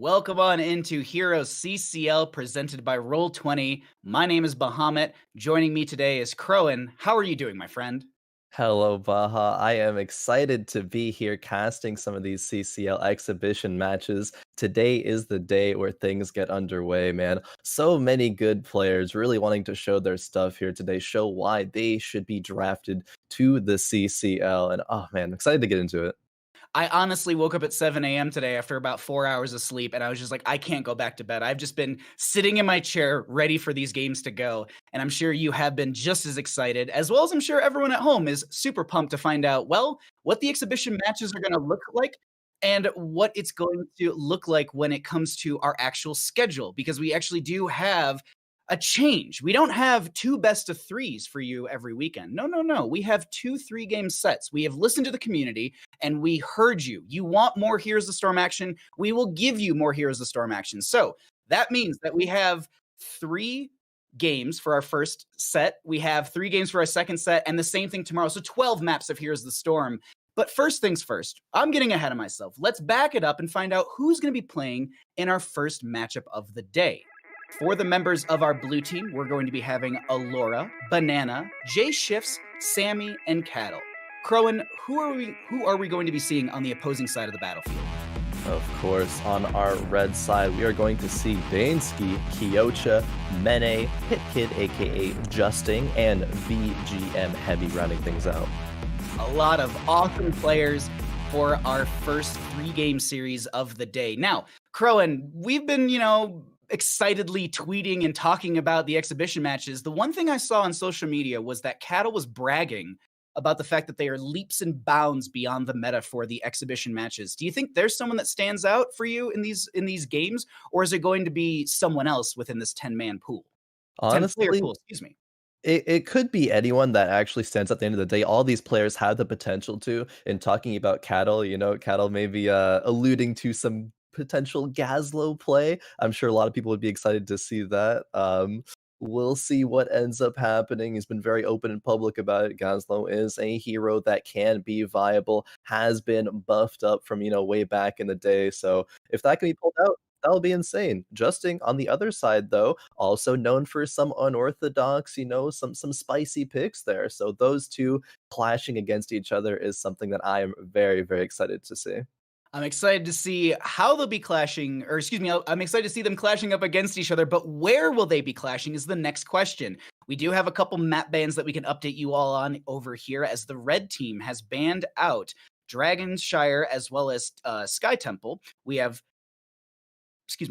Welcome on into Heroes CCL presented by Roll20. My name is Bahamut. Joining me today is Khroen. How are you doing, my friend? Hello, Baha. I am excited to be here casting some of these CCL exhibition matches. Today is the day where things get underway, man. So many good players really wanting to show their stuff here today, show why they should be drafted to the CCL. And oh man, I'm excited to get into it. I honestly woke up at 7 a.m. today after about 4 hours of sleep, and I was just like, I can't go back to bed. I've just been sitting in my chair ready for these games to go. And I'm sure you have been just as excited, as well as I'm sure everyone at home is super pumped to find out, well, what the exhibition matches are going to look like and what it's going to look like when it comes to our actual schedule, because we actually do have a change. We don't have two best of threes for you every weekend. No, no, no. We have two 3-game sets. We have listened to the community and we heard you. You want more Heroes of the Storm action? We will give you more Heroes of the Storm action. So that means that we have 3 games for our first set. We have 3 games for our second set, and the same thing tomorrow. So 12 maps of Heroes of the Storm. But first things first, I'm getting ahead of myself. Let's back it up and find out who's going to be playing in our first matchup of the day. For the members of our blue team, we're going to be having Alora, Banana, Jay Shifts, Sammy, and Cattle. Khroen, who are we going to be seeing on the opposing side of the battlefield? Of course, on our red side, we are going to see Dansky, Kyocha, Mene, Hitkid, aka Justing, and VGM Heavy rounding things out. A lot of awesome players for our first 3-game series of the day. Now, Khroen, we've been, excitedly tweeting and talking about the exhibition matches. The one thing I saw on social media was that Cattle was bragging about the fact that they are leaps and bounds beyond the meta for the exhibition matches. Do you think there's someone that stands out for you in these games, or is it going to be someone else within this 10-man pool? 10-player Honestly, pool, excuse me. it could be anyone that actually stands at the end of the day. All these players have the potential to. In talking about Cattle, Cattle may be alluding to some potential Gazlo play. I'm sure a lot of people would be excited to see that. We'll see what ends up happening. He's been very open and public about it. Gazlo is a hero that can be viable, has been buffed up from, way back in the day. So if that can be pulled out, that'll be insane. Justing on the other side, though, also known for some unorthodox, some spicy picks there. So those two clashing against each other is something that I am very, very excited to see. I'm excited to see how they'll be clashing, or excuse me, I'm excited to see them clashing up against each other, but where will they be clashing is the next question. We do have a couple map bans that we can update you all on over here, as the red team has banned out Dragonshire as well as Sky Temple. We have,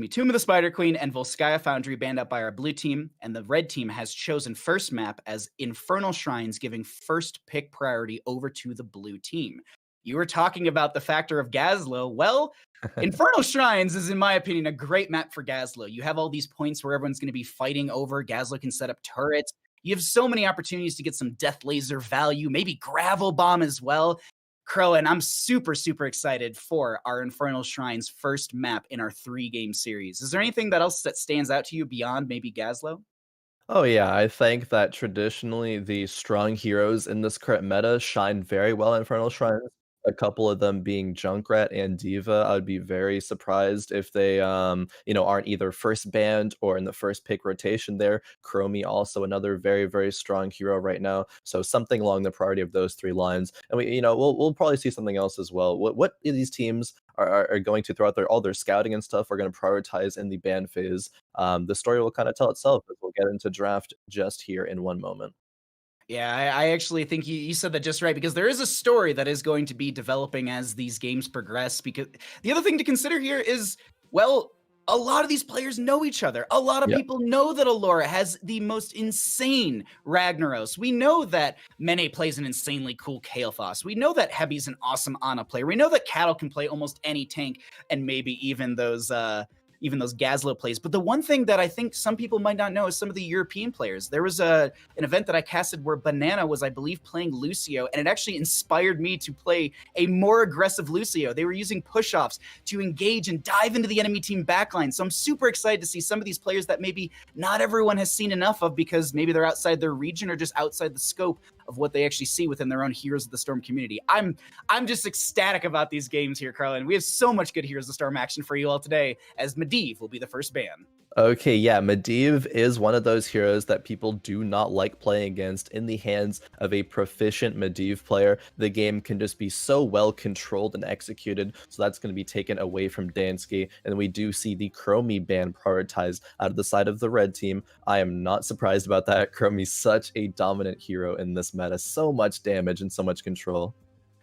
Tomb of the Spider Queen and Volskaya Foundry banned out by our blue team, and the red team has chosen first map as Infernal Shrines, giving first pick priority over to the blue team. You were talking about the factor of Gazlo. Well, Infernal Shrines is, in my opinion, a great map for Gazlo. You have all these points where everyone's going to be fighting over. Gazlo can set up turrets. You have so many opportunities to get some Death Laser value, maybe Gravel Bomb as well. Khroen, I'm super, super excited for our Infernal Shrines first map in our 3-game series. Is there anything else that stands out to you beyond maybe Gazlo? Oh yeah, I think that traditionally the strong heroes in this current meta shine very well in Infernal Shrines. A couple of them being Junkrat and Diva. I would be very surprised if they, aren't either first banned or in the first pick rotation there. Chromie also another very, very strong hero right now. So something along the priority of those 3 lines. And we'll probably see something else as well. What these teams are going to throughout all their scouting and stuff are going to prioritize in the ban phase. The story will kind of tell itself as we'll get into draft just here in one moment. Yeah, I actually think you said that just right, because there is a story that is going to be developing as these games progress. Because the other thing to consider here is, well, a lot of these players know each other. A lot of Yeah. people know that Alora has the most insane Ragnaros. We know that Mene plays an insanely cool Kael'thas. We know that Heby's an awesome Ana player. We know that Cattle can play almost any tank, and maybe even those even those Gazlo plays. But the one thing that I think some people might not know is some of the European players. There was an event that I casted where Banana was, I believe, playing Lucio, and it actually inspired me to play a more aggressive Lucio. They were using push-offs to engage and dive into the enemy team backline. So I'm super excited to see some of these players that maybe not everyone has seen enough of because maybe they're outside their region or just outside the scope of what they actually see within their own Heroes of the Storm community. I'm just ecstatic about these games here, Carlin. We have so much good Heroes of the Storm action for you all today, as Medivh will be the first ban. Okay, yeah, Medivh is one of those heroes that people do not like playing against. In the hands of a proficient Medivh player, the game can just be so well controlled and executed, so that's going to be taken away from Dansky, and we do see the Khroen ban prioritized out of the side of the red team. I am not surprised about that. Khroen's such a dominant hero in this meta, so much damage and so much control.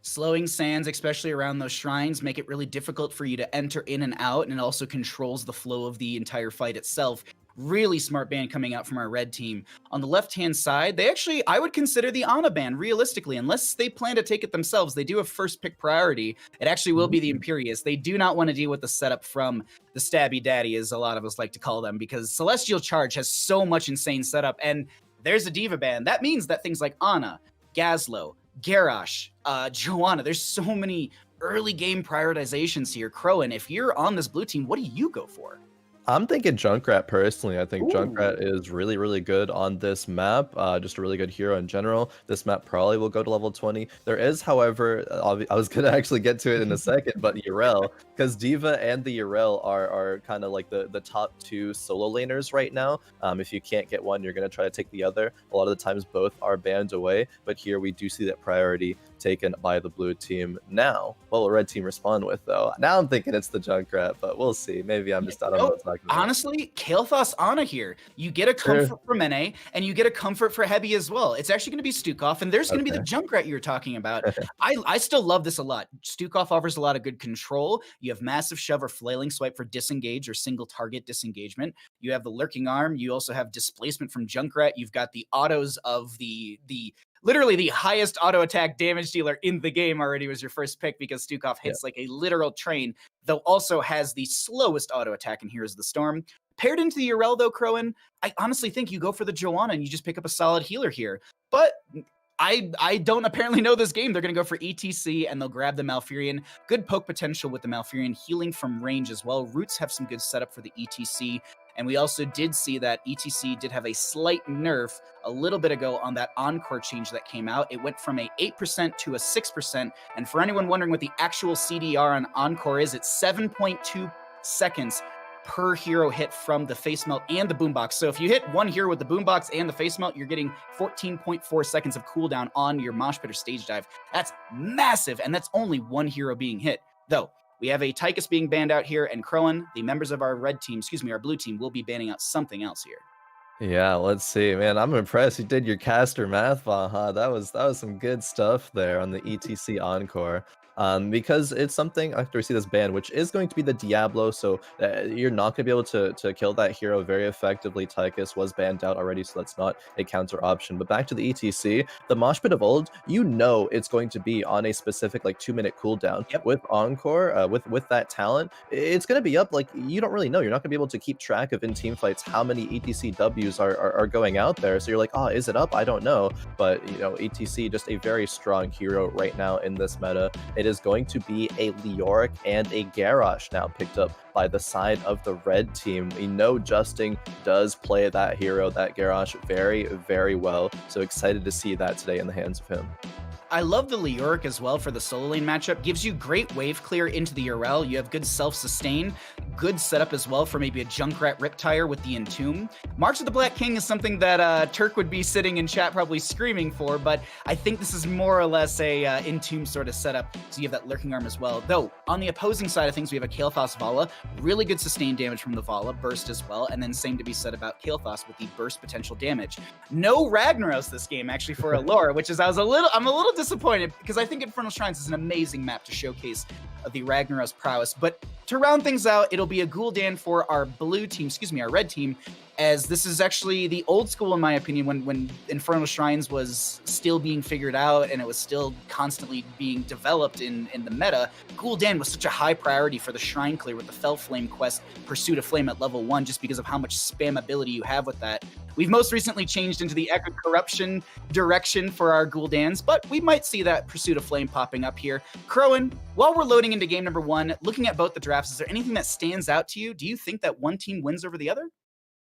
Slowing sands, especially around those shrines, make it really difficult for you to enter in and out, and it also controls the flow of the entire fight itself. Really smart ban coming out from our red team. On the left-hand side, they actually, I would consider the Ana ban, realistically, unless they plan to take it themselves. They do have first pick priority. It actually will be the Imperius. They do not want to deal with the setup from the Stabby Daddy, as a lot of us like to call them, because Celestial Charge has so much insane setup, and there's a Diva ban. That means that things like Ana, Gazlo, Garrosh, Joanna, there's so many early game prioritizations here. Khroen, if you're on this blue team, what do you go for? I'm thinking Junkrat personally. I think Ooh. Junkrat is really, really good on this map. Just a really good hero in general. This map probably will go to level 20. There is, however, I was going to actually get to it in a second, but Yrel, because Diva and the Yrel are kind of like the top two solo laners right now. If you can't get one, you're going to try to take the other. A lot of the times both are banned away, but here we do see that priority taken by the blue team. Now, what will red team respond with, though? Now I'm thinking it's the Junkrat, but we'll see. Maybe I'm just, I don't know what's talking about. Honestly, Kael'thas Ana here. You get a comfort for Mene, and you get a comfort for Hebi as well. It's actually going to be Stukov, and there's going to be the Junkrat you're talking about. I still love this a lot. Stukov offers a lot of good control. You have Massive Shove or Flailing Swipe for disengage or single target disengagement. You have the Lurking Arm. You also have displacement from Junkrat. You've got the autos of the literally the highest auto attack damage dealer in the game already was your first pick because Stukov hits like a literal train, though also has the slowest auto attack in Heroes of the Storm. Paired into the Yrel, though, Khroen, I honestly think you go for the Joanna and you just pick up a solid healer here. But I don't apparently know this game. They're going to go for ETC and they'll grab the Malfurion. Good poke potential with the Malfurion, healing from range as well. Roots have some good setup for the ETC. And we also did see that ETC did have a slight nerf a little bit ago on that Encore change that came out. It went from a 8% to a 6%. And for anyone wondering what the actual CDR on Encore is, it's 7.2 seconds per hero hit from the face melt and the boombox. So if you hit one hero with the boombox and the face melt, you're getting 14.4 seconds of cooldown on your mosh pit or stage dive. That's massive, and that's only one hero being hit. Though, we have a Tychus being banned out here, and Khroen, the members of our red team, our blue team, will be banning out something else here. Yeah, let's see. Man, I'm impressed. You did your caster math, Baha. That was some good stuff there on the ETC Encore. Because it's something after we see this ban, which is going to be the Diablo, so you're not going to be able to kill that hero very effectively. Tychus was banned out already, so that's not a counter option. But back to the ETC, the mosh pit of old, you know it's going to be on a specific like 2-minute cooldown. With Encore, with that talent, it's going to be up like you don't really know. You're not going to be able to keep track of in team fights how many ETC Ws are going out there. So you're like, oh, is it up? I don't know. But you know, ETC just a very strong hero right now in this meta. It is going to be a Leoric and a Garrosh now picked up by the side of the red team. We know Justin does play that hero, that Garrosh, very, very well. So excited to see that today in the hands of him. I love the Leoric as well for the solo lane matchup. Gives you great wave clear into the Yrel. You have good self-sustain, good setup as well for maybe a Junkrat Riptire with the Entomb. March of the Black King is something that Turk would be sitting in chat probably screaming for, but I think this is more or less a Entomb sort of setup, so you have that Lurking Arm as well. Though, on the opposing side of things, we have a Kael'thas Vala, really good sustained damage from the Vala, burst as well, and then same to be said about Kael'thas with the burst potential damage. No Ragnaros this game, actually, for Allure, which is, I'm a little disappointed because I think Infernal Shrines is an amazing map to showcase the Ragnarok's prowess. But to round things out, it'll be a Gul'dan for our our red team, as this is actually the old school, in my opinion, when Infernal Shrines was still being figured out and it was still constantly being developed in the meta. Gul'dan was such a high priority for the Shrine clear with the Fell Flame quest, Pursuit of Flame at level 1, just because of how much spam ability you have with that. We've most recently changed into the Echo Corruption direction for our Gul'dans, but we might see that Pursuit of Flame popping up here. Khroen, while we're loading into game number 1, looking at both the drafts, is there anything that stands out to you? Do you think that one team wins over the other?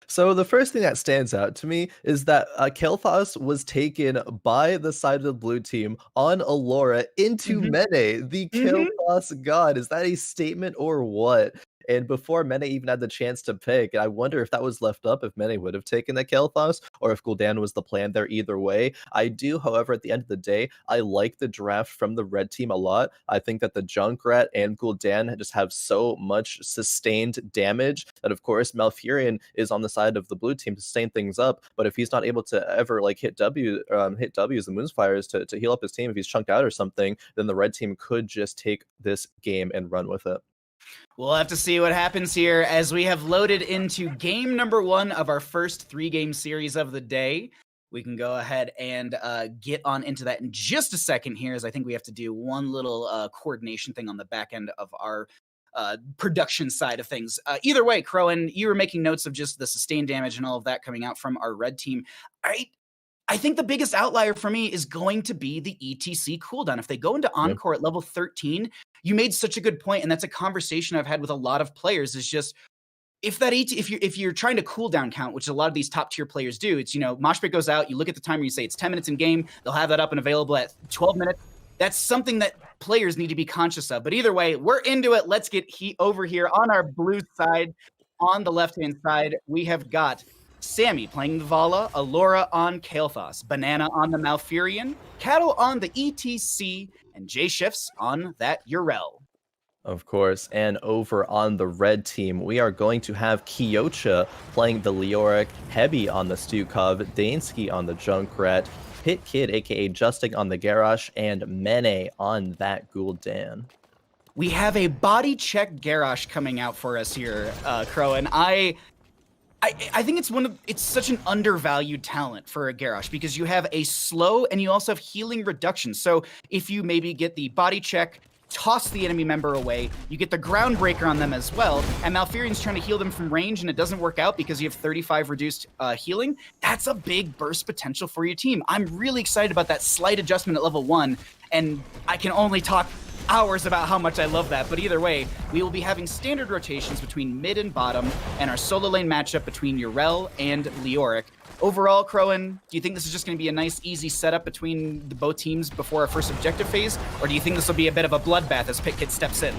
So the first thing that stands out to me is that Kael'thas was taken by the side of the blue team on Allura into Mene, the Kael'thas god. Is that a statement or what? And before Mene even had the chance to pick, I wonder if that was left up, if Mene would have taken the Kael'thas, or if Gul'dan was the plan there either way. I do, however, at the end of the day, I like the draft from the red team a lot. I think that the Junkrat and Gul'dan just have so much sustained damage that, of course, Malfurion is on the side of the blue team to sustain things up, but if he's not able to ever like hit W's and Moonspires to heal up his team, if he's chunked out or something, then the red team could just take this game and run with it. We'll have to see what happens here as we have loaded into game number 1 of our first 3-game series of the day. We can go ahead and get on into that in just a second here, as I think we have to do one little coordination thing on the back end of our production side of things. Either way, Khroen, you were making notes of just the sustained damage and all of that coming out from our red team. I think the biggest outlier for me is going to be the ETC cooldown. If they go into Encore at level 13, you made such a good point, and that's a conversation I've had with a lot of players, is just if you're trying to cooldown count, which a lot of these top tier players do, it's, Moshpit goes out, you look at the timer, you say it's 10 minutes in game, they'll have that up and available at 12 minutes. That's something that players need to be conscious of. But either way, we're into it. Let's get over here on our blue side. On the left-hand side, we have got Sammy playing the Vala, Allura on Kael'thas, Banana on the Malfurion, Cattle on the ETC, and J-Shifts on that Urel. Of course, and over on the red team, we are going to have Kyocha playing the Leoric, Hebi on the Stukov, Dansky on the Junkrat, Hit Kid, aka Justing on the Garrosh, and Mene on that Gul'dan. We have a body check Garrosh coming out for us here, Khroen. I think it's such an undervalued talent for a Garrosh, because you have a slow and you also have healing reduction. So if you maybe get the body check, toss the enemy member away, you get the groundbreaker on them as well, and Malfurion's trying to heal them from range and it doesn't work out because you have 35 reduced healing, that's a big burst potential for your team. I'm really excited about that slight adjustment at level 1, and I can only talk hours about how much I love that. But either way, we will be having standard rotations between mid and bottom, and our solo lane matchup between Urel and Leoric. Overall, Khroen, do you think this is just going to be a nice, easy setup between both teams before our first objective phase, or do you think this will be a bit of a bloodbath as Pitkit steps in?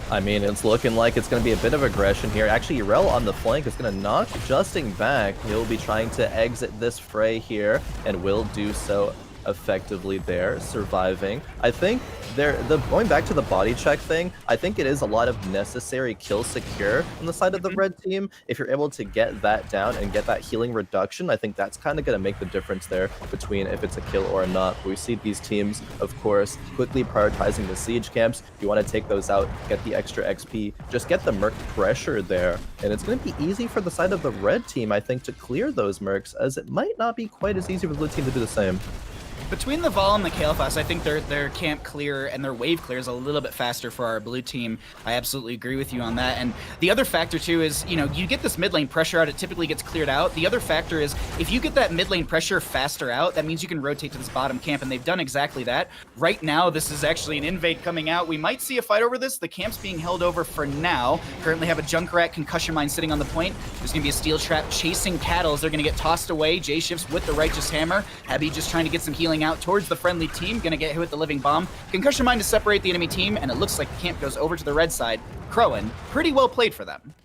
I mean, it's looking like it's going to be a bit of aggression here. Actually, Urel on the flank is going to knock Justing back. He'll be trying to exit this fray here, and will do so effectively there, surviving. I think going back to the body check thing, I think it is a lot of necessary kill secure on the side of the red team. If you're able to get that down and get that healing reduction, I think that's kind of going to make the difference there between if it's a kill or not. We see these teams, of course, quickly prioritizing the siege camps. You want to take those out, get the extra XP, just get the merc pressure there, and it's going to be easy for the side of the red team, I think, to clear those mercs, as it might not be quite as easy for the blue team to do the same. Between the Val and the Kael'thas, I think their camp clear and their wave clear is a little bit faster for our blue team. I absolutely agree with you on that. And the other factor too is, you get this mid lane pressure out, it typically gets cleared out. The other factor is, if you get that mid lane pressure faster out, that means you can rotate to this bottom camp, and they've done exactly that. Right now, this is actually an invade coming out. We might see a fight over this. The camp's being held over for now. Currently have a Junkrat Concussion Mine sitting on the point. There's going to be a Steel Trap chasing Cattle as they're going to get tossed away. J-Shifts with the Righteous Hammer. Hebi just trying to get some healing out towards the friendly team, gonna get hit with the Living Bomb. Concussion Mine to separate the enemy team, and it looks like the camp goes over to the red side. Khroen, pretty well played for them.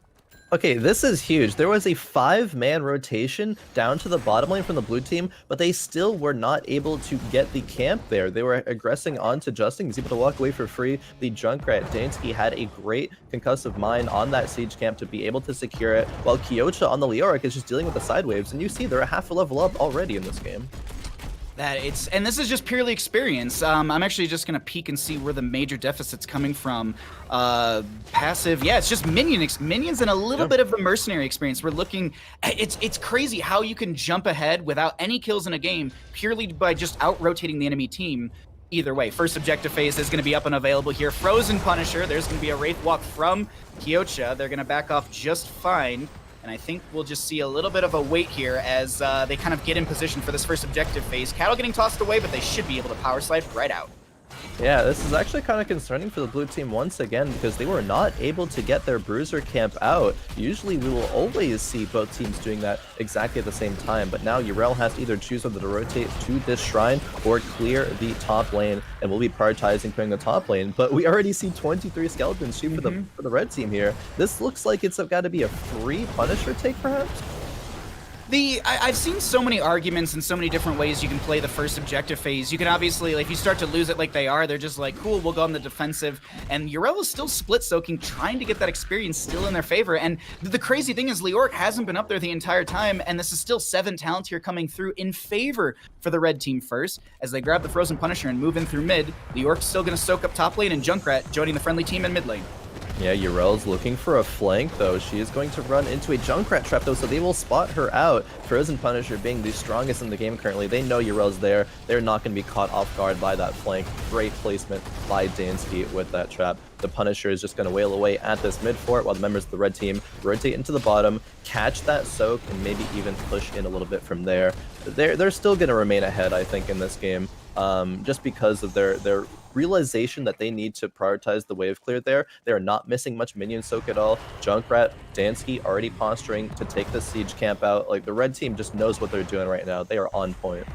Okay, this is huge. There was a 5-man rotation down to the bottom lane from the blue team, but they still were not able to get the camp there. They were aggressing onto Justing. He's able to walk away for free. The Junkrat Dansky had a great concussive mine on that siege camp to be able to secure it, while Kyocha on the Leoric is just dealing with the side waves, and you see they're a half a level up already in this game. And this is just purely experience. I'm actually just gonna peek and see where the major deficit's coming from. Passive, yeah, it's just minions and a little bit of the mercenary experience. We're looking, it's crazy how you can jump ahead without any kills in a game purely by just out-rotating the enemy team. Either way, first objective phase is going to be up and available here. Frozen Punisher, there's going to be a Wraith Walk from Kyocha. They're going to back off just fine. And I think we'll just see a little bit of a wait here as they kind of get in position for this first objective phase. Cattle getting tossed away, but they should be able to power slide right out. Yeah, this is actually kind of concerning for the blue team once again because they were not able to get their bruiser camp out. Usually we will always see both teams doing that exactly at the same time, but now HeroesCCL has to either choose whether to rotate to this shrine or clear the top lane, and we'll be prioritizing clearing the top lane. But we already see 23 skeletons shoot for the red team here. This looks like it's got to be a free Punisher take, perhaps? I've seen so many arguments and so many different ways you can play the first objective phase. You can obviously, like, if you start to lose it like they are, they're just like, cool, we'll go on the defensive. And HeroesCCL is still split soaking, trying to get that experience still in their favor. And the crazy thing is Leoric hasn't been up there the entire time, and this is still 7 talent here coming through in favor for the red team first. As they grab the Frozen Punisher and move in through mid, Leoric's still going to soak up top lane, and Junkrat joining the friendly team in mid lane. Yeah, HeroesCCL's looking for a flank, though. She is going to run into a Junkrat trap, though, so they will spot her out. Frozen Punisher being the strongest in the game currently. They know HeroesCCL's there. They're not going to be caught off guard by that flank. Great placement by Dansky with that trap. The Punisher is just going to wail away at this mid fort while the members of the red team rotate into the bottom, catch that soak, and maybe even push in a little bit from there. They're still going to remain ahead, I think, in this game, just because of their realization that they need to prioritize the wave clear there. They're not missing much minion soak at all. Junkrat, Dansky already posturing to take the siege camp out. Like, the red team just knows what they're doing right now. They are on point.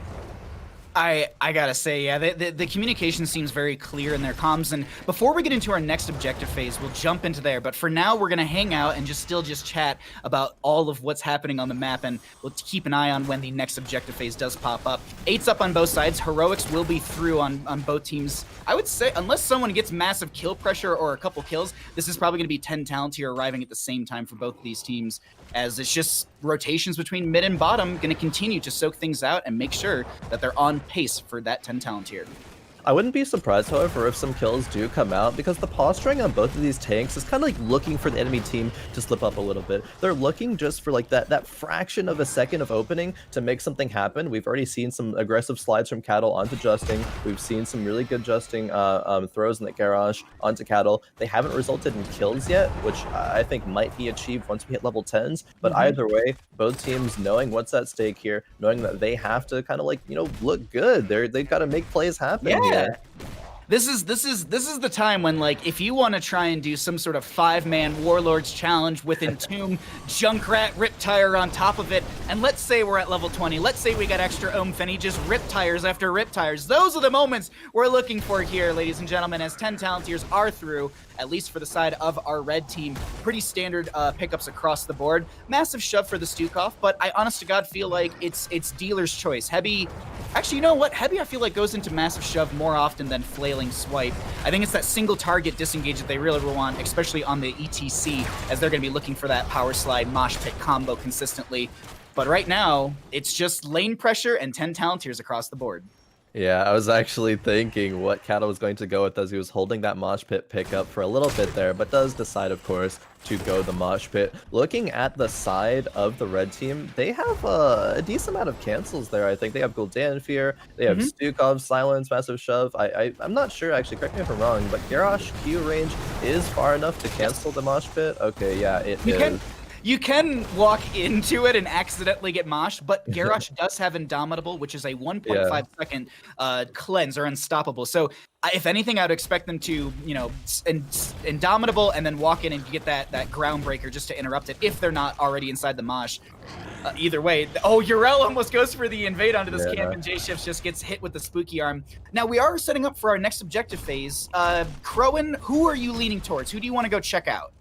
I gotta say, yeah, the communication seems very clear in their comms, and before we get into our next objective phase, we'll jump into there, but for now, we're gonna hang out and just chat about all of what's happening on the map, and we'll keep an eye on when the next objective phase does pop up. 8's up on both sides. Heroics will be through on both teams. I would say, unless someone gets massive kill pressure or a couple kills, this is probably gonna be 10 talents here arriving at the same time for both of these teams, as it's just rotations between mid and bottom gonna continue to soak things out and make sure that they're on pace for that 10 talent here. I wouldn't be surprised, however, if some kills do come out, because the posturing on both of these tanks is kind of like looking for the enemy team to slip up a little bit. They're looking just for like that fraction of a second of opening to make something happen. We've already seen some aggressive slides from Cattle onto Justing. We've seen some really good Justing throws in the garage onto Cattle. They haven't resulted in kills yet, which I think might be achieved once we hit level 10s. But either way, both teams knowing what's at stake here, knowing that they have to kind of like, you know, look good. They've got to make plays happen. Yeah. This is the time when, like, if you want to try and do some sort of 5-man Warlords challenge with Entomb, Junkrat, Riptire on top of it, and let's say we're at level 20, let's say we got extra Oomph and he just Riptires after Riptires. Those are the moments we're looking for here, ladies and gentlemen, as 10 Talentiers are through, at least for the side of our red team. Pretty standard pickups across the board. Massive shove for the Stukov, but I honest to God feel like it's dealer's choice. Heavy, actually, you know what? Heavy I feel like goes into massive shove more often than flailing swipe. I think it's that single target disengage that they really want, especially on the ETC, as they're going to be looking for that power slide mosh pit combo consistently. But right now, it's just lane pressure and 10 Talentiers across the board. Yeah, I was actually thinking what Cattle was going to go with as he was holding that mosh pit pickup for a little bit there, but does decide, of course, to go the mosh pit. Looking at the side of the red team, they have a decent amount of cancels there. I think they have Gul'dan Fear, they have Stukov, Silence, Massive Shove. I'm not sure, actually, correct me if I'm wrong, but Garrosh Q range is far enough to cancel the mosh pit? Okay, yeah, it is. You can walk into it and accidentally get moshed, but Garrosh does have Indomitable, which is a 1.5 second cleanse or unstoppable. So if anything, I would expect them to, you know, Indomitable and then walk in and get that Groundbreaker just to interrupt it if they're not already inside the mosh. Either way, HeroesCCL almost goes for the invade onto this camp, and J-Shifts just gets hit with the spooky arm. Now, we are setting up for our next objective phase. Khroen, who are you leaning towards? Who do you want to go check out?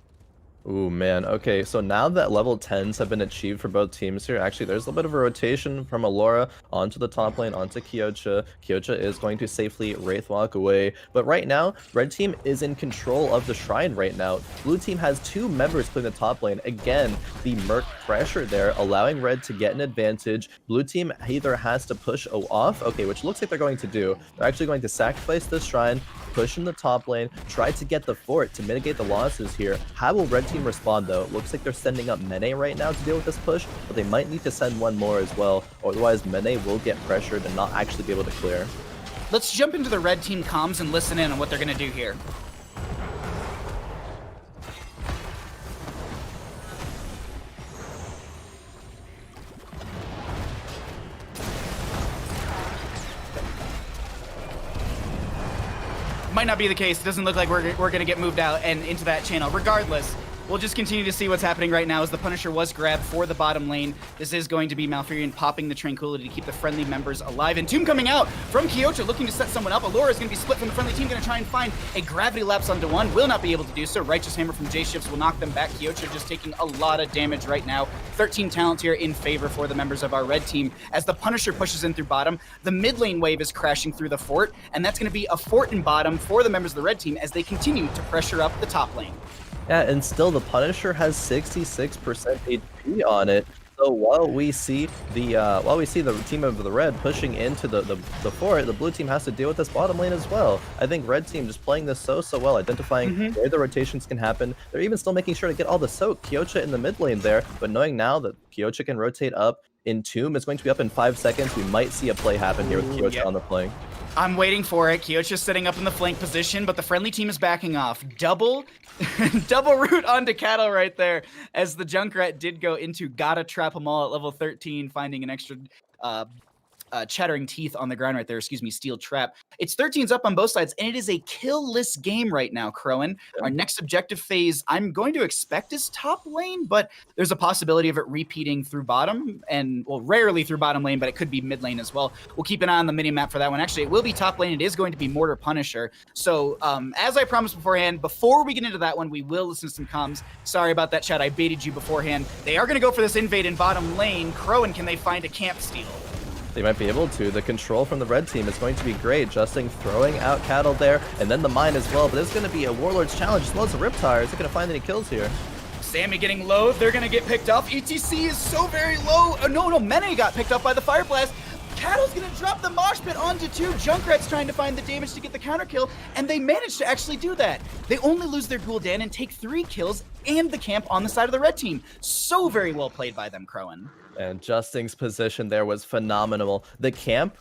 Ooh, man. Okay, so now that level 10s have been achieved for both teams here, actually, there's a bit of a rotation from Allura onto the top lane, onto Kyocha. Kyocha is going to safely Wraithwalk away. But right now, red team is in control of the shrine right now. Blue team has 2 members playing the top lane. Again, the Merc pressure there, allowing red to get an advantage. Blue team either has to push off, okay, which looks like they're going to do. They're actually going to sacrifice this shrine, push in the top lane, try to get the fort to mitigate the losses here. How will red team respond though? It looks like they're sending up Mene right now to deal with this push, but they might need to send one more as well, or otherwise Mene will get pressured and not actually be able to clear. Let's jump into the red team comms and listen in on what they're going to do here. Might not be the case. It doesn't look like we're going to get moved out and into that channel. Regardless, we'll just continue to see what's happening right now as the Punisher was grabbed for the bottom lane. This is going to be Malfurion popping the Tranquility to keep the friendly members alive. And Tomb coming out from Kyocha looking to set someone up. Allura is going to be split from the friendly team, going to try and find a Gravity Lapse onto one. Will not be able to do so. Righteous Hammer from J-Shifts will knock them back. Kyocha just taking a lot of damage right now. 13 talent here in favor for the members of our red team. As the Punisher pushes in through bottom, the mid lane wave is crashing through the fort, and that's going to be a fort in bottom for the members of the red team as they continue to pressure up the top lane. Yeah, and still the Punisher has 66% HP on it. So while we see the team of the red pushing into the fort, the blue team has to deal with this bottom lane as well. I think red team just playing this so well, identifying where the rotations can happen. They're even still making sure to get all the soak. Kyocha in the mid lane there, but knowing now that Kyocha can rotate up, in Tomb is going to be up in 5 seconds. We might see a play happen here with Kyocha on the flank. I'm waiting for it. Kyocha's setting up in the flank position, but the friendly team is backing off. Double root onto Cattle right there, as the Junkrat did go into gotta trap them all at level 13, finding an extra chattering teeth on the ground right there, excuse me, steel trap. It's 13s up on both sides, and it is a kill-less game right now, Khroen. Our next objective phase, I'm going to expect is top lane, but there's a possibility of it repeating through bottom, and, well, rarely through bottom lane, but it could be mid lane as well. We'll keep an eye on the mini-map for that one. Actually, it will be top lane. It is going to be Mortar Punisher. So, as I promised beforehand, before we get into that one, we will listen to some comms. Sorry about that, chat. I baited you beforehand. They are going to go for this invade in bottom lane. Khroen, can they find a camp steal? They might be able to. The control from the red team is going to be great. Justin throwing out Cattle there, and then the mine as well. But there's going to be a Warlord's challenge as well as a Riptire. Is it going to find any kills here? Sammy getting low. They're going to get picked up. ETC is so very low. No, Mene got picked up by the Fire Blast. Cattle's going to drop the mosh pit onto 2. Junkrat's trying to find the damage to get the counter kill, and they managed to actually do that. They only lose their Gul'dan and take 3 kills and the camp on the side of the red team. So very well played by them, Khroen. And Justing's position there was phenomenal. The camp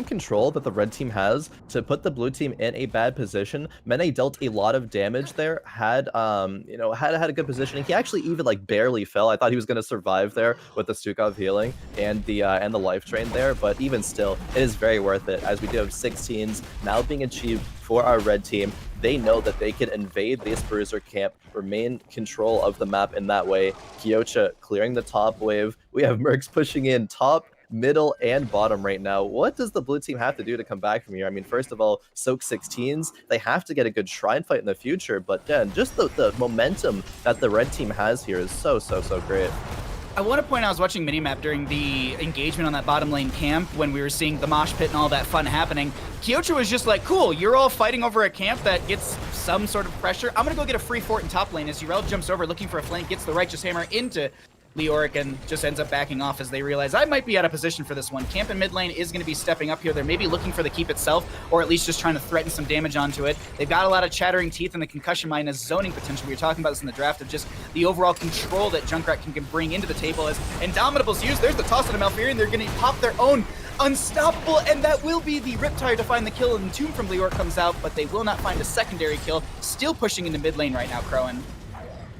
control that the red team has to put the blue team in a bad position. Mene dealt a lot of damage there. Had a good positioning. He actually even like barely fell. I thought he was going to survive there with the Stukov healing and the life drain there. But even still, it is very worth it, as we do have 16s now being achieved for our red team. They know that they can invade this Bruiser camp, remain control of the map in that way. Kyocha clearing the top wave. We have Mercs pushing in top, middle, and bottom right now. What does the blue team have to do to come back from here? I mean, first of all, soak 16s. They have to get a good shrine fight in the future, but then just the momentum that the red team has here is so great. I want to point out, I was watching Minimap during the engagement on that bottom lane camp when we were seeing the mosh pit and all that fun happening. Kyocha was just like, cool, you're all fighting over a camp that gets some sort of pressure. I'm going to go get a free fort in top lane as Urel jumps over looking for a flank, gets the Righteous Hammer into Leoric and just ends up backing off as they realize I might be out of position for this one. Camp in mid lane is going to be stepping up here. They're maybe looking for the keep itself, or at least just trying to threaten some damage onto it. They've got a lot of chattering teeth and the concussion mine as zoning potential. We were talking about this in the draft of just the overall control that Junkrat can bring into the table as Indomitable's used. There's the toss into Malfurion. They're going to pop their own unstoppable, and that will be the Riptire to find the kill, and Tomb from Leoric comes out, but they will not find a secondary kill. Still pushing into mid lane right now, Khroen.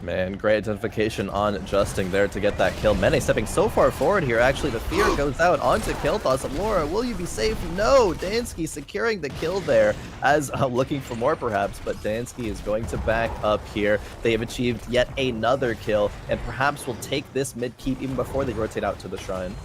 Man, great identification on Justin there to get that kill. Mene stepping so far forward here. Actually, the fear goes out onto Kilthos. Laura, will you be safe? No, Dansky securing the kill there as looking for more perhaps, but Dansky is going to back up here. They have achieved yet another kill and perhaps will take this mid keep even before they rotate out to the shrine.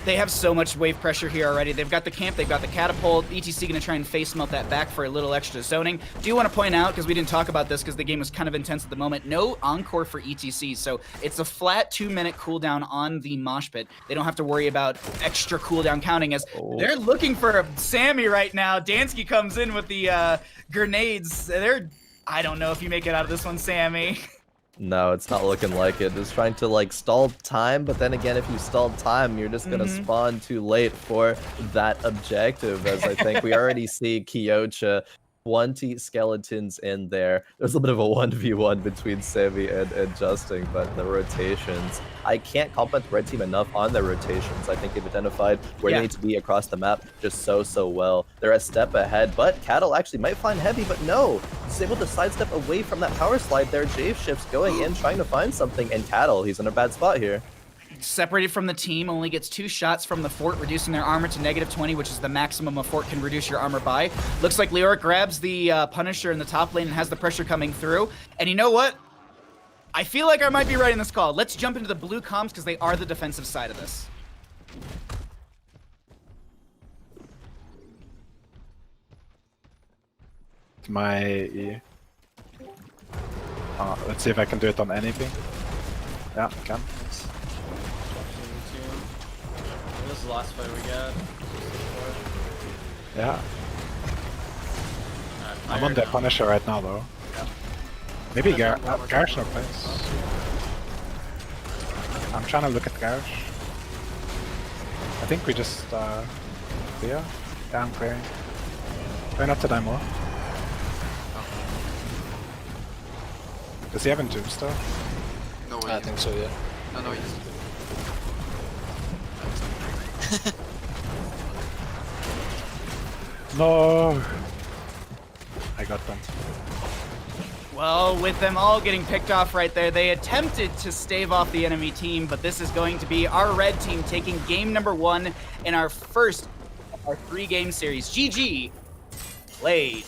They have so much wave pressure here already. They've got the camp, they've got the catapult. ETC going to try and face melt that back for a little extra zoning. Do want to point out, because we didn't talk about this because the game was kind of intense at the moment, no encore for ETC. So it's a flat 2-minute cooldown on the mosh pit. They don't have to worry about extra cooldown counting as they're looking for a Sammy right now. Dansky comes in with the grenades. I don't know if you make it out of this one, Sammy. No, it's not looking like it. It's trying to like stall time, but then again, if you stall time, you're just gonna spawn too late for that objective. As I think we already see Kyocha 20 skeletons in there. There's a bit of a 1v1 between Sammy and Justin, but the rotations, I can't compliment the red team enough on their rotations. I think they've identified where they need to be across the map just so well. They're a step ahead, but Cattle actually might find Heavy, but no, he's able to sidestep away from that power slide there. Jave Shift's going in, trying to find something, and Cattle, he's in a bad spot here. Separated from the team, only gets 2 shots from the fort, reducing their armor to -20, which is the maximum a fort can reduce your armor by. Looks like Leoric grabs the Punisher in the top lane and has the pressure coming through. And you know what? I feel like I might be right in this call. Let's jump into the blue comms because they are the defensive side of this. Let's see if I can do it on anything. Yeah, I can. What was the last fight we got? Yeah. I'm on the Punisher right now, though. Yeah. Maybe Garsh no place. I'm trying to look at Garsh. I think we just clear. Yeah, I'm clearing. Try not to die more. Does he have a tombstone? No, I think so, yeah. No, he's No! I got them. Well, with them all getting picked off right there, they attempted to stave off the enemy team, but this is going to be our red team taking game number 1 in our first of our 3-game series. GG played.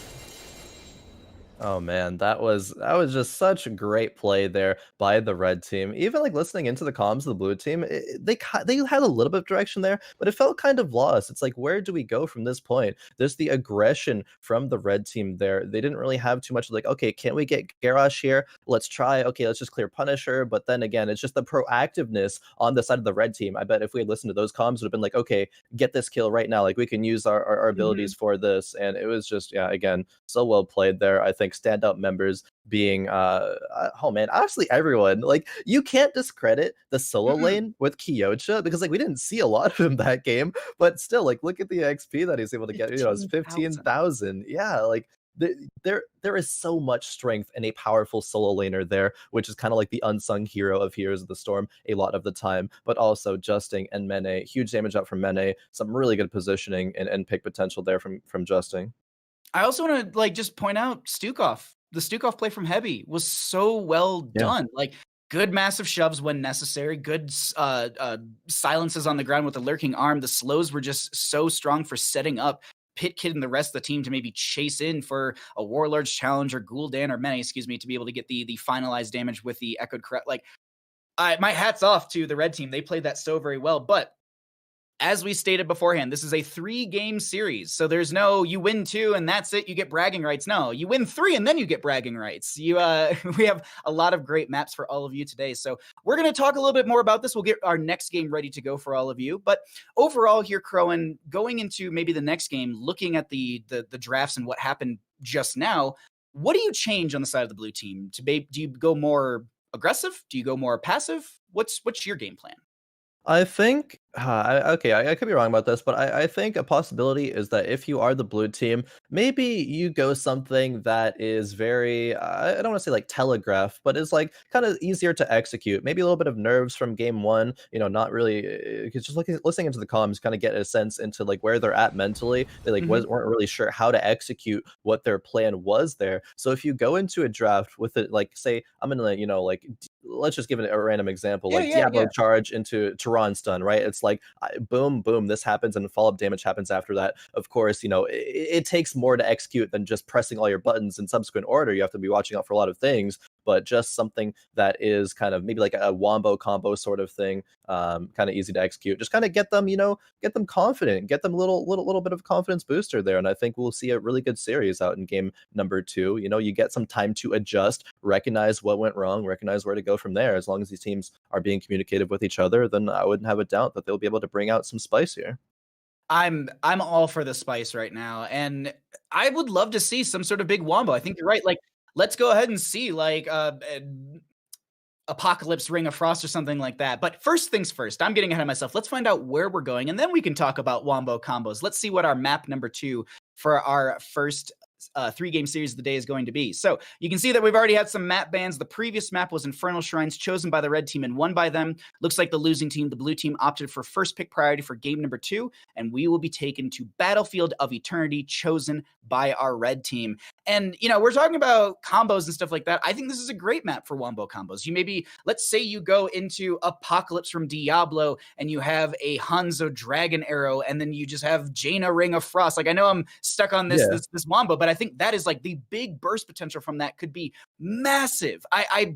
Oh man, that was just such a great play there by the red team. Even like listening into the comms of the blue team, they had a little bit of direction there, but it felt kind of lost. It's like, where do we go from this point? There's the aggression from the red team there. They didn't really have too much like, okay, can't we get Garrosh here? Let's try. Okay, let's just clear Punisher. But then again, it's just the proactiveness on the side of the red team. I bet if we had listened to those comms, it would have been like, okay, get this kill right now. Like we can use our abilities for this. And it was just, yeah, again, so well played there. I think standout members being oh man, honestly everyone. Like you can't discredit the solo lane with Kyocha because like we didn't see a lot of him that game, but still like look at the XP that he's able to get. You know, it's 15,000. Yeah, like there is so much strength in a powerful solo laner there, which is kind of like the unsung hero of Heroes of the Storm a lot of the time. But also Justin and Mene, huge damage out from Mene, some really good positioning and pick potential there from Justin. I also want to like just point out Stukov. The Stukov play from Heavy was so well done. Like good massive shoves when necessary, good silences on the ground with the lurking arm. The slows were just so strong for setting up Pit Kid and the rest of the team to maybe chase in for a Warlord's challenge or Gul'dan or Mene, excuse me, to be able to get the finalized damage with the echoed correct. Like my hat's off to the red team. They played that so very well, but as we stated beforehand, this is a 3-game series. So there's no, you win 2 and that's it, you get bragging rights. No, you win 3 and then you get bragging rights. We have a lot of great maps for all of you today. So we're going to talk a little bit more about this. We'll get our next game ready to go for all of you. But overall here, Khroen, going into maybe the next game, looking at the drafts and what happened just now, what do you change on the side of the blue team? Do you go more aggressive? Do you go more passive? What's your game plan? I think, okay, I could be wrong about this, but I think a possibility is that if you are the blue team, maybe you go something that is very, I don't want to say like telegraph, but is like kind of easier to execute. Maybe a little bit of nerves from game 1, you know, not really, just listening into the comms, kind of get a sense into like where they're at mentally. They like weren't really sure how to execute what their plan was there. So if you go into a draft with it, like say, I'm gonna, you know, like, let's just give it a random example, like Diablo charge into Tehran stun, right? It's like boom, boom, this happens, and follow-up damage happens after that. Of course, you know, it takes more to execute than just pressing all your buttons in subsequent order. You have to be watching out for a lot of things. but just something that is kind of maybe like a wombo combo sort of thing, kind of easy to execute. Just kind of get them, get them confident, get them a little bit of confidence booster there. And I think we'll see a really good series out in game number 2. You get some time to adjust, recognize what went wrong, recognize where to go from there. As long as these teams are being communicative with each other, then I wouldn't have a doubt that they'll be able to bring out some spice here. I'm all for the spice right now, and I would love to see some sort of big wombo. I think you're right. Like, let's go ahead and see like Apocalypse Ring of Frost or something like that. But first things first, I'm getting ahead of myself. Let's find out where we're going, and then we can talk about wombo combos. Let's see what our map number 2 for our first 3-game series of the day is going to be. So you can see that we've already had some map bans. The previous map was Infernal Shrines, chosen by the red team and won by them. Looks like the losing team, the blue team, opted for first pick priority for game number 2, and we will be taken to Battlefield of Eternity, chosen by our red team. And, we're talking about combos and stuff like that. I think this is a great map for wombo combos. You maybe, let's say you go into Apocalypse from Diablo and you have a Hanzo Dragon Arrow, and then you just have Jaina Ring of Frost. Like, I know I'm stuck on this wombo, but I think that is like the big burst potential from that could be massive. I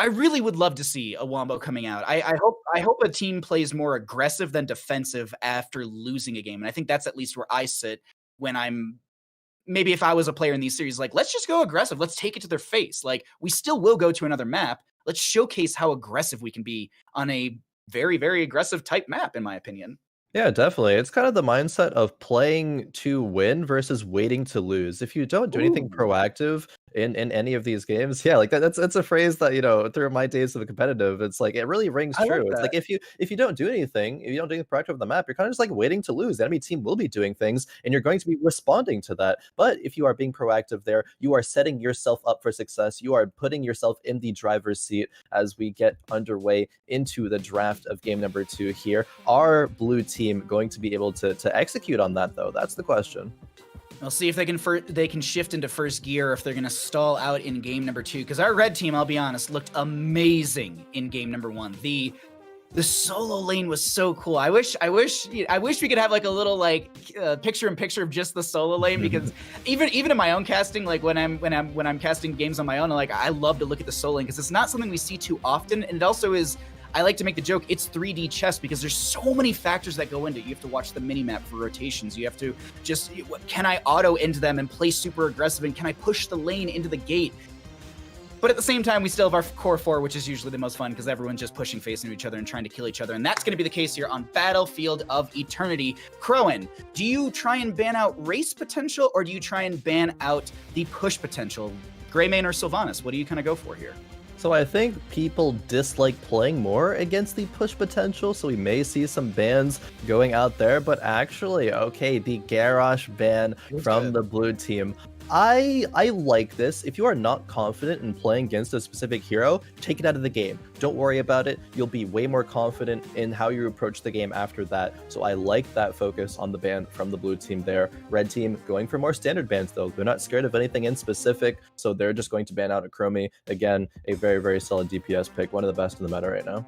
really would love to see a wombo coming out. I hope a team plays more aggressive than defensive after losing a game. And I think that's at least where I sit when I'm, maybe if I was a player in these series, like, let's just go aggressive. Let's take it to their face. Like, we still will go to another map. Let's showcase how aggressive we can be on a very, very aggressive type map, in my opinion. Yeah, definitely. It's kind of the mindset of playing to win versus waiting to lose. If you don't do anything proactive in any of these games, yeah, like that's a phrase that, through my days of the competitive, it's like it really rings I true. like It's like if you don't do anything, if you don't do anything proactive on the map, you're kind of just like waiting to lose. The enemy team will be doing things, and you're going to be responding to that. But if you are being proactive there, you are setting yourself up for success. You are putting yourself in the driver's seat as we get underway into the draft of game number 2 here. Our blue team going to be able to execute on that, though? That's the question. We'll see if they can shift into first gear, or if they're going to stall out in game number 2. Because our red team, I'll be honest, looked amazing in game number 1. The solo lane was so cool. I wish we could have like a little like picture-in-picture of just the solo lane, because even in my own casting, like when I'm casting games on my own, like I love to look at the solo lane because it's not something we see too often, and it also is. I like to make the joke, it's 3D chess, because there's so many factors that go into it. You have to watch the mini-map for rotations. You have to just, can I auto into them and play super aggressive, and can I push the lane into the gate? But at the same time, we still have our core 4, which is usually the most fun, because everyone's just pushing face into each other and trying to kill each other. And that's going to be the case here on Battlefield of Eternity. Khroen, do you try and ban out race potential, or do you try and ban out the push potential? Greymane or Sylvanas, what do you kind of go for here? So I think people dislike playing more against the push potential, so we may see some bans going out there. But actually, okay, the Garrosh ban from the blue team. I like this. If you are not confident in playing against a specific hero, take it out of the game. Don't worry about it. You'll be way more confident in how you approach the game after that. So I like that focus on the ban from the blue team there. Red team going for more standard bans, though. They're not scared of anything in specific, so they're just going to ban out Akromi. Again, a very, very solid DPS pick. One of the best in the meta right now.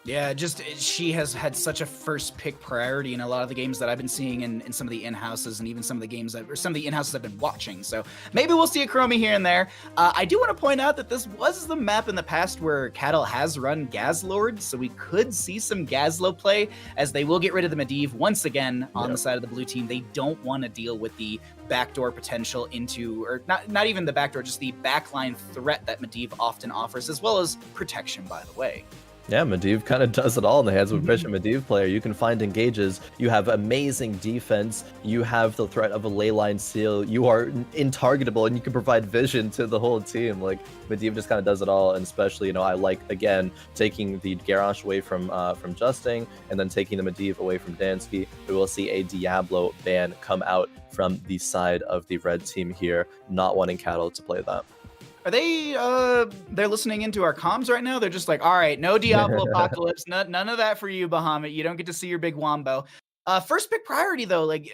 Yeah, she has had such a first pick priority in a lot of the games that I've been seeing in some of the in-houses, and even some of the games some of the in-houses I've been watching. So maybe we'll see a Akromi here and there. I do want to point out that this was the map in the past where Cattle has run Gazlord, so we could see some Gazlo play, as they will get rid of the Medivh once again on the side of the blue team. They don't want to deal with the backdoor potential into, or not even the backdoor, just the backline threat that Medivh often offers, as well as protection, by the way. Yeah, Medivh kind of does it all in the hands of a proficient Medivh player. You can find engages, you have amazing defense, you have the threat of a leyline seal, you are intargetable, and you can provide vision to the whole team. Like, Medivh just kind of does it all, and especially, I like, again, taking the Garrosh away from Justing, and then taking the Medivh away from Dansky. We will see a Diablo ban come out from the side of the red team here, not wanting Cattle to play that. Are they, they're listening into our comms right now? They're just like, all right, no Diablo Apocalypse, none of that for you, Bahamut. You don't get to see your big wombo. First pick priority, though, like,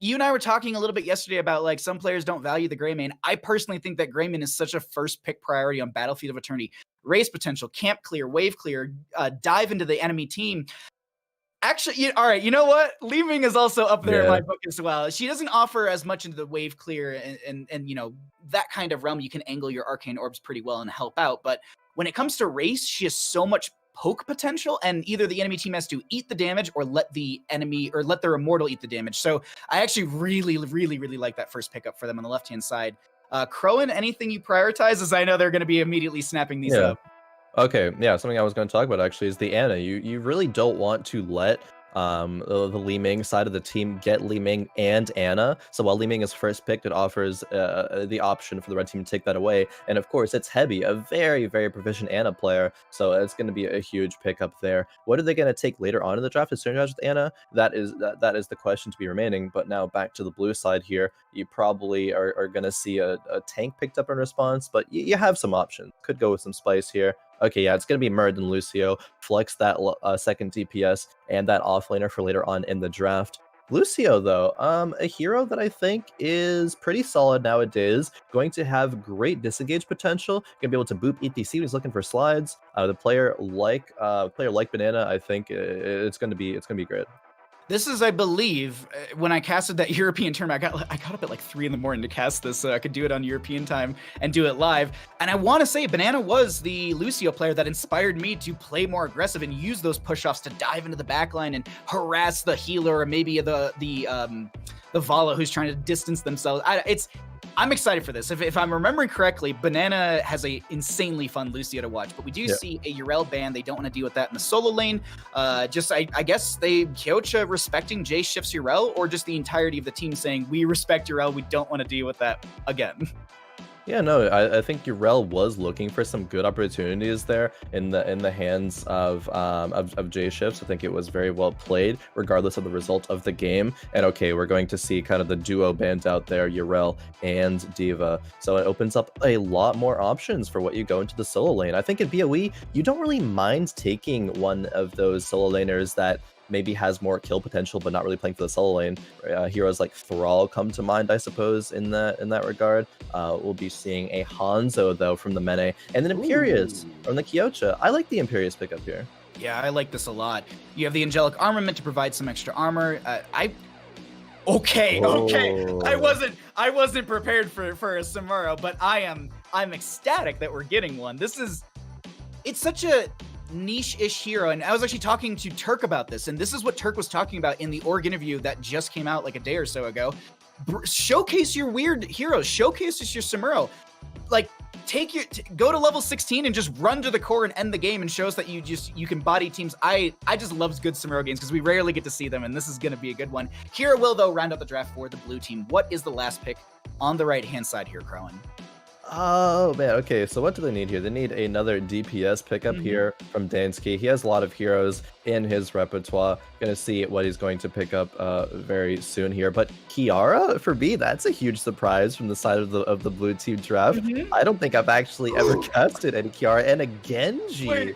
you and I were talking a little bit yesterday about, like, some players don't value the Greymane. I personally think that Greymane is such a first pick priority on Battlefield of Eternity. Race potential, camp clear, wave clear, dive into the enemy team. Actually, all right. You know what? Li Ming is also up there in Yeah. my book as well. She doesn't offer as much into the wave clear and you know that kind of realm. You can angle your arcane orbs pretty well and help out. But when it comes to race, she has so much poke potential, and either the enemy team has to eat the damage or let the enemy or let their immortal eat the damage. So I actually really like that first pickup for them on the left hand side. Khroen, anything you prioritize? As I know they're going to be immediately snapping these up. Okay, yeah, something I was going to talk about actually is the Ana. You really don't want to let the Li Ming side of the team get Li Ming and Ana. So while Li Ming is first picked, it offers the option for the red team to take that away. And of course, it's Heavy, a very proficient Ana player, so it's going to be a huge pickup there. What are they going to take later on in the draft to synergize with Ana? That is the question to be remaining. But now back to the blue side here, you probably are going to see a tank picked up in response, but you have some options. Could go with some spice here. Okay, yeah, it's going to be Murid and Lucio. Flex that second DPS and that offlaner for later on in the draft. Lucio, though, a hero that I think is pretty solid nowadays. Going to have great disengage potential. Going to be able to boop ETC when he's looking for slides. The player like Banana, I think it's going to be great. This is, I believe, when I casted that European tournament, I got up at like 3 a.m. to cast this so I could do it on European time and do it live. And I want to say Banana was the Lucio player that inspired me to play more aggressive and use those push-offs to dive into the backline and harass the healer or maybe the Vala who's trying to distance themselves. I'm excited for this. If I'm remembering correctly, Banana has a insanely fun Lucio to watch, but we do see a Yrel ban. They don't want to deal with that in the solo lane. I guess Kyocha respecting Jay shifts Yrel, or just the entirety of the team saying, we respect Yrel, we don't want to deal with that again. Yeah, no, I think Yrel was looking for some good opportunities there in the hands of J Shifts. I think it was very well played, regardless of the result of the game. And okay, we're going to see kind of the duo band out there, Yrel and D.Va. So it opens up a lot more options for what you go into the solo lane. I think in BoE, you don't really mind taking one of those solo laners that maybe has more kill potential, but not really playing for the solo lane. Heroes like Thrall come to mind, I suppose, in that regard. We'll be seeing a Hanzo, though, from the Mene, and an Imperius from the Kyocha. I like the Imperius pickup here. Yeah, I like this a lot. You have the Angelic Armament to provide some extra armor. Okay. I wasn't prepared for a Samuro, but I'm ecstatic that we're getting one. It's such a niche-ish hero, and I was actually talking to Turk about this, and this is what Turk was talking about in the org interview that just came out like a day or so ago. Showcase your weird heroes, showcase your Samuro, like go to level 16 and just run to the core and end the game, and show us that you can body teams. I just love good Samuro games because we rarely get to see them, and this is going to be a good one. Hero will, though, round out the draft for the blue team. What is the last pick on the right hand side here, Khroen? Oh man, okay, so what do they need here? They need another DPS pickup here from Dansky. He has a lot of heroes in his repertoire. Gonna see what he's going to pick up very soon here. But Kiara, for me, that's a huge surprise from the side of the blue team draft. I don't think I've actually ever casted any Kiara, and a Genji. Wait.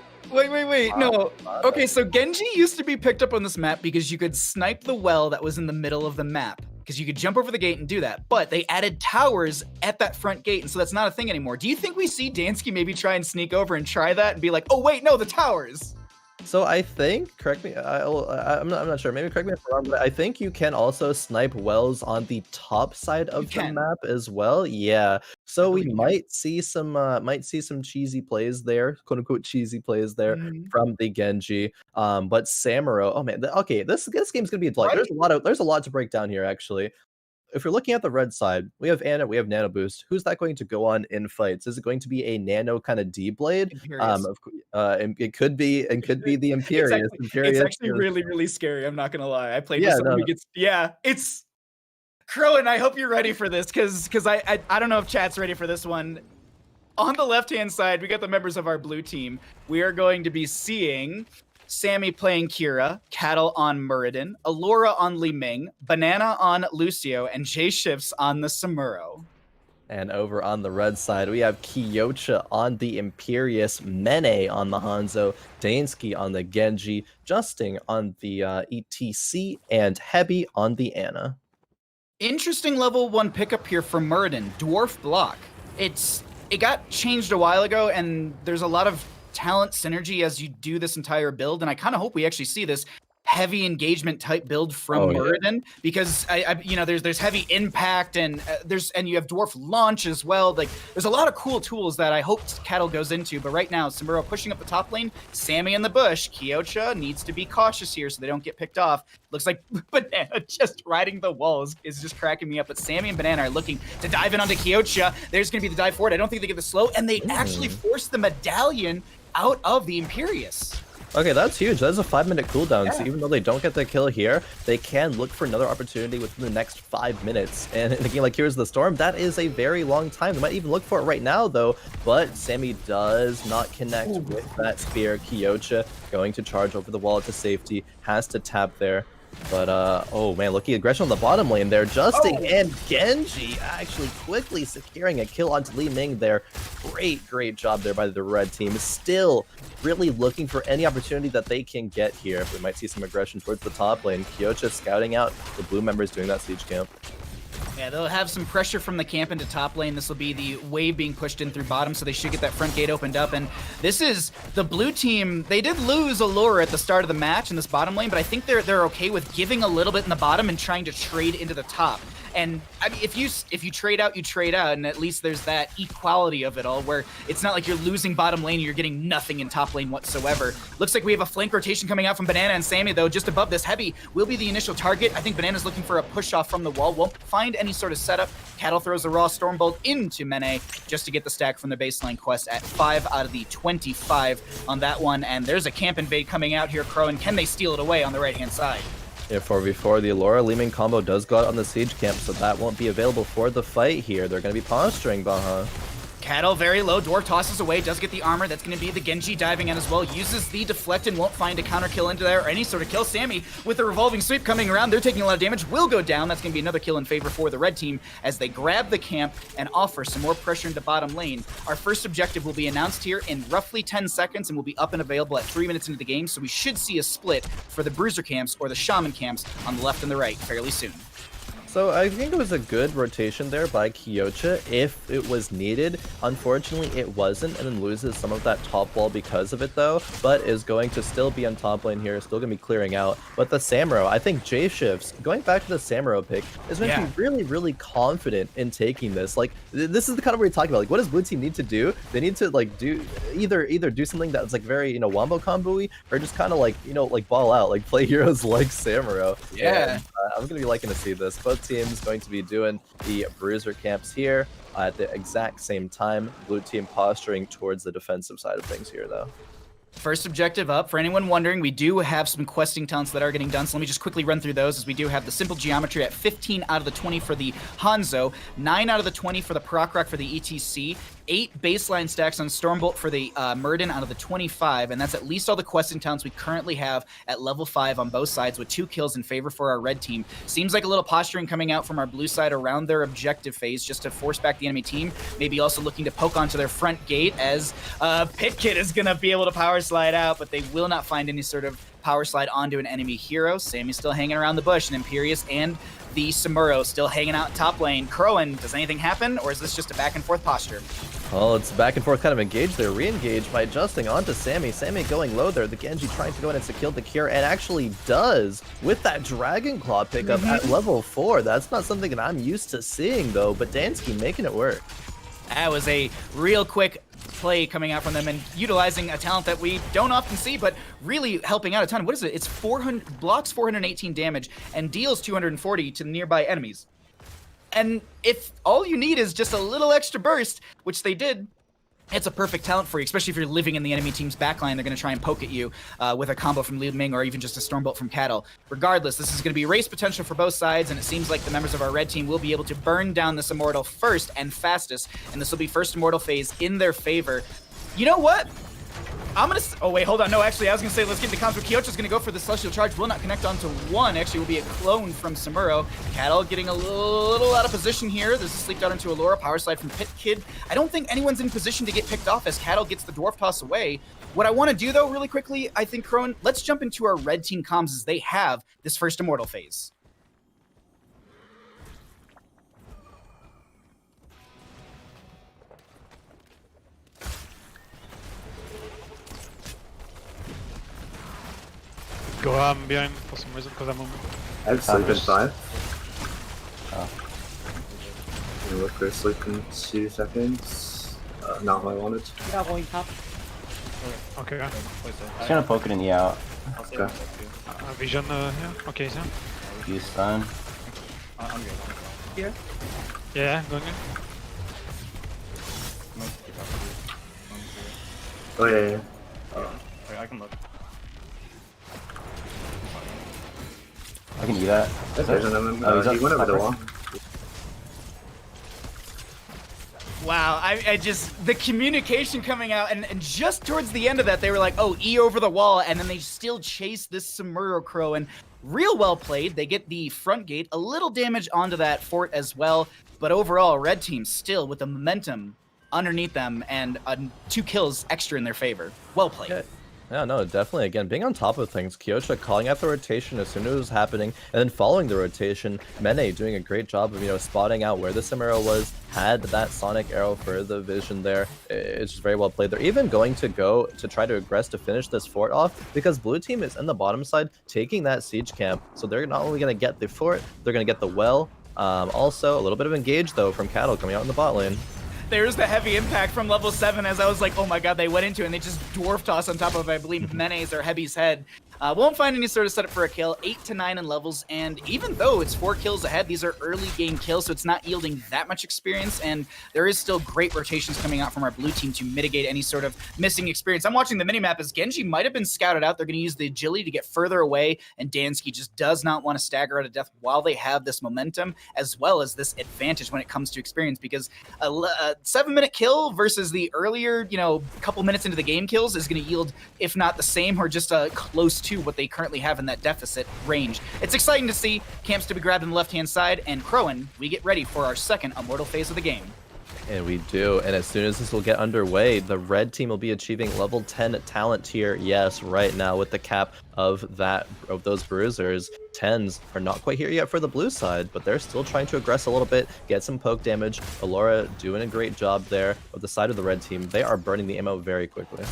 No. Okay, so Genji used to be picked up on this map because you could snipe the well that was in the middle of the map, because you could jump over the gate and do that. But they added towers at that front gate, and so that's not a thing anymore. Do you think we see Dansky maybe try and sneak over and try that and be like, oh wait, no, the towers? So I think, correct me, I'm not sure, maybe correct me if I'm wrong, but I think you can also snipe wells on the top side of the map as well. Yeah, so we might see some cheesy plays there, quote unquote cheesy plays there from the Genji. But Samuro, oh man, okay, this game's gonna be a delight. There's a lot to break down here actually. If you're looking at the red side, we have Ana, we have Nano Boost. Who's that going to go on in fights? Is it going to be a Nano kind of D blade? It could be, and could be the Imperius. It's actually really scary. I'm not gonna lie. I played with someone who gets. Yeah, it's Khroen. I hope you're ready for this, because I don't know if chat's ready for this one. On the left hand side, we got the members of our blue team. We are going to be seeing Sammy playing Kira, Cattle on Muradin, Allura on Li Ming, Banana on Lucio, and J Shifts on the Samuro. And over on the red side, we have Kyocha on the Imperius, Mene on the Hanzo, Dansky on the Genji, Justing on the ETC, and Hebi on the Ana. Interesting level 1 pickup here for Muradin, Dwarf Block. It got changed a while ago, and there's a lot of talent synergy as you do this entire build, and I kind of hope we actually see this. heavy engagement type build from Muradin, because you know, there's heavy impact and you have dwarf launch as well. Like, there's a lot of cool tools that I hope Cattle goes into. But right now, Samuro pushing up the top lane, Sammy in the bush. Kyocha needs to be cautious here so they don't get picked off. Looks like Banana just riding the walls is just cracking me up. But Sammy and Banana are looking to dive in onto Kyocha. There's going to be the dive forward. I don't think they get the slow, and they actually force the medallion out of the Imperius. Okay, that's huge. That's a 5-minute cooldown. So even though they don't get the kill here, they can look for another opportunity within the next 5 minutes. And in a game like Heroes of the Storm, that is a very long time. They might even look for it right now, though. But Sammy does not connect with that spear. Kyocha going to charge over the wall to safety. Has to tap there. But, oh man, looking at aggression on the bottom lane there. Justin and Genji actually quickly securing a kill onto Li Ming there. Great job there by the red team. Still really looking for any opportunity that they can get here. We might see some aggression towards the top lane. Kyocha scouting out the blue members doing that siege camp. Yeah, they'll have some pressure from the camp into top lane. This will be the wave being pushed in through bottom, so they should get that front gate opened up. And this is the blue team. They did lose Allura at the start of the match in this bottom lane, but I think they're okay with giving a little bit in the bottom and trying to trade into the top. And I mean, if you trade out, you trade out, and at least there's that equality of it all, where it's not like you're losing bottom lane and you're getting nothing in top lane whatsoever. Looks like we have a flank rotation coming out from Banana and Sammy, though. Just above this, Heavy will be the initial target. I think Banana's looking for a push off from the wall. Won't find any sort of setup. Cattle throws a raw Stormbolt into Mene just to get the stack from the baseline quest at 5 out of the 25 on that one. And there's a camp invade coming out here, Khroen. Can they steal it away on the right-hand side? Yeah, 4v4, the Allura Li Ming combo does go out on the siege camp, so that won't be available for the fight here. They're going to be posturing, Baha. Cattle very low. Dwarf tosses away, does get the armor. That's going to be the Genji diving in as well. Uses the deflect and won't find a counter kill into there or any sort of kill. Sammy with the revolving sweep coming around. They're taking a lot of damage. Will go down. That's going to be another kill in favor for the red team as they grab the camp and offer some more pressure into bottom lane. Our first objective will be announced here in roughly 10 seconds and will be up and available at 3 minutes into the game. So we should see a split for the Bruiser camps or the Shaman camps on the left and the right fairly soon. So I think it was a good rotation there by Kyocha if it was needed. Unfortunately, it wasn't, and then loses some of that top wall because of it, though, but is going to still be on top lane here, still going to be clearing out. But the Samuro, I think J-Shifts, going back to the Samuro pick, is going to be really confident in taking this. Like, this is the kind of where you're talking about, like, what does blue team need to do? They need to, like, do either do something that's, like, very, you know, wombo combo-y, or just kind of, like, you know, like, ball out, like, play heroes like Samuro. Yeah. And, I'm going to be liking to see this. Both teams going to be doing the Bruiser camps here at the exact same time. Blue team posturing towards the defensive side of things here, though. First objective up. For anyone wondering, we do have some questing talents that are getting done, so let me just quickly run through those, as we do have the Simple Geometry at 15 out of the 20 for the Hanzo, 9 out of the 20 for the Proc for the ETC, 8 baseline stacks on Stormbolt for the Muradin out of the 25, and that's at least all the questing talents we currently have at level 5 on both sides, with 2 kills in favor for our red team. Seems like a little posturing coming out from our blue side around their objective phase, just to force back the enemy team, maybe also looking to poke onto their front gate, as Pit Kid is going to be able to power slide out, but they will not find any sort of power slide onto an enemy hero. Sammy's still hanging around the bush, and Imperius and the Samuro still hanging out in top lane. Khroen, does anything happen, or is this just a back and forth posture? Well, it's back and forth kind of engaged there. Re-engaged by adjusting onto Sammy. Sammy going low there. The Genji trying to go in and secure the cure, and actually does with that Dragon Claw pickup at level 4. That's not something that I'm used to seeing, though, but Dansky making it work. That was a real quick play coming out from them and utilizing a talent that we don't often see, but really helping out a ton. What is it? It's 400 blocks 418 damage and deals 240 to nearby enemies. And if all you need is just a little extra burst, which they did, it's a perfect talent for you, especially if you're living in the enemy team's backline. They're going to try and poke at you with a combo from Li Ming or even just a Stormbolt from Cattle. Regardless, this is going to be race potential for both sides, and it seems like the members of our red team will be able to burn down this Immortal first and fastest, and this will be first Immortal phase in their favor. You know what? I'm going to... Oh, wait, hold on. No, actually, I was going to say, let's get into comms. Kyocha's going to go for the Celestial Charge. Will not connect onto one. Actually, will be a clone from Samuro. Cattle getting a little out of position here. This is sleeped out into Allura. Power slide from Pit Kid. I don't think anyone's in position to get picked off as Cattle gets the Dwarf Toss away. What I want to do, though, really quickly, I think, Khroen, let's jump into our red team comms as they have this first Immortal phase. Go go behind for some reason because I'm moving. I have sleep in 5. Oh. Gonna look for sleep in 2 seconds. Not what I wanted. Yeah, going top. Okay. Just gonna poke it in the out. Okay. Vision here. Okay, so. Use stun. I'm good. Here. Yeah, going in. Oh yeah. Wait, I can look. I can do that. Vision of him. Oh, he's He up went over the top wall. right. Wow, I just, the communication coming out, and just towards the end of that, they were like, oh, E over the wall, and then they still chase this Samuro Khroen. Real well played. They get the front gate, a little damage onto that fort as well, but overall, red team still with the momentum underneath them and 2 kills extra in their favor. Well played. Yeah. Yeah, no, definitely. Again, being on top of things, Kyocha calling out the rotation as soon as it was happening, and then following the rotation, Mene doing a great job of, spotting out where the Samuro was, had that Sonic Arrow for the vision there. It's just very well played. They're even going to go to try to aggress to finish this fort off, because blue team is in the bottom side taking that siege camp, so they're not only going to get the fort, they're going to get the well. Also, a little bit of engage, though, from Cattle coming out in the bot lane. There's the heavy impact from level 7 as I was like, oh my god, they went into it and they just dwarf toss on top of, I believe, Mene's or Heavy's head. Won't find any sort of setup for a kill. 8 to 9 in levels, and even though it's 4 kills ahead, these are early game kills, so it's not yielding that much experience, and there is still great rotations coming out from our blue team to mitigate any sort of missing experience. I'm watching the minimap as Genji might have been scouted out. They're going to use the agility to get further away, and Dansky just does not want to stagger out of death while they have this momentum, as well as this advantage when it comes to experience, because a 7-minute kill versus the earlier, couple minutes into the game kills is going to yield, if not the same, or just close to what they currently have in that deficit range. It's exciting to see. Camps to be grabbed on the left-hand side, and Khroen, we get ready for our second Immortal phase of the game. And we do, and as soon as this will get underway, the red team will be achieving level 10 talent tier. Yes, right now with the cap of those bruisers, 10s are not quite here yet for the blue side, but they're still trying to aggress a little bit, get some poke damage. Allura doing a great job there. With the side of the red team, they are burning the ammo very quickly.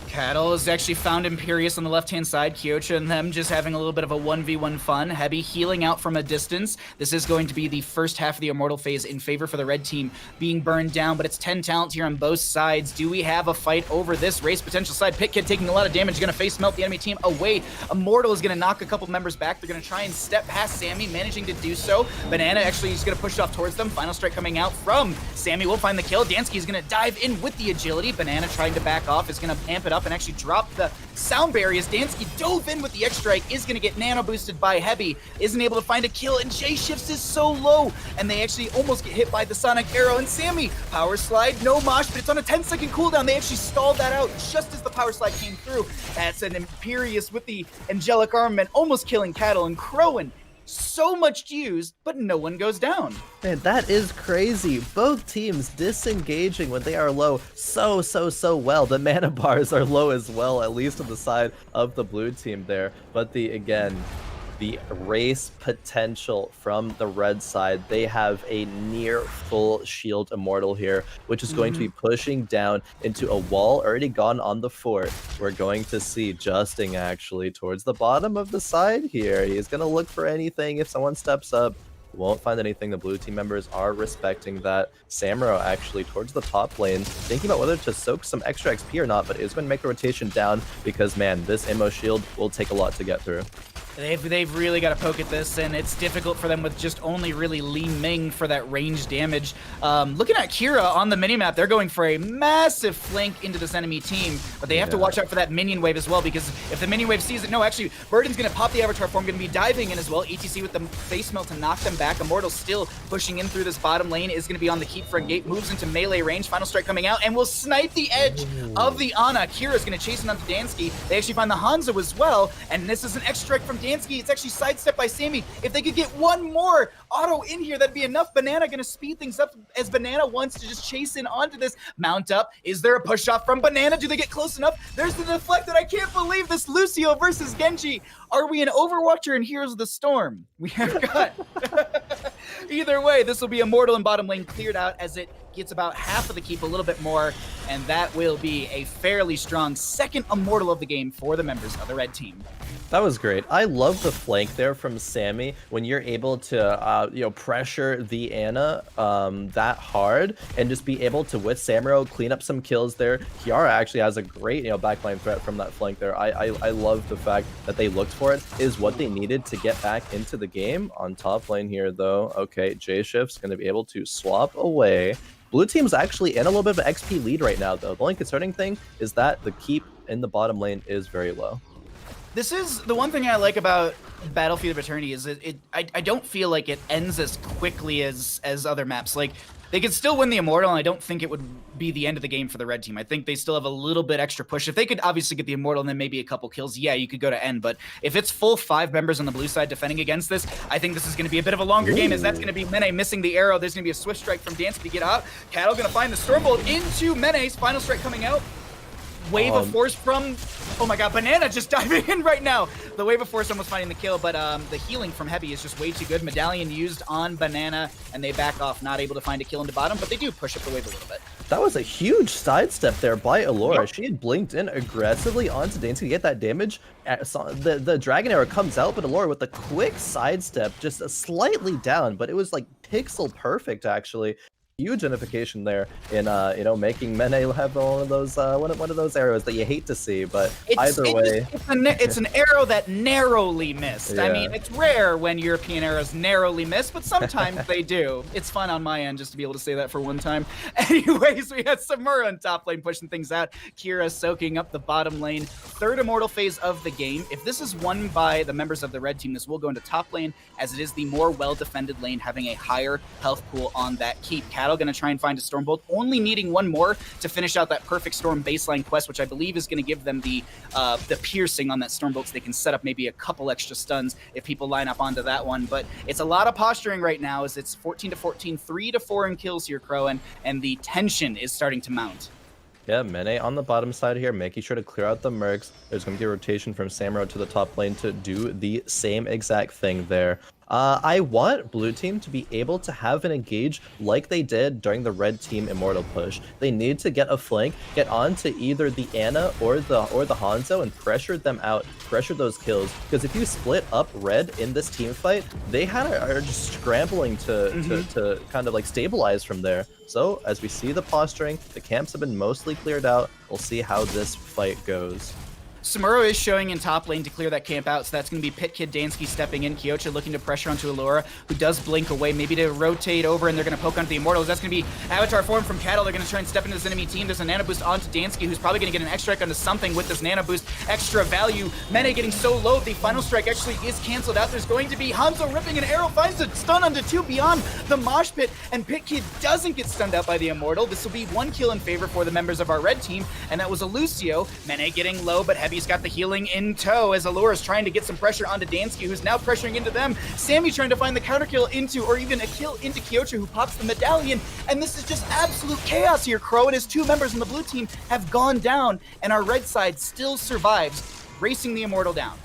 Cattle has actually found Imperius on the left-hand side. Kyocha and them just having a little bit of a 1v1 fun. Heavy healing out from a distance. This is going to be the first half of the Immortal phase in favor for the red team being burned down, but it's 10 talents here on both sides. Do we have a fight over this race potential side? Pitkid taking a lot of damage, going to face melt the enemy team away. Immortal is going to knock a couple members back. They're going to try and step past Sammy, managing to do so. Banana actually is going to push off towards them. Final strike coming out from Sammy. Will find the kill. Dansky is going to dive in with the agility. Banana trying to back off, is going to amp it up and actually drop the sound barriers. Dansky dove in with the X-Strike, is going to get nano boosted by Heavy, isn't able to find a kill, and J shifts is so low, and they actually almost get hit by the Sonic Arrow. And Sammy, power slide, no mosh, but it's on a 10-second cooldown. They actually stalled that out just as the power slide came through. That's an Imperius with the Angelic Armament, almost killing Cattle. And Khroen, so much used, but no one goes down. Man, that is crazy. Both teams disengaging when they are low so well. The mana bars are low as well, at least on the side of the blue team there. But the race potential from the red side, they have a near full shield immortal here, which is going to be pushing down into a wall already gone on the fort. We're going to see Justing actually towards the bottom of the side here. He's going to look for anything if someone steps up. Won't find anything. The blue team members are respecting that. Samuro actually towards the top lane, thinking about whether to soak some extra XP or not, but is going to make the rotation down because, man, this ammo shield will take a lot to get through. They've really got to poke at this, and it's difficult for them with just only really Li Ming for that range damage. Looking at Kira on the minimap, they're going for a massive flank into this enemy team, but they have to watch out for that minion wave as well, because if the minion wave sees it, no, actually, Burden's going to pop the avatar form, going to be diving in as well. ETC with the face melt to knock them back. Immortal still pushing in through this bottom lane, is going to be on the keep front gate, moves into melee range. Final strike coming out, and will snipe the edge of the Ana. Kira's going to chase it onto Dansky. They actually find the Hanzo as well, and this is an X strike from Dansky. It's actually sidestepped by Sammy. If they could get one more auto in here, that'd be enough. Banana going to speed things up as Banana wants to just chase in onto this. Mount up. Is there a push off from Banana? Do they get close enough? There's the deflected. I can't believe this. Lucio versus Genji. Are we an Overwatch or in Heroes of the Storm? We have got... Either way, this will be Immortal and bottom lane cleared out as it gets about half of the keep, a little bit more, and that will be a fairly strong second Immortal of the game for the members of the red team. That was great. I love the flank there from Sammy when you're able to, pressure the Ana that hard and just be able to, with Samuro, clean up some kills there. Kiara actually has a great, backline threat from that flank there. I love the fact that they looked for it. Is what they needed to get back into the game. On top lane here, though, okay, J-Shift's going to be able to swap away. Blue team's actually in a little bit of an XP lead right now, though. The only concerning thing is that the keep in the bottom lane is very low. This is the one thing I like about Battlefield of Eternity is I don't feel like it ends as quickly as other maps. Like, they could still win the Immortal, and I don't think it would be the end of the game for the red team. I think they still have a little bit extra push. If they could obviously get the Immortal and then maybe a couple kills, yeah, you could go to end. But if it's full 5 members on the blue side defending against this, I think this is going to be a bit of a longer game, as that's going to be Mene missing the arrow. There's going to be a swift strike from Dansky to get out. Cattle going to find the Stormbolt into Mene's final strike coming out. Wave of Force from, oh my god, Banana just diving in right now. The Wave of Force almost finding the kill, but the healing from Heavy is just way too good. Medallion used on Banana, and they back off, not able to find a kill into bottom, but they do push up the wave a little bit. That was a huge sidestep there by Allura. Yep. She had blinked in aggressively onto Dansky to get that damage. The Dragon Arrow comes out, but Allura with a quick sidestep, just slightly down, but it was like pixel perfect, actually. Huge unification there in making Mene have one of those arrows that you hate to see, but it's an arrow that narrowly missed. Yeah. I mean, it's rare when European arrows narrowly miss, but sometimes they do. It's fun on my end just to be able to say that for one time. Anyways, we had Samura on top lane pushing things out. Kira soaking up the bottom lane. Third Immortal phase of the game. If this is won by the members of the red team, this will go into top lane, as it is the more well-defended lane, having a higher health pool on that keep. Going to try and find a Stormbolt, only needing one more to finish out that perfect Storm baseline quest, which I believe is going to give them the piercing on that Stormbolt, so they can set up maybe a couple extra stuns if people line up onto that one. But it's a lot of posturing right now, as it's 14-14, 3-4 in kills here, Khroen, and the tension is starting to mount. Yeah, Mene on the bottom side here, making sure to clear out the mercs. There's going to be a rotation from Samuro to the top lane to do the same exact thing there. I want blue team to be able to have an engage like they did during the red team Immortal push. They need to get a flank, get onto either the Ana or the Hanzo and pressure them out, pressure those kills. Because if you split up red in this team fight, they are just scrambling to kind of like stabilize from there. So as we see the posturing, the camps have been mostly cleared out. We'll see how this fight goes. Samuro is showing in top lane to clear that camp out, so that's going to be Pit Kid Dansky stepping in. Kyocha looking to pressure onto Allura, who does blink away, maybe to rotate over, and they're going to poke onto the Immortals. That's going to be Avatar form from Cattle. They're going to try and step into this enemy team. There's a Nano Boost onto Dansky, who's probably going to get an X Strike onto something with this Nano Boost. Extra value. Mene getting so low, the final strike actually is canceled out. There's going to be Hanzo ripping an arrow, finds a stun onto 2 beyond the Mosh Pit, and Pit Kid doesn't get stunned out by the Immortal. This will be 1 kill in favor for the members of our red team, and that was a Lucio. Mene getting low, but Heavy's got the healing in tow, as Allura is trying to get some pressure onto Dansky, who's now pressuring into them. Sammy trying to find the counter kill into, or even a kill into Kyocha, who pops the medallion, and this is just absolute chaos here. Khroen, his 2 members on the blue team have gone down, and our red side still survives, racing the Immortal down.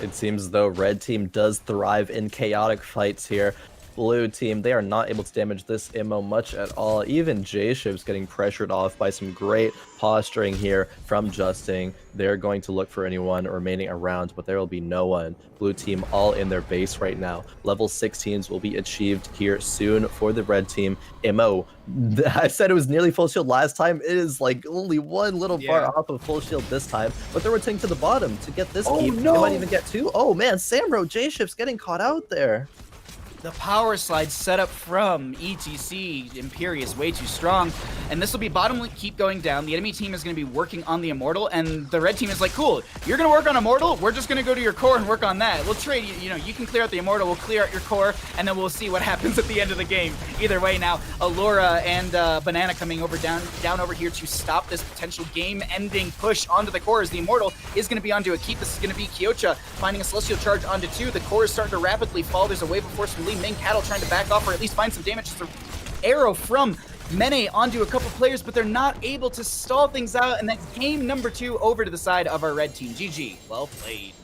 It seems as though red team does thrive in chaotic fights here. Blue team, they are not able to damage this immo much at all. Even J-Shiv's getting pressured off by some great posturing here from Justin. They're going to look for anyone remaining around, but there will be no one. Blue team all in their base right now. Level 16s will be achieved here soon for the red team. Immo, I said it was nearly full shield last time. It is like only one little bar off of full shield this time, but they're rotating to the bottom to get this keep. No. They might even get 2. Oh man, Samuro, J-Shiv's getting caught out there. The power slide set up from ETC Imperius way too strong, and this will be bottom lane keep going down. The enemy team is going to be working on the Immortal, and the red team is like, cool, you're going to work on Immortal, we're just going to go to your core and work on that. We'll trade, you can clear out the Immortal, we'll clear out your core, and then we'll see what happens at the end of the game. Either way now, Allura and Banana coming over down over here to stop this potential game-ending push onto the core, as the Immortal is going to be onto a keep. This is going to be Kyocha finding a Celestial Charge onto 2. The core is starting to rapidly fall. There's a wave of force from Main Cattle trying to back off or at least find some damage. Just an arrow from Mene onto a couple players, but they're not able to stall things out, and that's game number 2 over to the side of our red team. GG. Well played.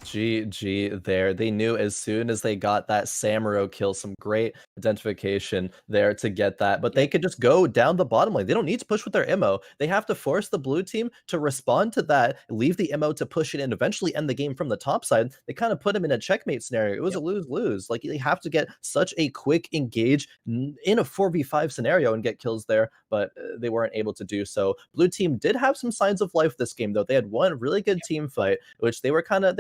GG there. They knew as soon as they got that Samuro kill, some great identification there to get that, but they could just go down the bottom lane. They don't need to push with their MO. They have to force the blue team to respond to that, leave the MO to push it and eventually end the game from the top side. They kind of put him in a checkmate scenario. It was a lose-lose. Like, they have to get such a quick engage in a 4v5 scenario and get kills there, but they weren't able to do so. Blue team did have some signs of life this game, though. They had one really good team fight, which they were kind of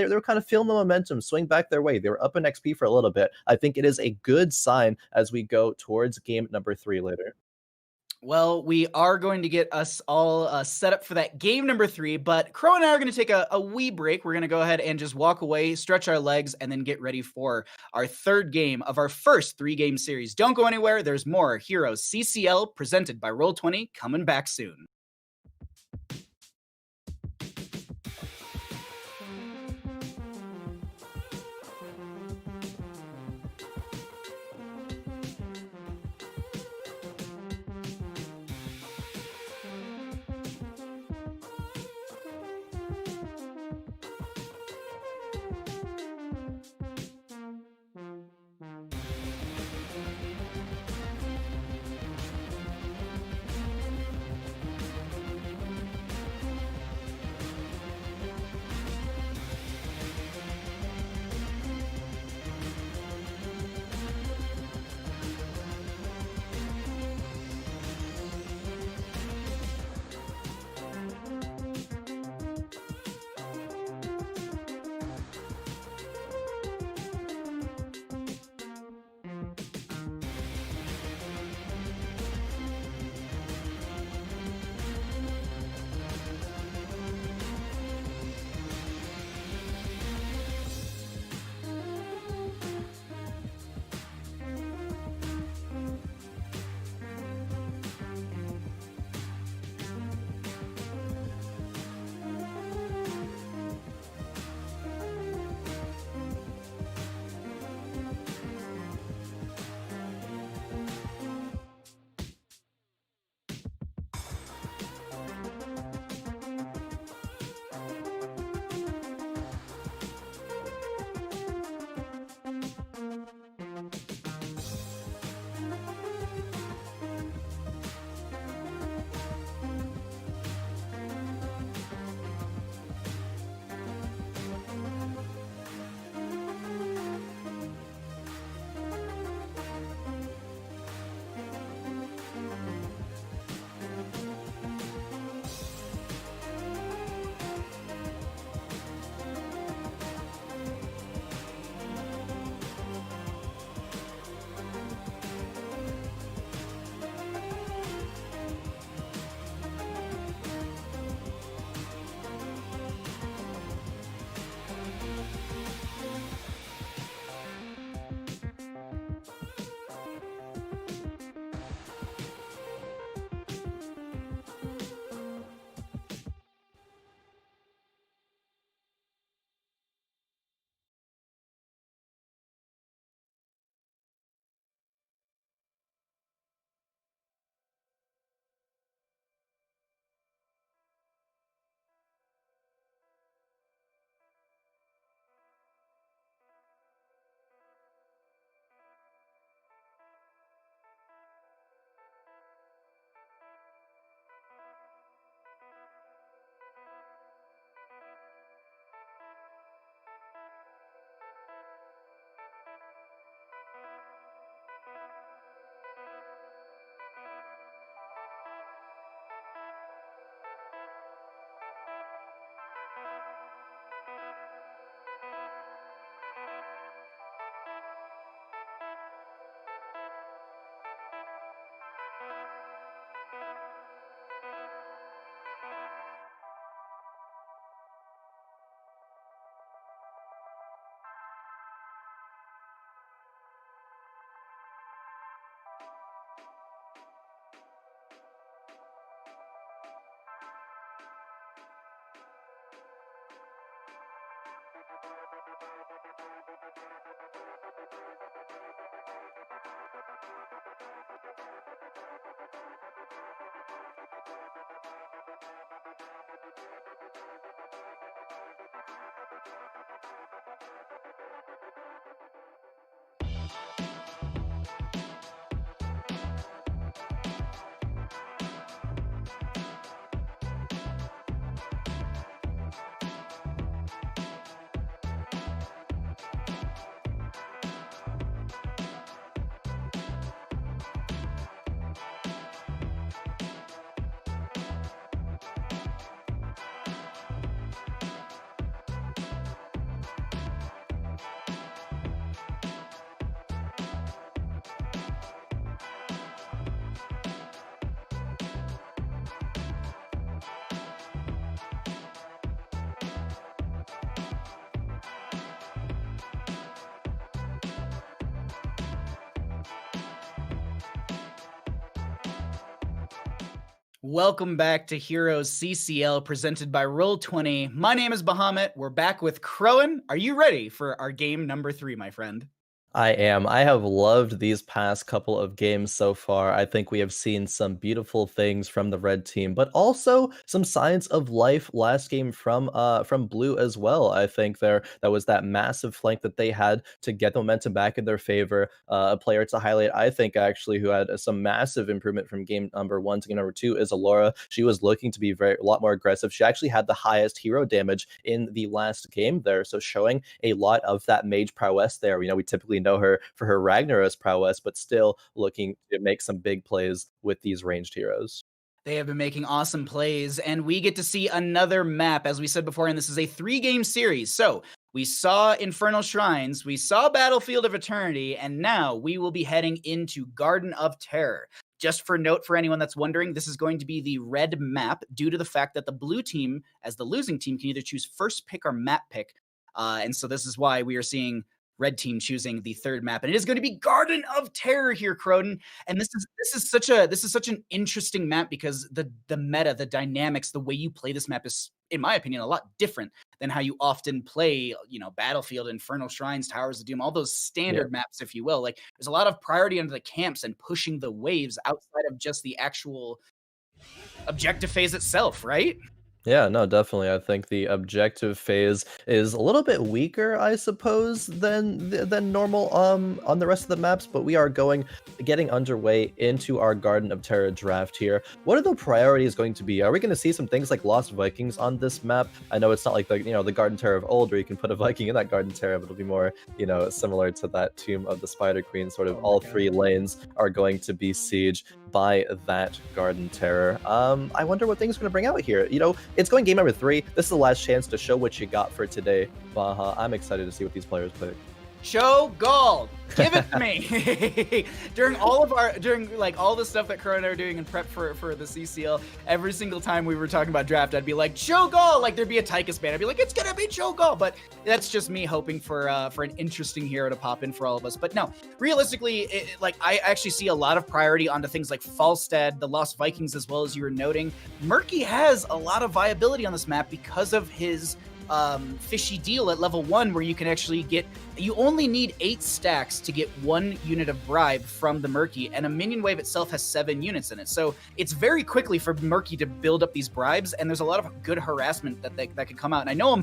feeling the momentum swing back their way. They were up in XP for a little bit. I think it is a good sign as we go towards game number 3 later. Well, we are going to get us all set up for that game number 3, but Khroen and I are going to take a wee break. We're going to go ahead and just walk away, stretch our legs, and then get ready for our 3rd game of our first 3-game series. Don't go anywhere. There's more Heroes CCL presented by Roll20 coming back soon. Welcome back to Heroes CCL presented by Roll20. My name is Bahamut. We're back with Khroen. Are you ready for our game number 3, my friend? I am. I have loved these past couple of games so far. I think we have seen some beautiful things from the red team, but also some signs of life last game from blue as well. I think that was that massive flank that they had to get the momentum back in their favor. A player to highlight, I think, actually, who had some massive improvement from game number 1 to game number 2 is Alora. She was looking to be a lot more aggressive. She actually had the highest hero damage in the last game there, so showing a lot of that mage prowess there. We typically know her for her Ragnaros prowess, but still looking to make some big plays with these ranged heroes. They have been making awesome plays, and we get to see another map. As we said before, and this is a 3-game series. So we saw Infernal Shrines, we saw Battlefield of Eternity, and now we will be heading into Garden of Terror. Just for note for anyone that's wondering, this is going to be the red map due to the fact that the blue team, as the losing team, can either choose first pick or map pick. And so this is why we are seeing red team choosing the third map, and it is going to be Garden of Terror here, Khroen. And this is such an interesting map because the meta, the dynamics, the way you play this map is, in my opinion, a lot different than how you often play, Battlefield, Infernal Shrines, Towers of Doom, all those standard maps, if you will. Like, there's a lot of priority under the camps and pushing the waves outside of just the actual objective phase itself, right? Yeah, no, definitely. I think the objective phase is a little bit weaker, I suppose, than normal on the rest of the maps, but we are getting underway into our Garden of Terror draft here. What are the priorities going to be? Are we going to see some things like Lost Vikings on this map? I know it's not like the Garden Terror of old where you can put a Viking in that Garden Terror, but it'll be more, similar to that Tomb of the Spider Queen. Sort of all 3 lanes are going to be sieged by that Garden Terror. I wonder what things are going to bring out here. It's going game number 3. This is the last chance to show what you got for today, Baha. I'm excited to see what these players pick. Show gold. Give it to me. during all the stuff that Khroen and I were doing in prep for the CCL, every single time we were talking about draft, I'd be like, show gold. Like, there'd be a Tychus ban. I'd be like, it's gonna be show gold. But that's just me hoping for an interesting hero to pop in for all of us. But no, realistically, I actually see a lot of priority onto things like Falstad, the Lost Vikings, as well as you were noting. Murky has a lot of viability on this map because of his fishy deal at level 1 where you can actually you only need 8 stacks to get 1 unit of bribe from the Murky, and a minion wave itself has 7 units in it. So it's very quickly for Murky to build up these bribes, and there's a lot of good harassment that could come out. And I know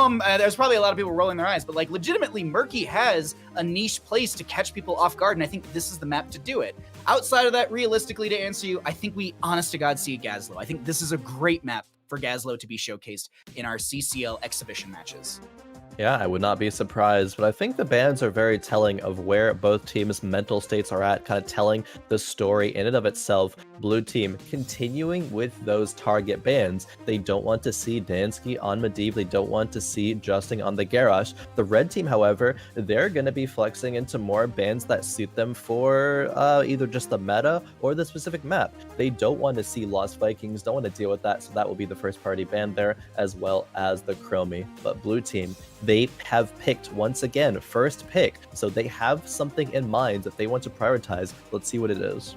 him, there's probably a lot of people rolling their eyes, but like legitimately Murky has a niche place to catch people off guard, and I think this is the map to do it. Outside of that, realistically, to answer you, I think we honest to God see a Gazlo. I think this is a great map for Gazlo to be showcased in our CCL exhibition matches. Yeah, I would not be surprised, but I think the bans are very telling of where both teams' mental states are at, kind of telling the story in and of itself. Blue team continuing with those target bans. They don't want to see Dansky on Medivh. They don't want to see Justin on the Garrosh. The red team, however, they're going to be flexing into more bans that suit them for either just the meta or the specific map. They don't want to see Lost Vikings, don't want to deal with that, so that will be the first party ban there, as well as the Chromie. But blue team, they have picked, once again, first pick, so they have something in mind that they want to prioritize. Let's see what it is.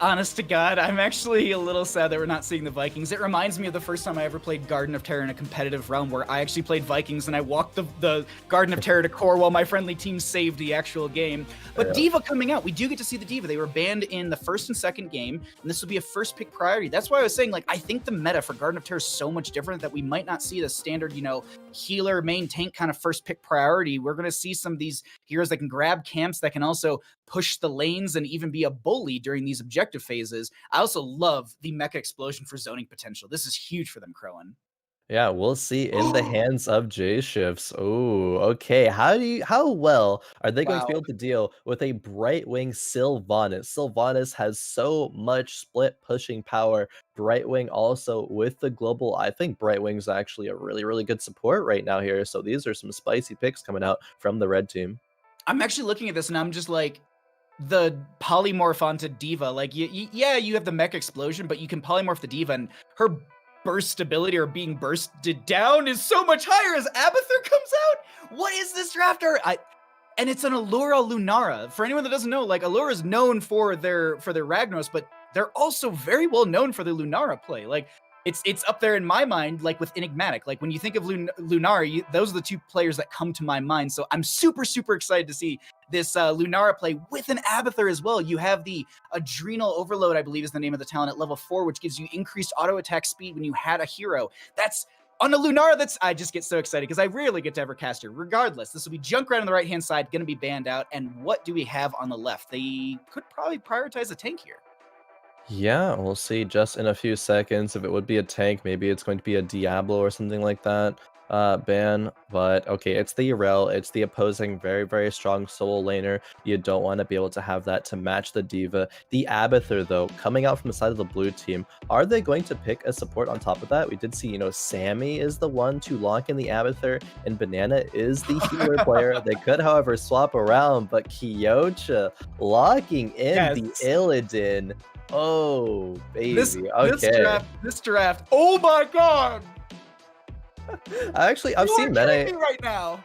Honest to God, I'm actually a little sad that we're not seeing the Vikings. It reminds me of the first time I ever played Garden of Terror in a competitive realm where I actually played Vikings and I walked the Garden of Terror to core while my friendly team saved the actual game. But yeah. D.Va coming out, we do get to see the D.Va. They were banned in the first and second game, and this will be a first pick priority. That's why I was saying, I think the meta for Garden of Terror is so much different that we might not see the standard, healer, main tank kind of first pick priority. We're going to see some of these heroes that can grab camps, that can also push the lanes and even be a bully during these objective phases. I also love the mecha explosion for zoning potential. This is huge for them, Khroen. Yeah, we'll see in the hands of J-Shifts. Oh, okay. How well are they going to be able to deal with a Brightwing Sylvanas? Sylvanas has so much split pushing power. Brightwing also with the global. I think Brightwing's actually a really, really good support right now here. So these are some spicy picks coming out from the red team. I'm actually looking at this and I'm just like, the polymorph onto D.Va, you have the mech explosion, but you can polymorph the D.Va, and her burst ability or being bursted down is so much higher as Abathur comes out. What is this drafter? And it's an Allura Lunara. For anyone that doesn't know, Allura is known for their Ragnaros, but they're also very well known for the Lunara play. Like, it's up there in my mind, like with Enigmatic. Like when you think of Lunara, those are the two players that come to my mind. So I'm super, super excited to see this Lunara play with an Abathur as well. You have the Adrenal Overload, I believe is the name of the talent, at level 4, which gives you increased auto attack speed when you had a hero. That's on a Lunara. I just get so excited because I rarely get to ever cast her. Regardless, this will be Junkrat on the right-hand side, going to be banned out. And what do we have on the left? They could probably prioritize a tank here. Yeah, we'll see just in a few seconds. If it would be a tank, maybe it's going to be a Diablo or something like that ban. But okay, it's the Yrel. It's the opposing very, very strong solo laner. You don't want to be able to have that to match the Diva. The Abathur, though, coming out from the side of the blue team, are they going to pick a support on top of that? We did see, Sammy is the one to lock in the Abathur, and Banana is the healer player. They could, however, swap around, but Kyocha locking in the Illidan. Oh, baby. Okay. This draft. Oh my god! I've seen Mene right now.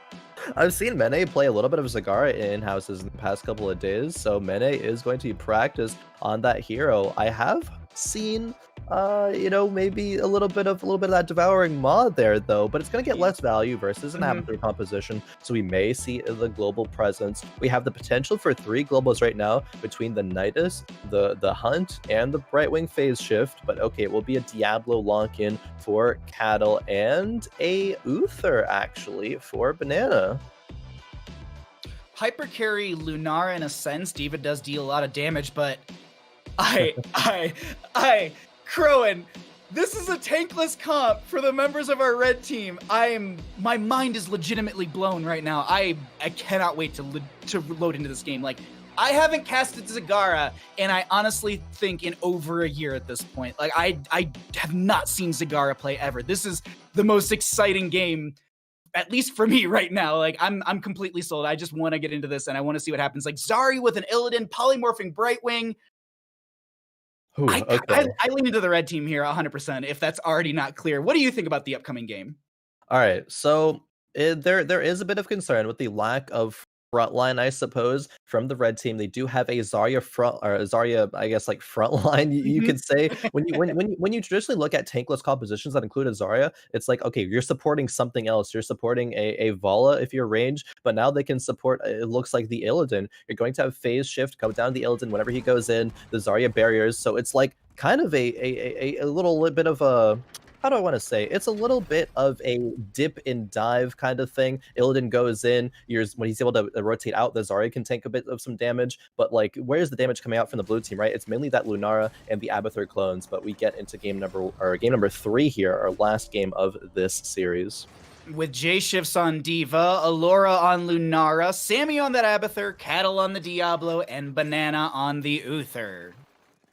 I've seen Mene play a little bit of Zagara in houses in the past couple of days, so Mene is going to be practiced on that hero. I have seen maybe a little bit of that devouring maw there though, but it's going to get less value versus an Abathur composition, so we may see the global presence. We have the potential for 3 globals right now between the Nidus, the Hunt, and the Brightwing phase shift, but okay, it will be a Diablo lock-in for Cattle and a Uther actually for Banana. Hypercarry Lunara in a sense, Diva does deal a lot of damage, but Khroen, this is a tankless comp for the members of our red team. My mind is legitimately blown right now. I cannot wait to load into this game. Like, I haven't casted Zagara, and I honestly think in over a year at this point. Like, I have not seen Zagara play ever. This is the most exciting game, at least for me right now. Like, I'm completely sold. I just want to get into this, and I want to see what happens. Like, Zari with an Illidan, polymorphing Brightwing. Ooh, okay. I lean into the red team here 100%, if that's already not clear. What do you think about the upcoming game? All right, so there is a bit of concern with the lack of frontline, I suppose, from the red team. They do have a Zarya, I guess, like frontline, you could say. When you traditionally look at tankless compositions that include a Zarya, it's like, okay, you're supporting something else. You're supporting a Vala if you're range, but now they can support, it looks like the Illidan. You're going to have phase shift come down the Illidan whenever he goes in, the Zarya barriers. So it's like kind of a little bit of a, how do I want to say? It's a little bit of a dip and dive kind of thing. Illidan goes in, when he's able to rotate out, the Zarya can take a bit of some damage, but like, where's the damage coming out from the blue team, right? It's mainly that Lunara and the Abathur clones, but we get into game number 3 here, our last game of this series. With J shifts on Diva, Allura on Lunara, Sammy on that Abathur, Cattle on the Diablo, and Banana on the Uther.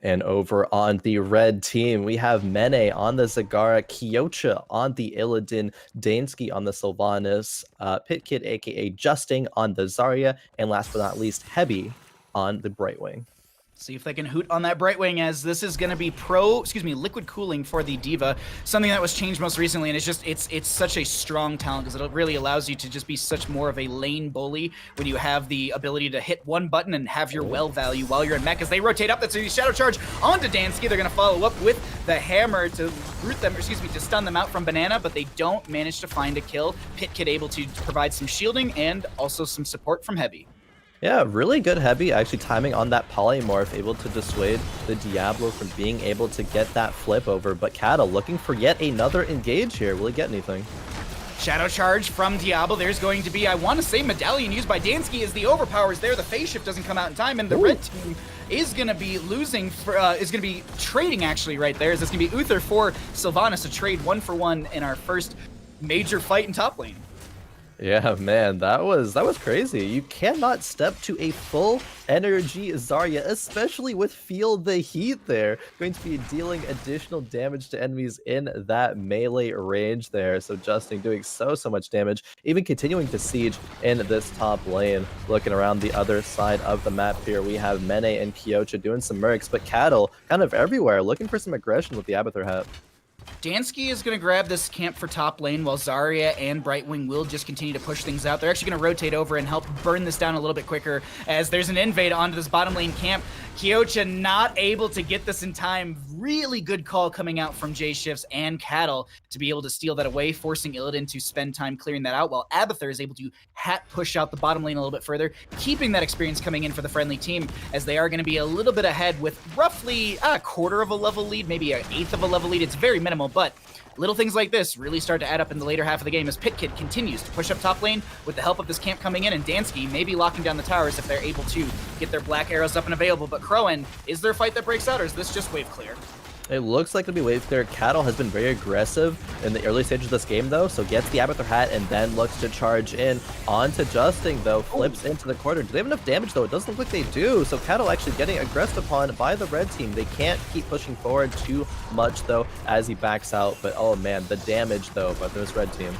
And over on the red team, we have Mene on the Zagara, Kyocha on the Illidan, Dansky on the Sylvanas, Pitkid aka Justing on the Zarya, and last but not least, Heavy on the Brightwing. See if they can hoot on that Brightwing, as this is going to be liquid cooling for the Diva, something that was changed most recently, and it's such a strong talent because it really allows you to just be such more of a lane bully when you have the ability to hit one button and have your well value while you're in mech. As they rotate up, that's a Shadow Charge onto Dansky. They're going to follow up with the hammer to to stun them out from Banana, but they don't manage to find a kill. Pitkid able to provide some shielding and also some support from Heavy. Yeah, really good Heavy, actually timing on that polymorph, able to dissuade the Diablo from being able to get that flip over. But Cattle looking for yet another engage here. Will he get anything? Shadow Charge from Diablo. There's going to be, I want to say, Medallion used by Dansky as the overpowers there. The phase shift doesn't come out in time, and the red team is going to be losing, is going to be trading actually right there. Is this going to be Uther for Sylvanas, a trade 1-for-1 in our first major fight in top lane. Yeah, man, that was crazy. You cannot step to a full energy Zarya, especially with Feel the Heat there. Going to be dealing additional damage to enemies in that melee range there. So Justin doing so much damage, even continuing to siege in this top lane. Looking around the other side of the map here, we have Mene and Kyocha doing some mercs, but Cattle kind of everywhere, looking for some aggression with the Abathur hat. Dansky is going to grab this camp for top lane while Zarya and Brightwing will just continue to push things out. They're actually going to rotate over and help burn this down a little bit quicker as there's an invade onto this bottom lane camp. Kyocha not able to get this in time. Really good call coming out from J-Shifts and Cattle to be able to steal that away, forcing Illidan to spend time clearing that out, while Abathur is able to hat push out the bottom lane a little bit further, keeping that experience coming in for the friendly team, as they are going to be a little bit ahead with roughly a quarter of a level lead, maybe an eighth of a level lead. It's very minimal, but little things like this really start to add up in the later half of the game as PitKid continues to push up top lane with the help of this camp coming in, and Dansky maybe locking down the towers if they're able to get their black arrows up and available. But Khroen, is there a fight that breaks out, or is this just wave clear? It looks like it'll be wave clear. Cattle has been very aggressive in the early stages of this game, though, so gets the Abathur hat and then looks to charge in. Onto Justing, though, flips into the corner. Do they have enough damage, though? It doesn't look like they do, so Cattle actually getting aggressed upon by the red team. They can't keep pushing forward too much, though, as he backs out, but oh man, the damage, though, by this red team.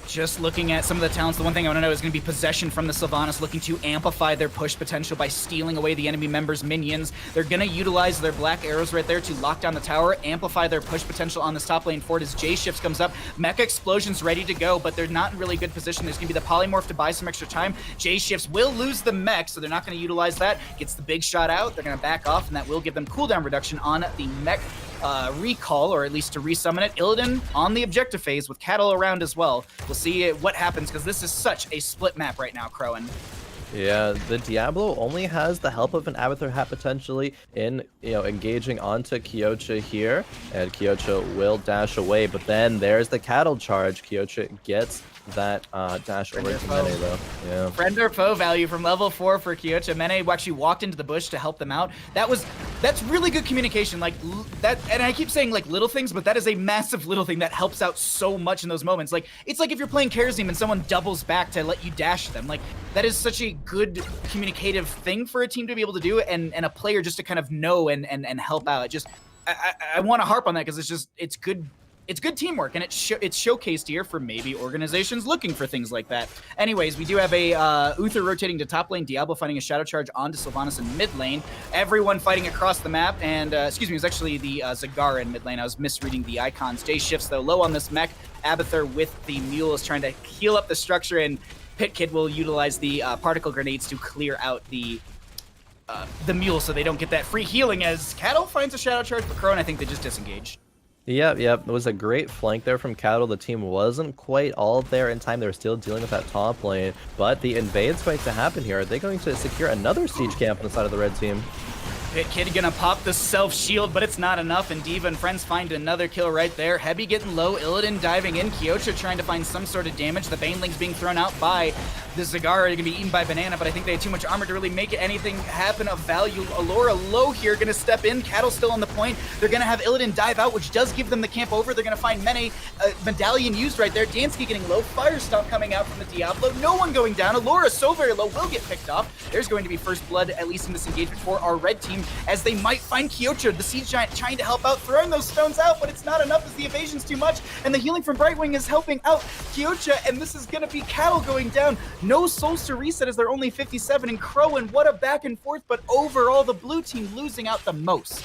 Just looking at some of the talents, the one thing I want to know is going to be possession from the Sylvanas, looking to amplify their push potential by stealing away the enemy members' minions. They're going to utilize their black arrows right there to lock down the tower, amplify their push potential on this top lane forward as J-Shifts comes up. Mecha Explosion's ready to go, but they're not in really good position. There's going to be the polymorph to buy some extra time. J-Shifts will lose the mech, so they're not going to utilize that. Gets the big shot out. They're going to back off, and that will give them cooldown reduction on the mech recall, or at least to resummon it. Illidan on the objective phase with Cattle around as well. We'll see what happens, because this is such a split map right now, Khroen. Yeah, the Diablo only has the help of an Abathur hat potentially in, engaging onto Kyocha here, and Kyocha will dash away, but then there's the Cattle charge. Kyocha gets that dash over to Mene, though. Yeah. Friend or foe value from level 4 for Kyocha. Mene actually walked into the bush to help them out. That's really good communication. Like that, and I keep saying like little things, but that is a massive little thing that helps out so much in those moments. Like it's like if you're playing Kerazim and someone doubles back to let you dash them. Like that is such a good communicative thing for a team to be able to do, and a player just to kind of know and help out. It just I want to harp on that because it's good. It's good teamwork, and it's showcased here for maybe organizations looking for things like that. Anyways, we do have a Uther rotating to top lane, Diablo fighting a Shadow Charge onto Sylvanas in mid lane, everyone fighting across the map, and excuse me, it was actually the Zagara in mid lane. I was misreading the icons. J-Shifts, though, low on this mech. Abathur with the mule is trying to heal up the structure, and PitKid will utilize the particle grenades to clear out the mule so they don't get that free healing, as Cattle finds a Shadow Charge for Khroen. I think they just disengaged. Yep. It was a great flank there from Cattle. The team wasn't quite all there in time. They were still dealing with that top lane, but the invade's going to happen here. Are they going to secure another siege camp on the side of the red team? PitKid gonna pop the self-shield, but it's not enough, and Diva and friends find another kill right there. Heavy getting low, Illidan diving in, Kyocha trying to find some sort of damage. The Baneling's being thrown out by the Zagara, gonna be eaten by Banana, but I think they had too much armor to really make anything happen of value. Allura low here, gonna step in, Cattle still on the point. They're gonna have Illidan dive out, which does give them the camp over. They're gonna find Mene, medallion used right there. Dansky getting low, Fire Stomp coming out from the Diablo, no one going down. Allura so very low, will get picked off. There's going to be first blood, at least in this engagement, for our red team, as they might find Kyocha, the Siege Giant, trying to help out, throwing those stones out, but it's not enough as the evasion's too much, and the healing from Brightwing is helping out Kyocha, and this is going to be Cattle going down. No souls to reset as they're only 57, and Khroen, what a back and forth, but overall the blue team losing out the most.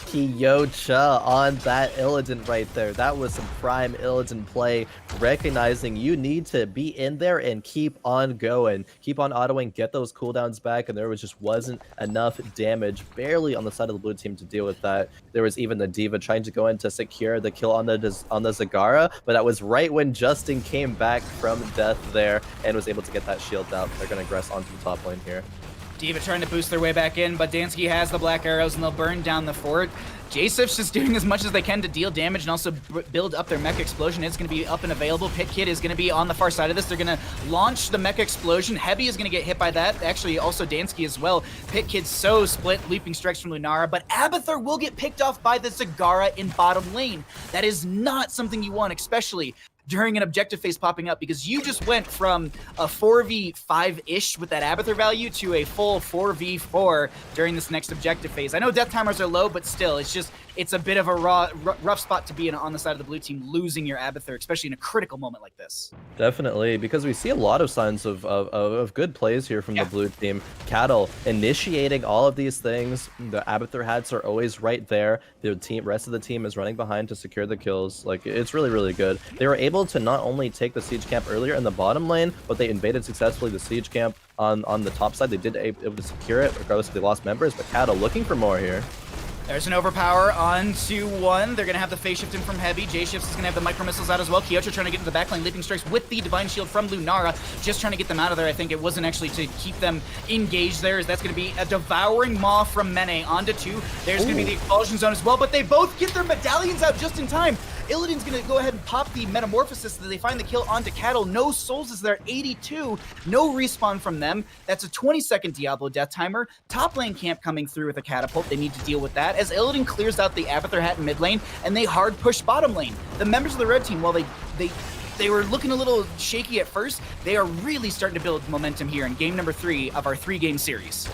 Kyocha on that Illidan right there. That was some prime Illidan play, recognizing you need to be in there and keep on going. Keep on autoing, get those cooldowns back, and there just wasn't enough damage, barely on the side of the blue team to deal with that. There was even the Diva trying to go in to secure the kill on the Zagara, but that was right when Justin came back from death there and was able to get that shield out. They're going to aggress onto the top lane here. Diva trying to boost their way back in, but Dansky has the black arrows and they'll burn down the fort. J-Sif's just doing as much as they can to deal damage and also build up their Mecha Explosion. It's going to be up and available. PitKid is going to be on the far side of this. They're going to launch the Mecha Explosion. Heavy is going to get hit by that. Actually, also Dansky as well. PitKid's so split, leaping strikes from Lunara, but Abathur will get picked off by the Zagara in bottom lane. That is not something you want, especially during an objective phase popping up, because you just went from a 4v5-ish with that Abathur value to a full 4v4 during this next objective phase. I know death timers are low, but still, it's just it's a bit of a rough spot to be in on the side of the blue team, losing your Abathur, especially in a critical moment like this. Definitely, because we see a lot of signs of good plays here from the blue team. Cattle initiating all of these things. The Abathur hats are always right there. The rest of the team is running behind to secure the kills. Like, it's really, really good. They were able to not only take the siege camp earlier in the bottom lane, but they invaded successfully the siege camp on the top side. They did able to secure it regardless if they lost members, but Cattle looking for more here. There's an overpower onto one. They're going to have the phase shift in from Heavy. J-Shifts is going to have the micro missiles out as well. Kyocho trying to get into the backline. Leaping strikes with the Divine Shield from Lunara. Just trying to get them out of there. I think it wasn't actually to keep them engaged there. That's going to be a Devouring Maw from Mene onto 2. There's going to be the Expulsion Zone as well, but they both get their medallions out just in time. Illidan's going to go ahead and pop the Metamorphosis so that they find the kill onto Cattle. No souls is there, 82. No respawn from them. That's a 20-second Diablo death timer. Top lane camp coming through with a catapult. They need to deal with that as Illidan clears out the Abathur hat in mid lane, and they hard push bottom lane. The members of the red team, while they were looking a little shaky at first, they are really starting to build momentum here in game number 3 of our 3-game series.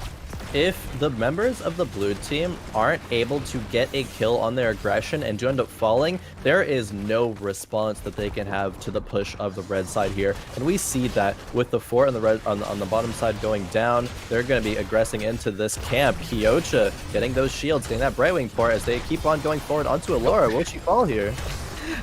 If the members of the blue team aren't able to get a kill on their aggression and do end up falling, there is no response that they can have to the push of the red side here. And we see that with the 4 on the red on the bottom side going down, they're going to be aggressing into this camp. Kyocha getting those shields, getting that Brightwing port as they keep on going forward onto Allura. Will she fall here?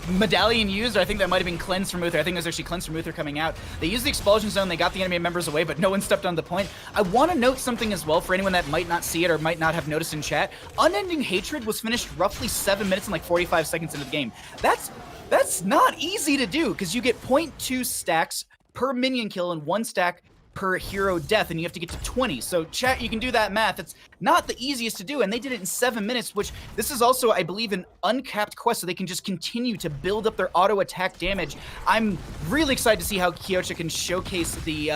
Medallion used, or I think that might have been Cleanse from Uther. I think it was actually Cleanse from Uther coming out. They used the Expulsion Zone, they got the enemy members away, but no one stepped on the point. I want to note something as well for anyone that might not see it or might not have noticed in chat. Unending Hatred was finished roughly 7 minutes and like 45 seconds into the game. That's not easy to do, because you get 0.2 stacks per minion kill and 1 stack per hero death, and you have to get to 20. So chat, you can do that math. It's not the easiest to do, and they did it in 7 minutes, which this is also, I believe, an uncapped quest, so they can just continue to build up their auto attack damage. I'm really excited to see how Kyocha can showcase the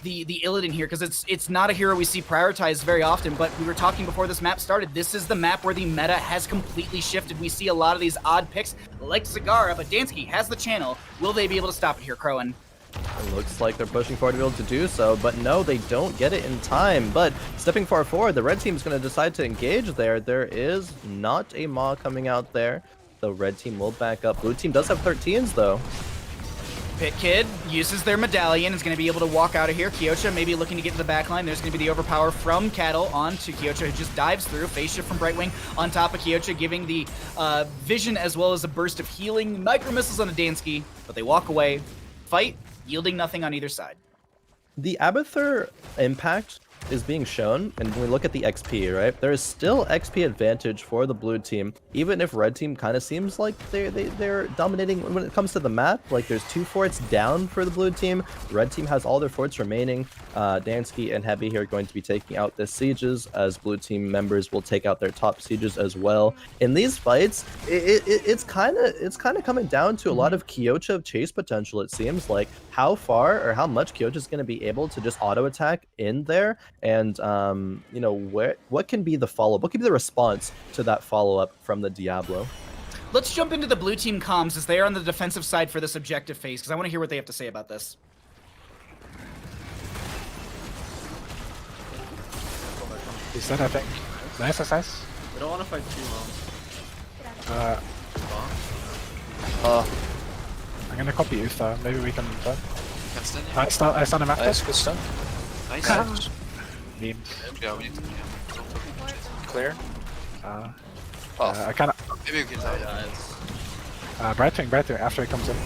Illidan here, because it's not a hero we see prioritized very often, but we were talking before this map started. This is the map where the meta has completely shifted. We see a lot of these odd picks like Zagara, but Dansky has the channel. Will they be able to stop it here, Khroen? It looks like they're pushing forward to be able to do so, but no, they don't get it in time. But stepping far forward, the red team is going to decide to engage there. There is not a Maw coming out there. The red team will back up. Blue team does have 13s, though. Pit Kid uses their medallion, is going to be able to walk out of here. Kyocha maybe looking to get to the backline. There's going to be the overpower from Cattle onto Kyocha, who just dives through. Phase shift from Brightwing on top of Kyocha, giving the vision as well as a burst of healing. Micro missiles on a Dansky, but they walk away. Fight, yielding nothing on either side. The Abathur impact is being shown, and when we look at the XP, right, there is still XP advantage for the blue team, even if red team kind of seems like they're dominating when it comes to the map. Like, there's 2 forts down for the blue team. Red team has all their forts remaining. Dansky and Heavy here are going to be taking out the sieges, as blue team members will take out their top sieges as well. In these fights, it's kind of coming down to a lot of Kyocha chase potential. It seems like how far or how much Kyocha is going to be able to just auto attack in there. And you know, what can be the follow-up? What can be the response to that follow-up from the Diablo? Let's jump into the blue team comms as they are on the defensive side for this objective phase, because I want to hear what they have to say about this. He said, I think. Nice exercise. We don't want to fight too long. I'm gonna copy Uther. Maybe we can turn. Can stand I stun him after. Nice, good stun. Nice. Memes. Yeah, we need to. Yeah. Clear. Oh, I kinda. maybe we can tell. Brightwing after he comes in.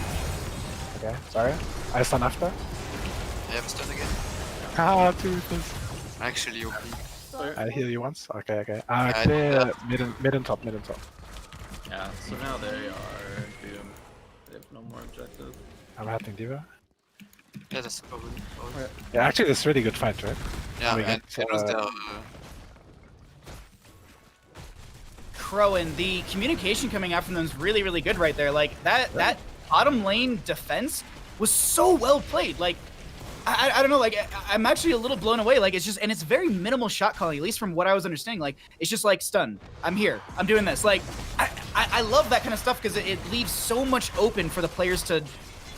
Okay, sorry. I stun after. I have a stun again. Ah, two Uthers. Actually, OP. I heal you once. Okay. Yeah, Clear mid and top. Yeah, so now they are doomed. They have no more objectives. I'm hatting Diva. Yeah, that's probably. Yeah, actually, this is a really good fight, right? Yeah, We and get, it was the. Khroen, the communication coming out from them is really, really good right there. Like, that bottom lane defense was so well played. Like, I don't know, like, I'm actually a little blown away. Like, it's just, and it's very minimal shot calling, at least from what I was understanding. Like, it's just like, stun, I'm here, I'm doing this. Like, I love that kind of stuff, because it leaves so much open for the players to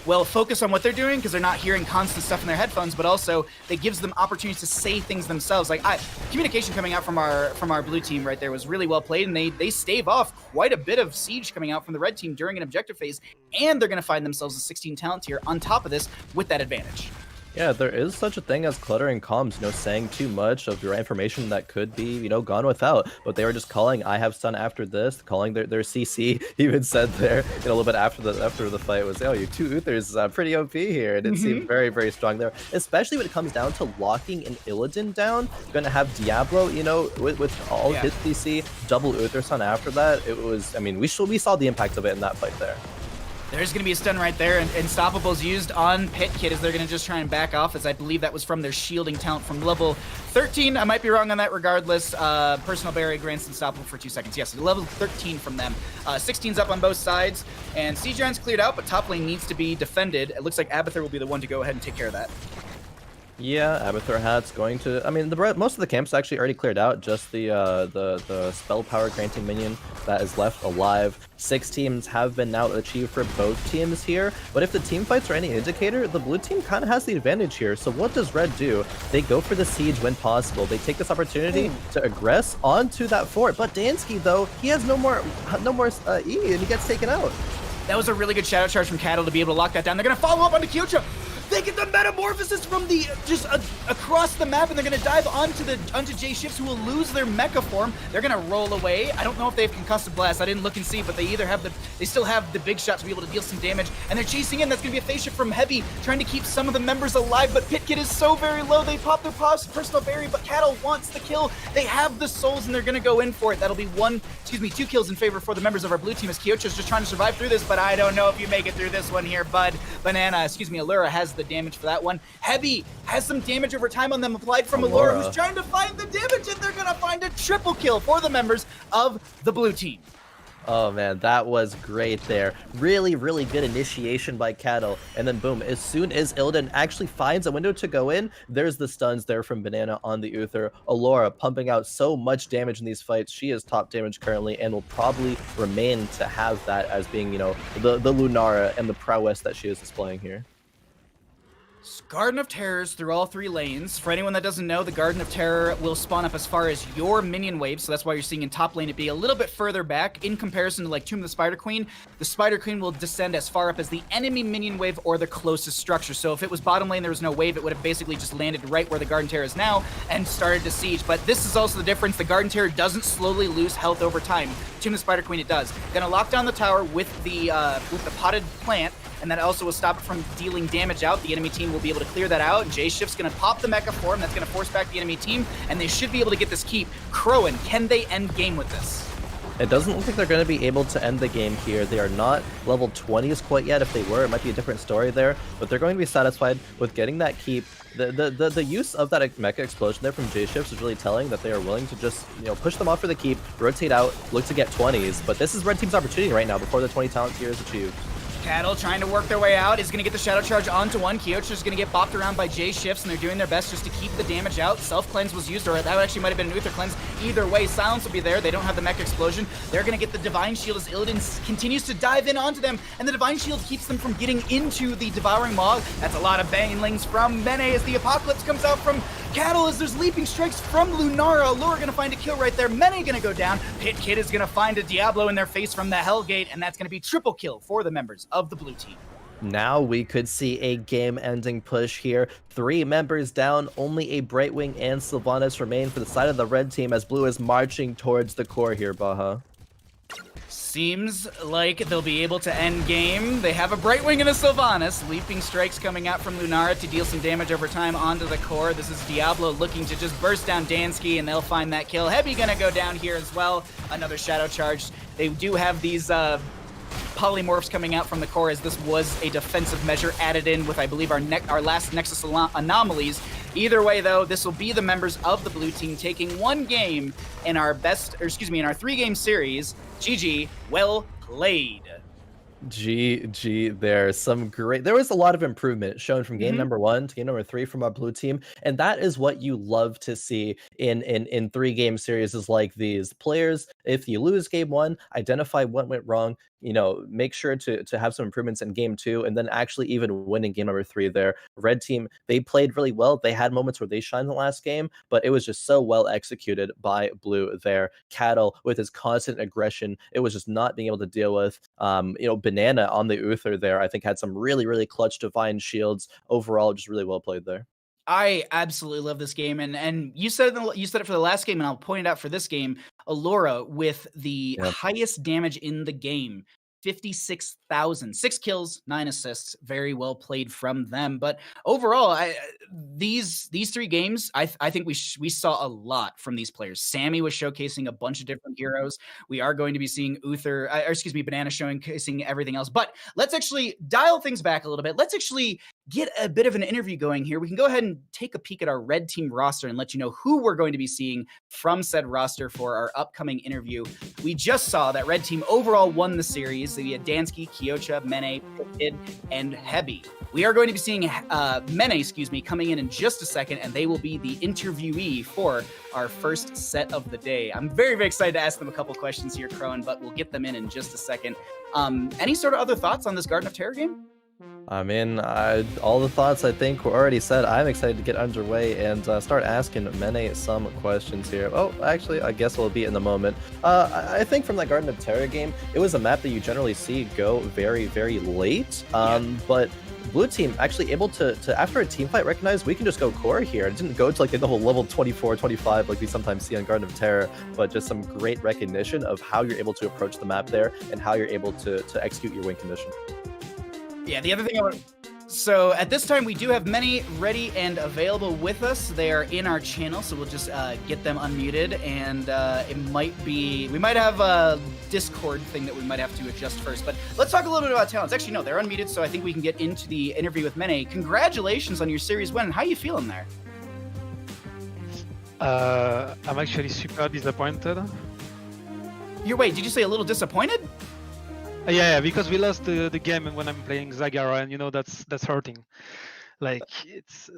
well, focus on what they're doing because they're not hearing constant stuff in their headphones, but also it gives them opportunities to say things themselves. Like communication coming out from our blue team right there was really well played, and they stave off quite a bit of siege coming out from the red team during an objective phase, and they're going to find themselves a 16 talent tier on top of this with that advantage. Yeah, there is such a thing as cluttering comms, saying too much of your information that could be, gone without. But they were just calling, I have stun after this, calling their CC, even said there, a little bit after the fight was, oh, your 2 Uthers pretty OP here. And it seemed very, very strong there, especially when it comes down to locking an Illidan down. You're going to have Diablo, with all his CC, double Uther stun after that. It was, I mean, we saw the impact of it in that fight there. There's going to be a stun right there, and Unstoppable's used on Pit Kid as they're going to just try and back off, as I believe that was from their shielding talent from level 13. I might be wrong on that regardless. Personal Barrier grants Unstoppable for 2 seconds. Yes, level 13 from them. 16's up on both sides, and Siege Giant's cleared out, but top lane needs to be defended. It looks like Abathur will be the one to go ahead and take care of that. Yeah, Abathur Hat's going to. I mean, most of the camp's actually already cleared out. Just the spell power granting minion that is left alive. 6 teams have been now achieved for both teams here. But if the team fights are any indicator, the blue team kind of has the advantage here. So what does red do? They go for the siege when possible. They take this opportunity to aggress onto that fort. But Dansky, though, he has no more E, and he gets taken out. That was a really good shadow charge from Cattle to be able to lock that down. They're going to follow up onto Kyocha. They get the metamorphosis from the across the map, and they're gonna dive onto J Shifts, who will lose their mecha form. They're gonna roll away. I don't know if they have concussive blast. I didn't look and see, but they either have they still have the big shot to be able to deal some damage, and they're chasing in. That's gonna be a phase shift from Heavy, trying to keep some of the members alive. But Pit Kid is so very low. They pop their personal barrier, but Cattle wants the kill. They have the souls, and they're gonna go in for it. That'll be 2 kills in favor for the members of our blue team, as Kyocha's just trying to survive through this. But I don't know if you make it through this one here, bud. Allura has the damage for that one. Heavy has some damage over time on them applied from Allura, who's trying to find the damage, and they're gonna find a triple kill for the members of the blue team. Oh man, that was great there. Really, really good initiation by Cattle. And then boom, as soon as Illidan actually finds a window to go in, there's the stuns there from Banana on the Uther. Allura pumping out so much damage in these fights. She is top damage currently and will probably remain to have that as being, the Lunara and the prowess that she is displaying here. Garden of Terrors through all 3 lanes. For anyone that doesn't know, the Garden of Terror will spawn up as far as your minion wave, so that's why you're seeing in top lane it be a little bit further back in comparison to like Tomb of the Spider Queen. The Spider Queen will descend as far up as the enemy minion wave or the closest structure. So if it was bottom lane, there was no wave, it would have basically just landed right where the Garden Terror is now and started to siege. But this is also the difference. The Garden Terror doesn't slowly lose health over time. Tomb of the Spider Queen, it does. Gonna lock down the tower with the potted plant, and that also will stop it from dealing damage out. The enemy team will be able to clear that out. J Shift's gonna pop the mecha form. That's gonna force back the enemy team, and they should be able to get this keep. Khroen, can they end game with this? It doesn't look like they're going to be able to end the game here. They are not level 20s quite yet. If they were, it might be a different story there. But they're going to be satisfied with getting that keep. The use of that mecha explosion there from J-Shifts is really telling that they are willing to just, push them off for the keep, rotate out, look to get 20s. But this is Red Team's opportunity right now before the 20 talent tier is achieved. Cattle trying to work their way out is going to get the Shadow Charge onto one. Kyocha is going to get bopped around by J Shifts, and they're doing their best just to keep the damage out. Self-cleanse was used, or that actually might have been an Uther cleanse. Either way, silence will be there. They don't have the mech explosion. They're going to get the Divine Shield as Illidan continues to dive in onto them, and the Divine Shield keeps them from getting into the Devouring Maw. That's a lot of banelings from Mene as the Apocalypse comes out from Cattle as there's leaping strikes from Lunara. Allura going to find a kill right there. Mene going to go down. Pit Kid is going to find a Diablo in their face from the Hellgate, and that's going to be triple kill for the members of the blue team. Now we could see a game-ending push here. 3 members down, only a Brightwing and Sylvanas remain for the side of the red team as blue is marching towards the core here, Baha. Seems like they'll be able to end game. They have a Brightwing and a Sylvanas. Leaping strikes coming out from Lunara to deal some damage over time onto the core. This is Diablo looking to just burst down Dansky, and they'll find that kill. Heavy gonna go down here as well. Another Shadow Charge. They do have these polymorphs coming out from the core, as this was a defensive measure added in with, I believe, our last Nexus anomalies. Either way, though, this will be the members of the blue team taking 1 game in our in our 3-game series. GG, well played. GG there. There was a lot of improvement shown from game number 1 to game number 3 from our blue team, and that is what you love to see in 3-game series like these. Players, if you lose game 1, identify what went wrong, make sure to have some improvements in game 2, and then actually even winning game number 3 there. Red team, they played really well. They had moments where they shined in the last game, but it was just so well executed by Blue there. Cattle with his constant aggression, it was just not being able to deal with. Banana on the Uther there, I think had some really, really clutch divine shields. Overall, just really well played there. I absolutely love this game, and you said it for the last game, and I'll point it out for this game. Allura with the highest damage in the game, 56,000, 6 kills, 9 assists. Very well played from them. But overall, these 3 games, I think we saw a lot from these players. Sammy was showcasing a bunch of different heroes. We are going to be seeing Banana showcasing everything else. But let's actually dial things back a little bit. Let's actually get a bit of an interview going here. We can go ahead and take a peek at our red team roster and let you know who we're going to be seeing from said roster for our upcoming interview. We just saw that red team overall won the series. We had Dansky, Kyocha, Mene, Pipid, and Hebi. We are going to be seeing Mene, coming in just a second, and they will be the interviewee for our first set of the day. I'm very, very excited to ask them a couple questions here, Khroen, but we'll get them in just a second. Any sort of other thoughts on this Garden of Terror game? I mean, all the thoughts I think were already said. I'm excited to get underway and start asking Mene some questions here. Oh, actually, I guess we'll be in the moment. I think from that Garden of Terror game, it was a map that you generally see go very, very late. But Blue team actually able to after a team fight, recognize we can just go core here. It didn't go to like the whole level 24, 25 like we sometimes see on Garden of Terror, but just some great recognition of how you're able to approach the map there and how you're able to execute your win condition. Yeah, the other thing so at this time we do have Mene ready and available with us. They are in our channel, so we'll just get them unmuted, and we might have a Discord thing that we might have to adjust first. But let's talk a little bit about talents. Actually, no, they're unmuted, so I think we can get into the interview with Mene. Congratulations on your series win. How are you feeling there? I'm actually super disappointed. Wait, did you say a little disappointed? Yeah, because we lost the game when I'm playing Zagara, and that's hurting. Like it's,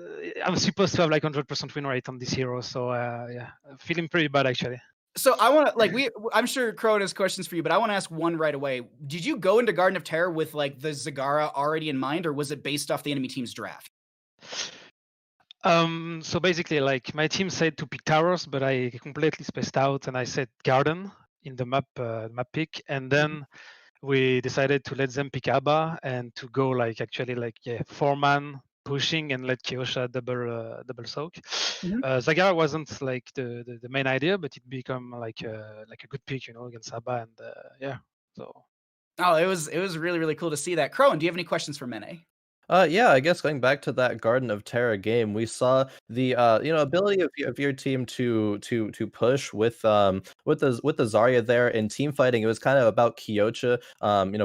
I'm supposed to have like 100% win rate on this hero, so yeah, feeling pretty bad actually. So I want to I'm sure Khroen has questions for you, but I want to ask one right away. Did you go into Garden of Terror with like the Zagara already in mind, or was it based off the enemy team's draft? So basically, like my team said to pick towers, but I completely spaced out and I said garden in the map pick, and then we decided to let them pick Abba and to go like 4-man pushing and let Kyocha double soak. Zagara wasn't like the main idea, but it become like a good pick, against Abba, and yeah. So. Oh, it was really, really cool to see that. Khroen, do you have any questions for Mene? Yeah, I guess going back to that Garden of Terror game, we saw the ability of your team to push with the Zarya there in team fighting. It was kind of about Kyocha,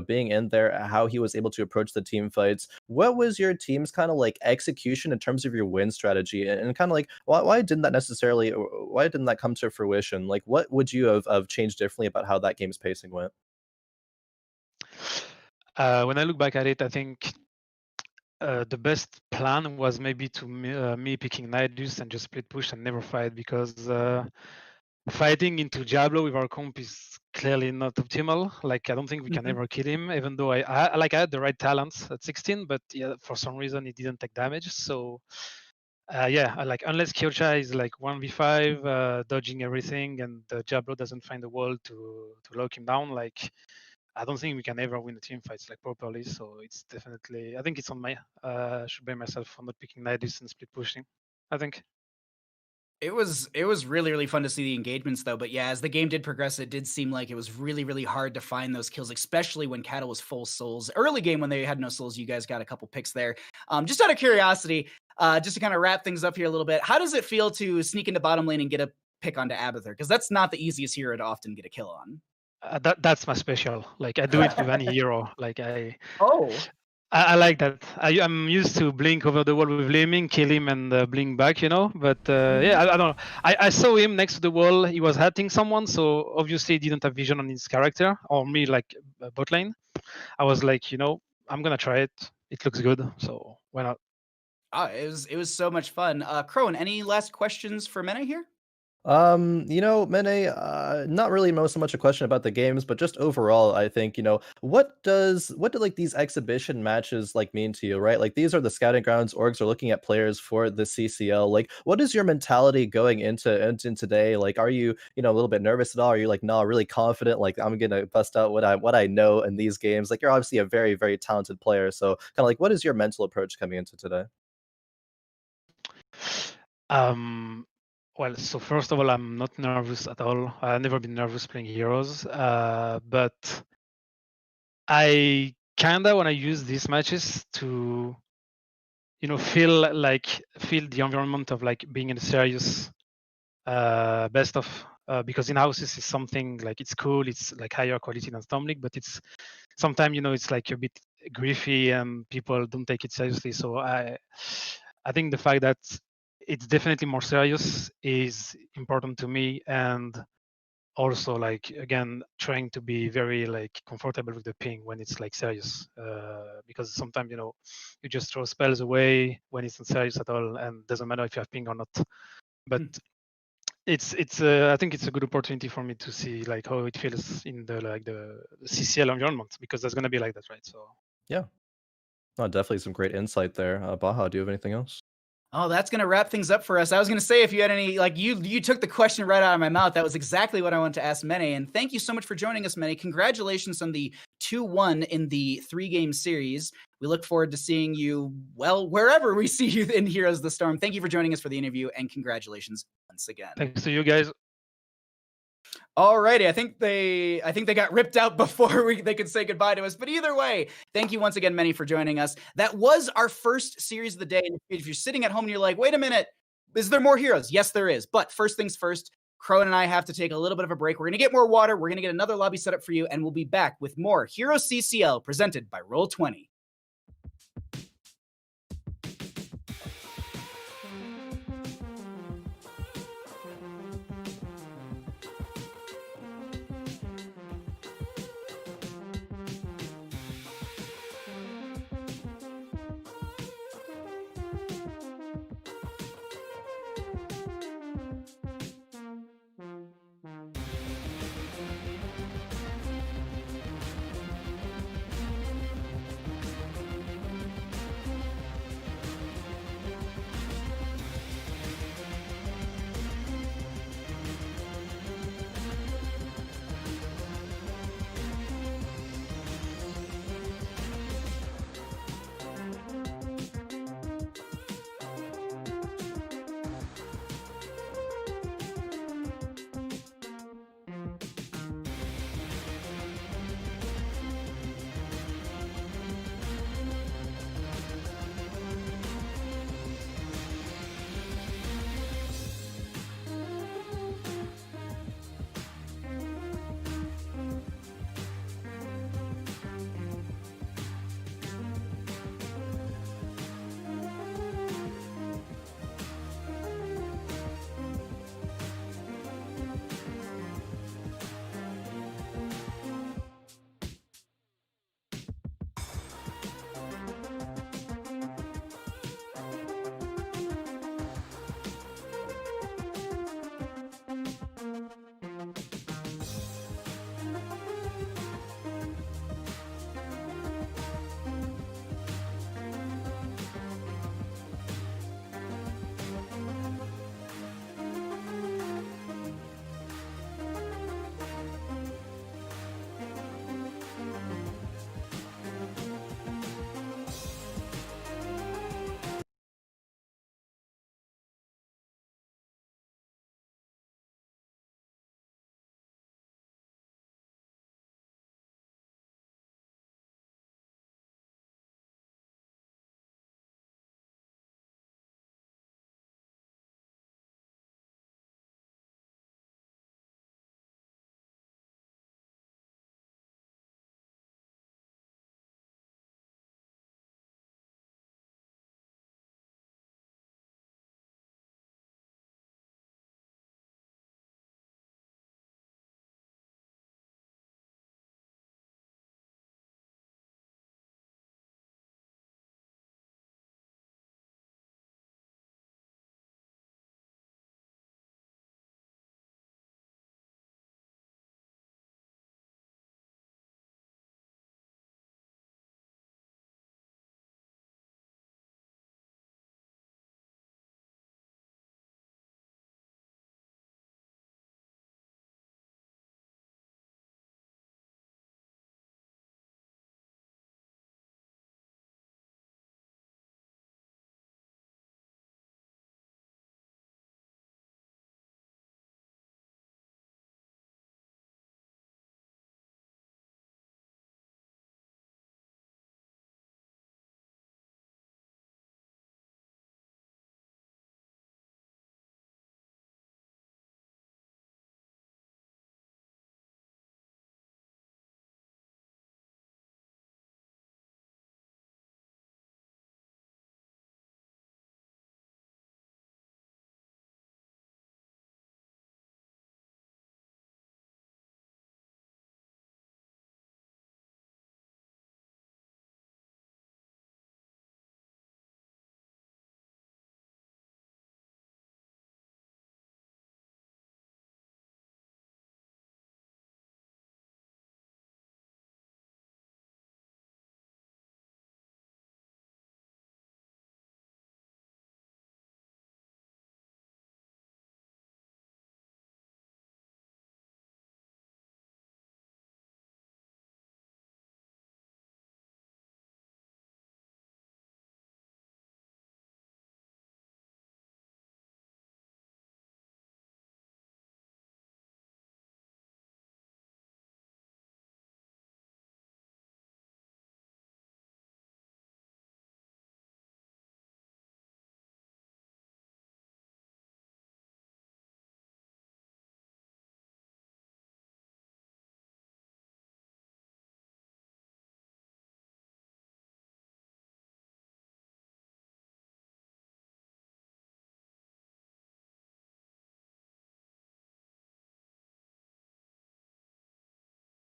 being in there, how he was able to approach the team fights. What was your team's kind of like execution in terms of your win strategy, and kind of like why didn't that come to fruition? Like, what would you have changed differently about how that game's pacing went? When I look back at it, I think the best plan was maybe to me picking Nidus and just split push and never fight, because fighting into Diablo with our comp is clearly not optimal. Like I don't think we can ever kill him, even though I had the right talents at 16, but yeah, for some reason he didn't take damage. So unless Kyocha is like 1v5 dodging everything and Diablo doesn't find a wall to lock him down, like I don't think we can ever win the team fights like properly. So it's definitely, I think it's on my should blame myself for not picking Nidus and split pushing, I think. It was really, really fun to see the engagements though. But yeah, as the game did progress, it did seem like it was really, really hard to find those kills, especially when Cattle was full souls. Early game when they had no souls, you guys got a couple picks there. Just out of curiosity, just to kind of wrap things up here a little bit, how does it feel to sneak into bottom lane and get a pick onto Abathur? Because that's not the easiest hero to often get a kill on. That's my special. Like I do it with any hero. Like I like that. I'm used to blink over the wall with Liming, kill him, and blink back. But yeah, I don't know. I saw him next to the wall. He was hitting someone, so obviously he didn't have vision on his character or me, like bot lane. I was like, I'm gonna try it. It looks good, so why not? It was so much fun. Khroen, any last questions for Mene here? Mene, not really so much a question about the games, but just overall, I think, what do like these exhibition matches like mean to you, right? Like these are the scouting grounds. Orgs are looking at players for the CCL. Like, what is your mentality going into today? Like, are you, a little bit nervous at all? Are you like, no, really confident? Like, I'm gonna bust out what I know in these games. Like, you're obviously a very, very talented player. So, kind of like, what is your mental approach coming into today? Well, so first of all, I'm not nervous at all. I've never been nervous playing Heroes, but I kinda want to use these matches to, feel the environment of like being in a serious best of, because in houses is something like it's cool, it's like higher quality than Storm League, but it's sometimes it's like a bit griefy and people don't take it seriously. So I think the fact that it's definitely more serious is important to me, and also like again trying to be very like comfortable with the ping when it's like serious, because sometimes you just throw spells away when it's not serious at all, and doesn't matter if you have ping or not. But it's I think it's a good opportunity for me to see like how it feels in the CCL environment, because there's gonna be like that, right? So Yeah, no, definitely some great insight there. Baha, do you have anything else? Oh, that's going to wrap things up for us. I was going to say, if you had any, like you took the question right out of my mouth. That was exactly what I wanted to ask Mene. And thank you so much for joining us, Mene. Congratulations on the 2-1 in the 3-game series. We look forward to seeing you, well, wherever we see you in Heroes of the Storm. Thank you for joining us for the interview, and congratulations once again. thanks to you guys. Alrighty, I think they got ripped out before they could say goodbye to us. But either way, thank you once again, Mene, for joining us. That was our first series of the day. And if you're sitting at home and you're like, wait a minute, is there more Heroes? Yes, there is. But first things first, Khroen and I have to take a little bit of a break. We're going to get more water. We're going to get another lobby set up for you, and we'll be back with more HeroesCCL presented by Roll20.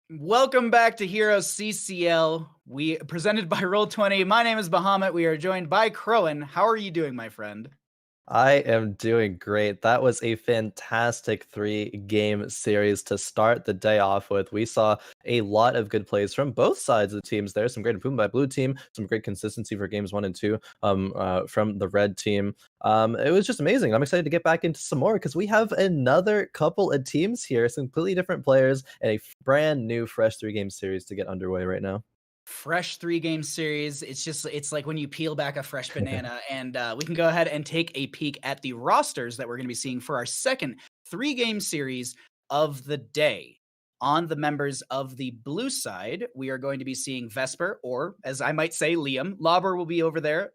Welcome back to Heroes CCL. We presented by Roll20. My name is Bahamut. We are joined by Khroen. How are you doing, my friend? I am doing great. That was a fantastic 3-game series to start the day off with. We saw a lot of good plays from both sides of the teams there. Some great improvement by blue team, some great consistency for games 1 and 2 from the red team. It was just amazing. I'm excited to get back into some more because we have another couple of teams here, some completely different players, and a brand new fresh 3-game series to get underway right now. Fresh 3-game series. It's like when you peel back a fresh banana. And we can go ahead and take a peek at the rosters that we're going to be seeing for our second 3-game series of the day. On the members of the blue side, we are going to be seeing Vesper, or as I might say, Liam. Lauber will be over there.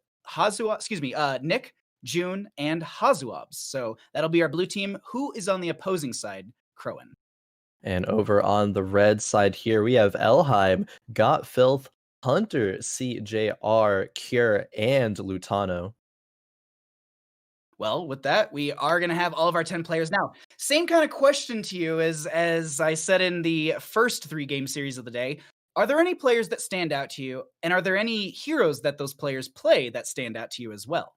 Nick, June, and Hazuabs. So that'll be our blue team. Who is on the opposing side? Khroen. And over on the red side here, we have Elheim, Got Filth, Hunter, CJR, Cure, and Lutano. Well, with that, we are going to have all of our 10 players. Now, same kind of question to you as I said in the first 3-game series of the day. Are there any players that stand out to you? And are there any heroes that those players play that stand out to you as well?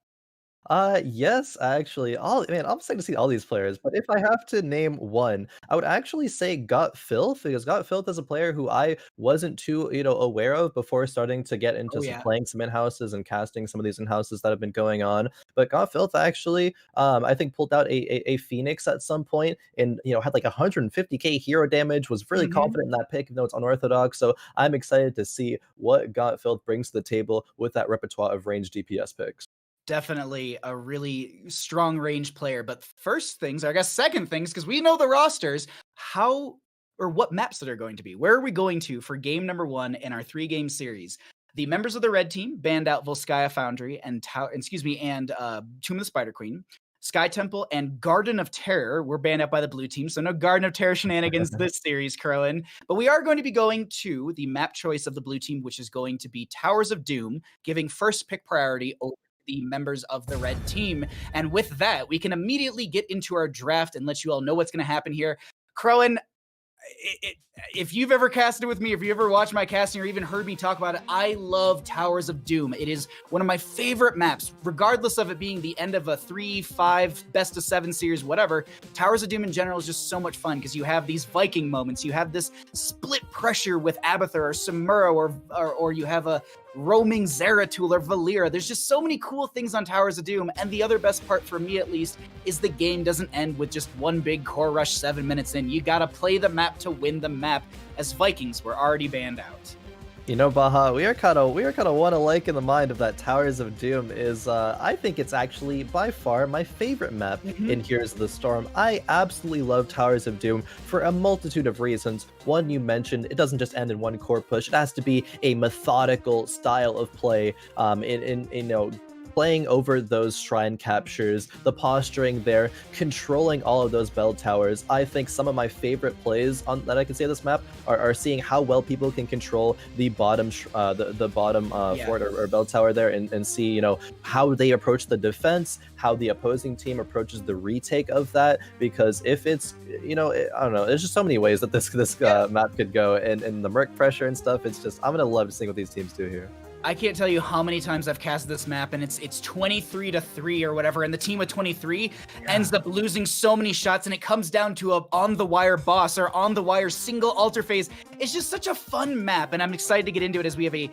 Yes, actually. I'm excited to see all these players, but if I have to name one, I would actually say Got Filth, because Got Filth is a player who I wasn't too, aware of before starting to get into playing some in-houses and casting some of these in-houses that have been going on. But Got Filth actually, I think pulled out a Phoenix at some point and, had like 150k hero damage, was really confident in that pick, even though it's unorthodox. So I'm excited to see what Got Filth brings to the table with that repertoire of range DPS picks. Definitely a really strong range player. But first things, or I guess second things, because we know the rosters, how or what maps that are going to be. Where are we going to for game number 1 in our 3-game series? The members of the red team banned out Volskaya Foundry and Tomb of the Spider Queen. Sky Temple and Garden of Terror were banned out by the blue team, so no Garden of Terror shenanigans this series, Khroen. But we are going to be going to the map choice of the blue team, which is going to be Towers of Doom, giving first pick priority over the members of the red team. And with that, we can immediately get into our draft and let you all know what's going to happen here. Khroen, if you've ever casted with me, if you ever watched my casting or even heard me talk about it, I love Towers of Doom. It is one of my favorite maps, regardless of it being the end of a 3, 5, best of 7 series, whatever. Towers of Doom in general is just so much fun because you have these Viking moments. You have this split pressure with Abathur or Samura, or you have a roaming Zeratul or Valera. There's just so many cool things on Towers of Doom, and the other best part for me at least is the game doesn't end with just one big core rush 7 minutes in. You gotta play the map to win the map, as Vikings were already banned out. Baha, we are kind of one alike in the mind of that Towers of Doom is, I think it's actually by far my favorite map in Heroes of the Storm. I absolutely love Towers of Doom for a multitude of reasons. One, you mentioned, it doesn't just end in one core push. It has to be a methodical style of play, playing over those shrine captures, the posturing there, controlling all of those bell towers. I think some of my favorite plays that I can say this map are seeing how well people can control the bottom fort or bell tower there and see, how they approach the defense, how the opposing team approaches the retake of that. Because if it's, I don't know, there's just so many ways that this map could go, and the merc pressure and stuff. It's just, I'm gonna love seeing what these teams do here. I can't tell you how many times I've casted this map, and it's 23-3 or whatever, and the team with 23 ends up losing so many shots, and it comes down to a on-the-wire boss or on-the-wire single altar phase. It's just such a fun map, and I'm excited to get into it as we have a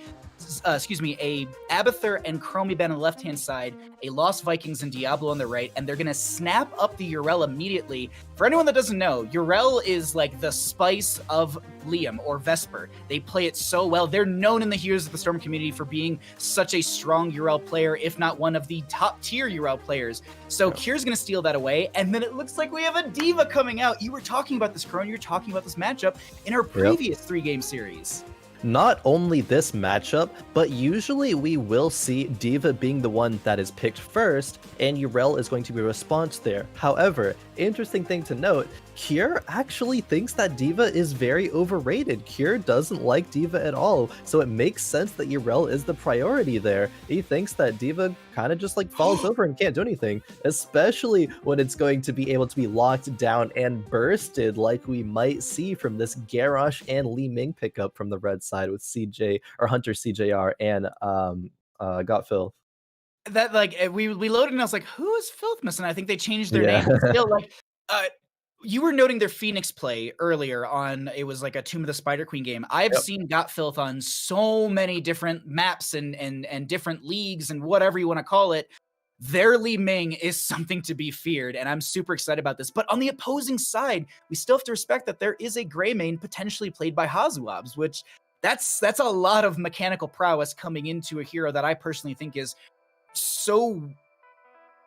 Abathur and Chromiban on the left-hand side, a Lost Vikings and Diablo on the right, and they're going to snap up the Yrel immediately. For anyone that doesn't know, Yrel is like the spice of Liam or Vesper. They play it so well. They're known in the Heroes of the Storm community for being such a strong Yrel player, if not one of the top-tier Yrel players. So Kier's going to steal that away, and then it looks like we have a Diva coming out. You were talking about this, Khroen. You were talking about this matchup in our previous 3-game series. not only this matchup, but usually we will see D.Va being the one that is picked first, and Yrel is going to be a response there. However, interesting thing to note, Kier actually thinks that D.Va is very overrated. Kier doesn't like D.Va at all, so it makes sense that Yrel is the priority there. He thinks that D.Va kind of just like falls over and can't do anything, especially when it's going to be able to be locked down and bursted like we might see from this Garrosh and Li Ming pickup from the red side with CJ or Hunter CJR and Got Filth. That like we loaded and I was like, who is Filthmas? And I think they changed their Yeah. name. But still, like, you were noting their Phoenix play earlier on. It was like a Tomb of the Spider Queen game. I've seen Got Filth on so many different maps and different leagues and whatever you want to call it. Their Li Ming is something to be feared, and I'm super excited about this. But on the opposing side, we still have to respect that there is a gray main potentially played by Hazuabs, which that's a lot of mechanical prowess coming into a hero that I personally think is so.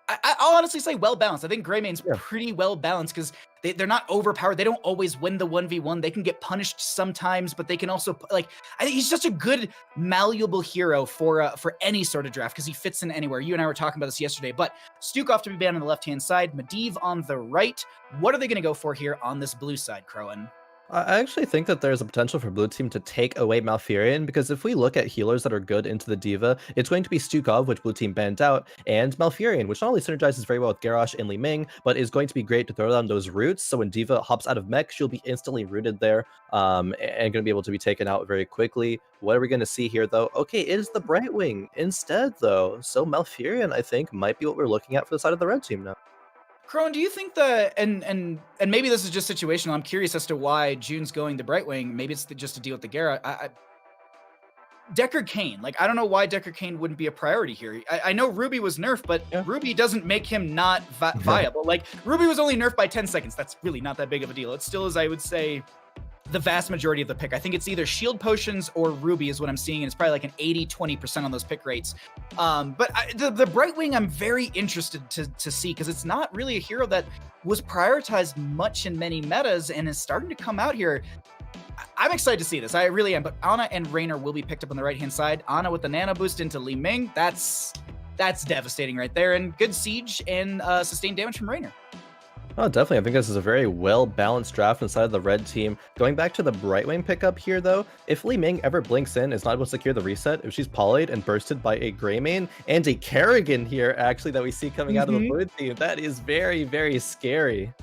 I'll honestly say well balanced. I think Grey Main's pretty well balanced because they're not overpowered. They don't always win the 1v1. They can get punished sometimes, but they can also like. I think he's just a good malleable hero for any sort of draft because he fits in anywhere. You and I were talking about this yesterday. But Stukov to be banned on the left hand side, Medivh on the right. What are they going to go for here on this blue side, Khroen? I actually think that there's a potential for blue team to take away Malfurion, because if we look at healers that are good into the D.Va, it's going to be Stukov, which blue team banned out, and Malfurion, which not only synergizes very well with Garrosh and Li Ming, but is going to be great to throw down those roots. So when D.Va hops out of mech, she'll be instantly rooted there, and going to be able to be taken out very quickly. What are we going to see here, though? Okay, it is the Brightwing instead, though. So Malfurion, I think, might be what we're looking at for the side of the red team now. Khroen, do you think that, and maybe this is just situational, I'm curious as to why June's going the Brightwing. Maybe it's just to deal with the Gera. Deckard Cain, like, I don't know why Deckard Cain wouldn't be a priority here. I know Ruby was nerfed, but Ruby doesn't make him not viable. Like, Ruby was only nerfed by 10 seconds. That's really not that big of a deal. It still is, I would say, the vast majority of the pick. I think it's either shield potions or Ruby is what I'm seeing, and it's probably like an 80-20% on those pick rates. But the Brightwing I'm very interested to see, because it's not really a hero that was prioritized much in many metas and is starting to come out here. I'm excited to see this. I really am. But Ana and Raynor will be picked up on the right-hand side. Ana with the nano boost into Li Ming. That's devastating right there. And good siege and sustained damage from Raynor. Oh, definitely. I think this is a very well-balanced draft inside of the red team. Going back to the Brightwing pickup here, though, if Li Ming ever blinks in, is not able to secure the reset, if she's polyed and bursted by a Greymane and a Kerrigan here, actually, that we see coming out of the blue team, that is very, very scary.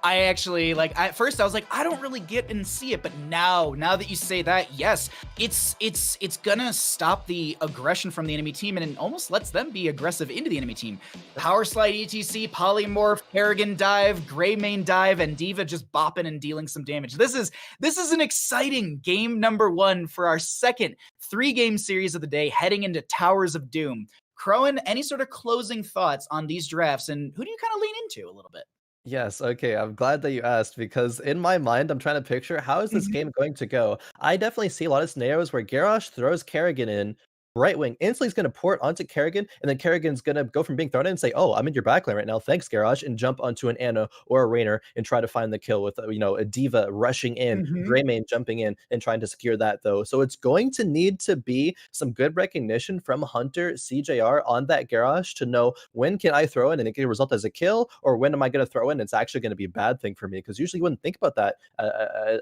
I actually, like, at first I was like, I don't really get and see it, but now that you say that, yes, it's gonna stop the aggression from the enemy team, and it almost lets them be aggressive into the enemy team. Power slide, ETC, polymorph, Kerrigan dive, Greymane dive, and D.Va just bopping and dealing some damage. This is an exciting game number 1 for our second 3-game series of the day, heading into Towers of Doom. Khroen, any sort of closing thoughts on these drafts, and who do you kind of lean into a little bit? Yes, okay, I'm glad that you asked, because in my mind, I'm trying to picture how is this game going to go. I definitely see a lot of scenarios where Garrosh throws Kerrigan in, Brightwing instantly is going to port onto Kerrigan, and then Kerrigan's going to go from being thrown in and say, oh, I'm in your backline right now, thanks Garrosh, and jump onto an Ana or a Raynor and try to find the kill with, a D.Va rushing in, Greymane jumping in and trying to secure that, though. So it's going to need to be some good recognition from Hunter CJR on that Garrosh to know when can I throw in and it can result as a kill, or when am I going to throw in it's actually going to be a bad thing for me, because usually you wouldn't think about that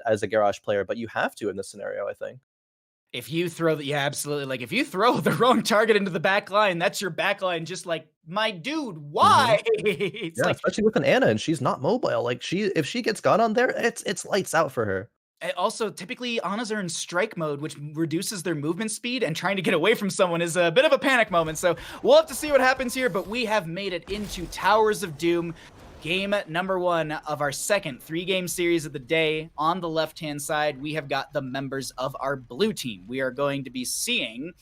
as a Garrosh player, but you have to in this scenario, I think. If you throw absolutely. Like, if you throw the wrong target into the back line, that's your back line. Just like, my dude, why? It's like, especially with an Ana, and she's not mobile. Like, if she gets gone on there, it's lights out for her. Also, typically, Anas are in strike mode, which reduces their movement speed, and trying to get away from someone is a bit of a panic moment. So we'll have to see what happens here, but we have made it into Towers of Doom. Game number 1 of our second 3-game series of the day. On the left-hand side, we have got the members of our blue team. We are going to be seeing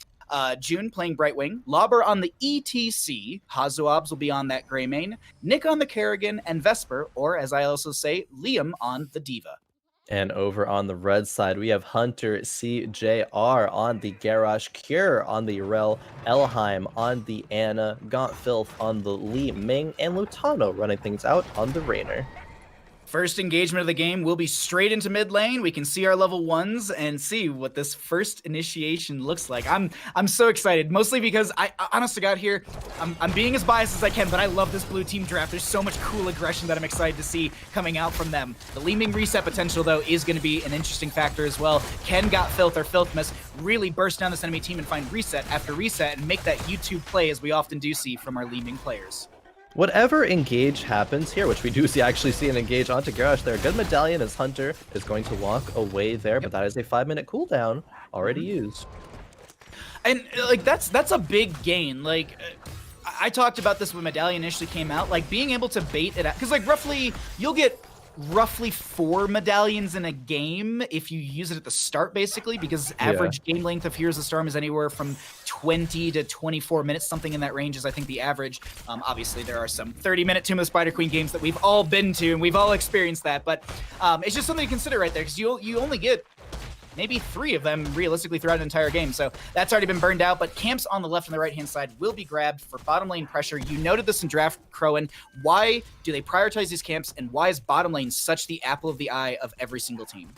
June playing Brightwing, Lauber on the ETC, Hazuabs will be on that Greymane, Nick on the Kerrigan, and Vesper, or as I also say, Liam on the D.Va. And over on the red side, we have Hunter CJR on the Garrosh, Cure on the Rel, Elheim on the Ana, Gaunt Filth on the Li Ming, and Lutano running things out on the Raynor. First engagement of the game will be straight into mid lane. We can see our level 1s and see what this first initiation looks like. I'm so excited, mostly because I honest to God here, I'm being as biased as I can, but I love this blue team draft. There's so much cool aggression that I'm excited to see coming out from them. The Leeming reset potential, though, is going to be an interesting factor as well. Ken got Filth or Filthmas really burst down this enemy team and find reset after reset and make that YouTube play, as we often do see from our Leeming players. Whatever engage happens here, which we do actually see an engage onto Garrosh there, good medallion as Hunter is going to walk away there, but that is a 5-minute cooldown already used. And like that's a big gain. Like I talked about this when Medallion initially came out, like being able to bait it out, because like you'll get roughly 4 medallions in a game if you use it at the start, basically, because average game length of Heroes of the Storm is anywhere from 20 to 24 minutes, something in that range is I think the average. Obviously there are some 30-minute Tomb of the Spider Queen games that we've all been to and we've all experienced that, but it's just something to consider right there, because you only get maybe 3 of them realistically throughout an entire game. So that's already been burned out, but camps on the left and the right-hand side will be grabbed for bottom lane pressure. You noted this in draft, Khroen. Why do they prioritize these camps, and why is bottom lane such the apple of the eye of every single team?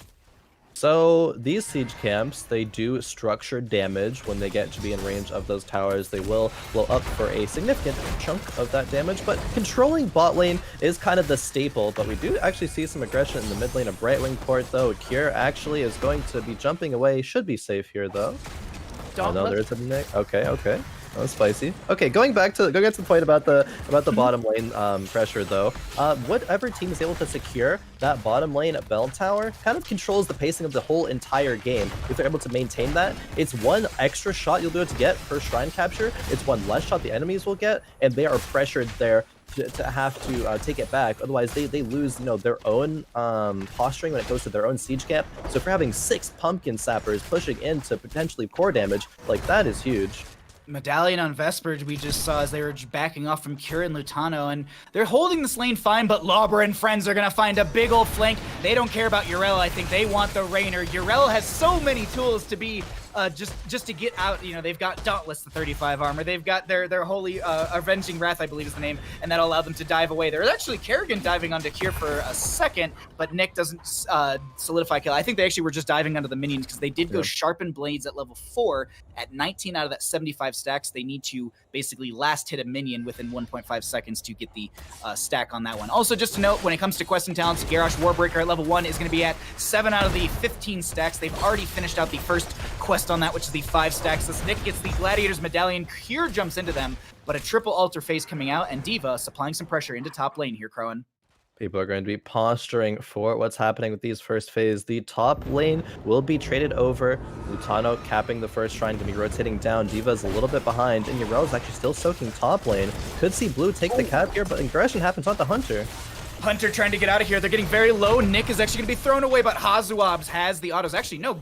So these siege camps, they do structured damage when they get to be in range of those towers. They will blow up for a significant chunk of that damage, but controlling bot lane is kind of the staple. But we do actually see some aggression in the mid lane of Brightwing Port, though. Kier actually is going to be jumping away. Should be safe here, though. Oh no, there's a nick. Okay. That was spicy. Okay, going back to the point about the bottom lane pressure, though. Whatever team is able to secure that bottom lane bell tower kind of controls the pacing of the whole entire game. If they're able to maintain that, it's 1 extra shot you'll be able to get per shrine capture. It's 1 less shot the enemies will get, and they are pressured there to have to take it back. Otherwise, they lose, their own posturing when it goes to their own siege camp. So if you're having 6 pumpkin sappers pushing into potentially core damage, like that is huge. Medallion on Vesper, we just saw as they were backing off from Cure and Lutano, and they're holding this lane fine, but Lauber and friends are going to find a big old flank. They don't care about Yrel. I think they want the Rainer. Yrel has so many tools to be just to get out. They've got Dauntless, the 35 armor. They've got their holy Avenging Wrath, I believe is the name, and that'll allow them to dive away. There's actually Kerrigan diving onto Cure for a second, but Nick doesn't solidify kill. I think they actually were just diving onto the minions because they did go Sharpened Blades at level 4 at 19 out of that 75 stacks. They need to basically last hit a minion within 1.5 seconds to get the stack on that one. Also, just to note, when it comes to quest and talents, Garrosh Warbreaker at level 1 is going to be at 7 out of the 15 stacks. They've already finished out the first quest on that, which is the 5 stacks. This Nick gets the Gladiator's Medallion. Cure jumps into them, but a triple altar phase coming out, and D.Va supplying some pressure into top lane here, Khroen. People are going to be posturing for what's happening with these first phase. The top lane will be traded over. Lutano capping the first shrine, going to be rotating down. D.Va's a little bit behind, and Yrel is actually still soaking top lane. Could see Blue take the cap here, but aggression happens on the Hunter. Hunter trying to get out of here. They're getting very low. Nick is actually going to be thrown away, but Hazuabs has the autos. Actually, no.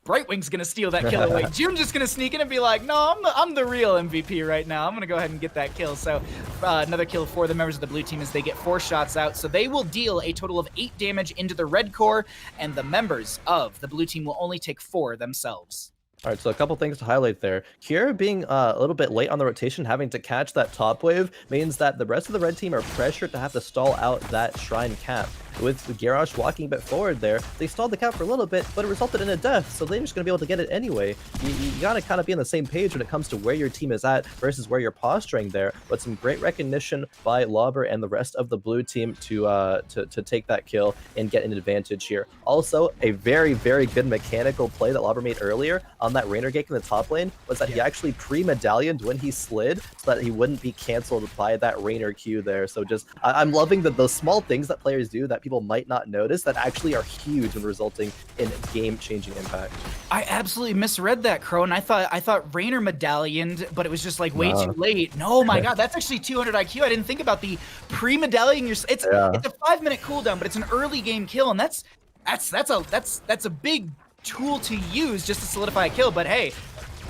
Brightwing's gonna steal that kill away. June just gonna sneak in and be like, no, I'm the real MVP right now. I'm gonna go ahead and get that kill. So another kill for the members of the blue team as they get 4 shots out. So they will deal a total of 8 damage into the red core, and the members of the blue team will only take 4 themselves. All right, so a couple things to highlight there. Kiera being a little bit late on the rotation, having to catch that top wave, means that the rest of the red team are pressured to have to stall out that shrine cap. With Garrosh walking a bit forward there, they stalled the cap for a little bit, but it resulted in a death, so they're just going to be able to get it anyway. You gotta kind of be on the same page when it comes to where your team is at versus where you're posturing there, but some great recognition by Lauber and the rest of the blue team to take that kill and get an advantage here. Also, a very, very good mechanical play that Lauber made earlier on that Rainer Gate in the top lane was that he actually pre-medallioned when he slid so that he wouldn't be canceled by that Rainer Q there. So just, I'm loving those small things that players do that people might not notice that actually are huge and resulting in game-changing impact. I absolutely misread that, Khroen. I thought Rainer medallioned, but it was just like way too late. No, my God, that's actually 200 IQ. I didn't think about the pre-medallion. It's a 5-minute cooldown, but it's an early game kill, and that's a big tool to use just to solidify a kill. But hey,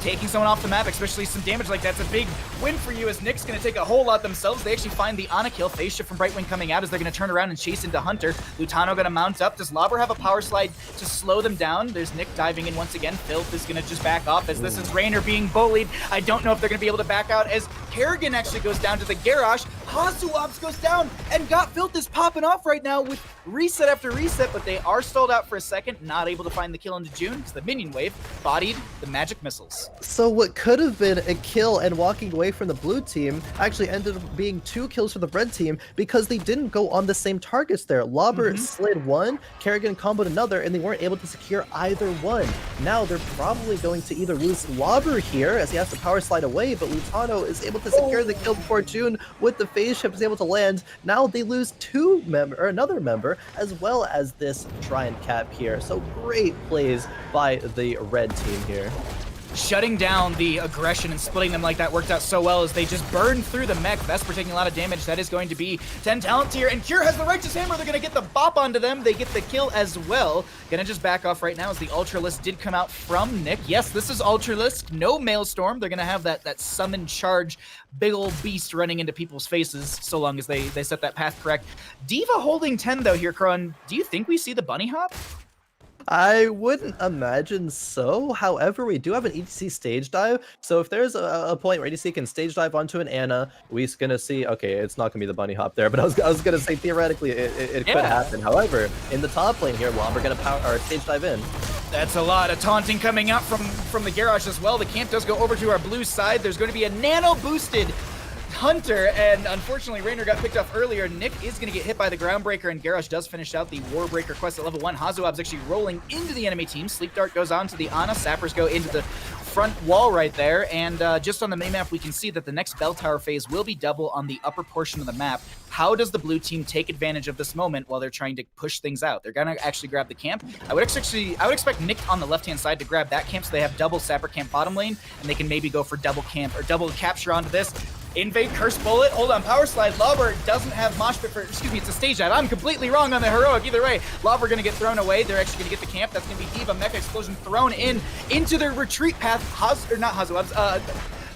taking someone off the map, especially some damage like that's a big win for you, as Nick's going to take a whole lot themselves. They actually find the Ana kill. Phase shift from Brightwing coming out as they're going to turn around and chase into Hunter. Lutano going to mount up. Does Lauber have a power slide to slow them down? There's Nick diving in once again. Filth is going to just back off as this is Rainer being bullied. I don't know if they're going to be able to back out as Kerrigan actually goes down to the Garrosh. Hazuops goes down, and Got Built is popping off right now with reset after reset, but they are stalled out for a second, not able to find the kill into June because the minion wave bodied the magic missiles. So what could have been a kill and walking away from the blue team actually ended up being 2 kills for the red team because they didn't go on the same targets there. Lobber slid one, Kerrigan comboed another, and they weren't able to secure either one. Now they're probably going to either lose Lobber here as he has to power slide away, but Lutano is able to secure the kill before June with the phase shift is able to land. Now they lose another member as well as this Shrine Cap here. So great plays by the red team here. Shutting down the aggression and splitting them like that worked out so well as they just burned through the mech. Vesper taking a lot of damage. That is going to be 10 talent tier, and Cure has the Righteous Hammer. They're going to get the bop onto them. They get the kill as well. Gonna just back off right now as the Ultralisk did come out from Nick. Yes, this is Ultralisk. No Maelstrom. They're going to have that summon charge, big old beast running into people's faces so long as they set that path correct. Diva holding 10 though here, Khroen. Do you think we see the bunny hop? I wouldn't imagine so. However, we do have an ETC stage dive. So if there's a point where ETC can stage dive onto an Ana, we're going to see, okay, it's not going to be the bunny hop there, but I was going to say theoretically it could happen. However, in the top lane here, Lomber going to stage dive in. That's a lot of taunting coming out from the Garrosh as well. The camp does go over to our blue side. There's going to be a nano boosted Hunter, and unfortunately Raynor got picked off earlier. Nick is going to get hit by the Groundbreaker, and Garrosh does finish out the Warbreaker quest at level 1. Hazuob's actually rolling into the enemy team. Sleep Dart goes on to the Ana. Sappers go into the front wall right there, and just on the minimap we can see that the next bell tower phase will be double on the upper portion of the map. How does the blue team take advantage of this moment while they're trying to push things out? They're gonna actually grab the camp. I would expect Nick on the left-hand side to grab that camp so they have double Sapper camp bottom lane, and they can maybe go for double camp or double capture onto this. Invade, Curse Bullet, hold on, Power Slide. Lobber doesn't have Mosh Pit for, excuse me, it's a stage dive. I'm completely wrong on the heroic. Either way, Lobber gonna get thrown away. They're actually gonna get the camp. That's gonna be Diva, Mecha Explosion thrown into their retreat path.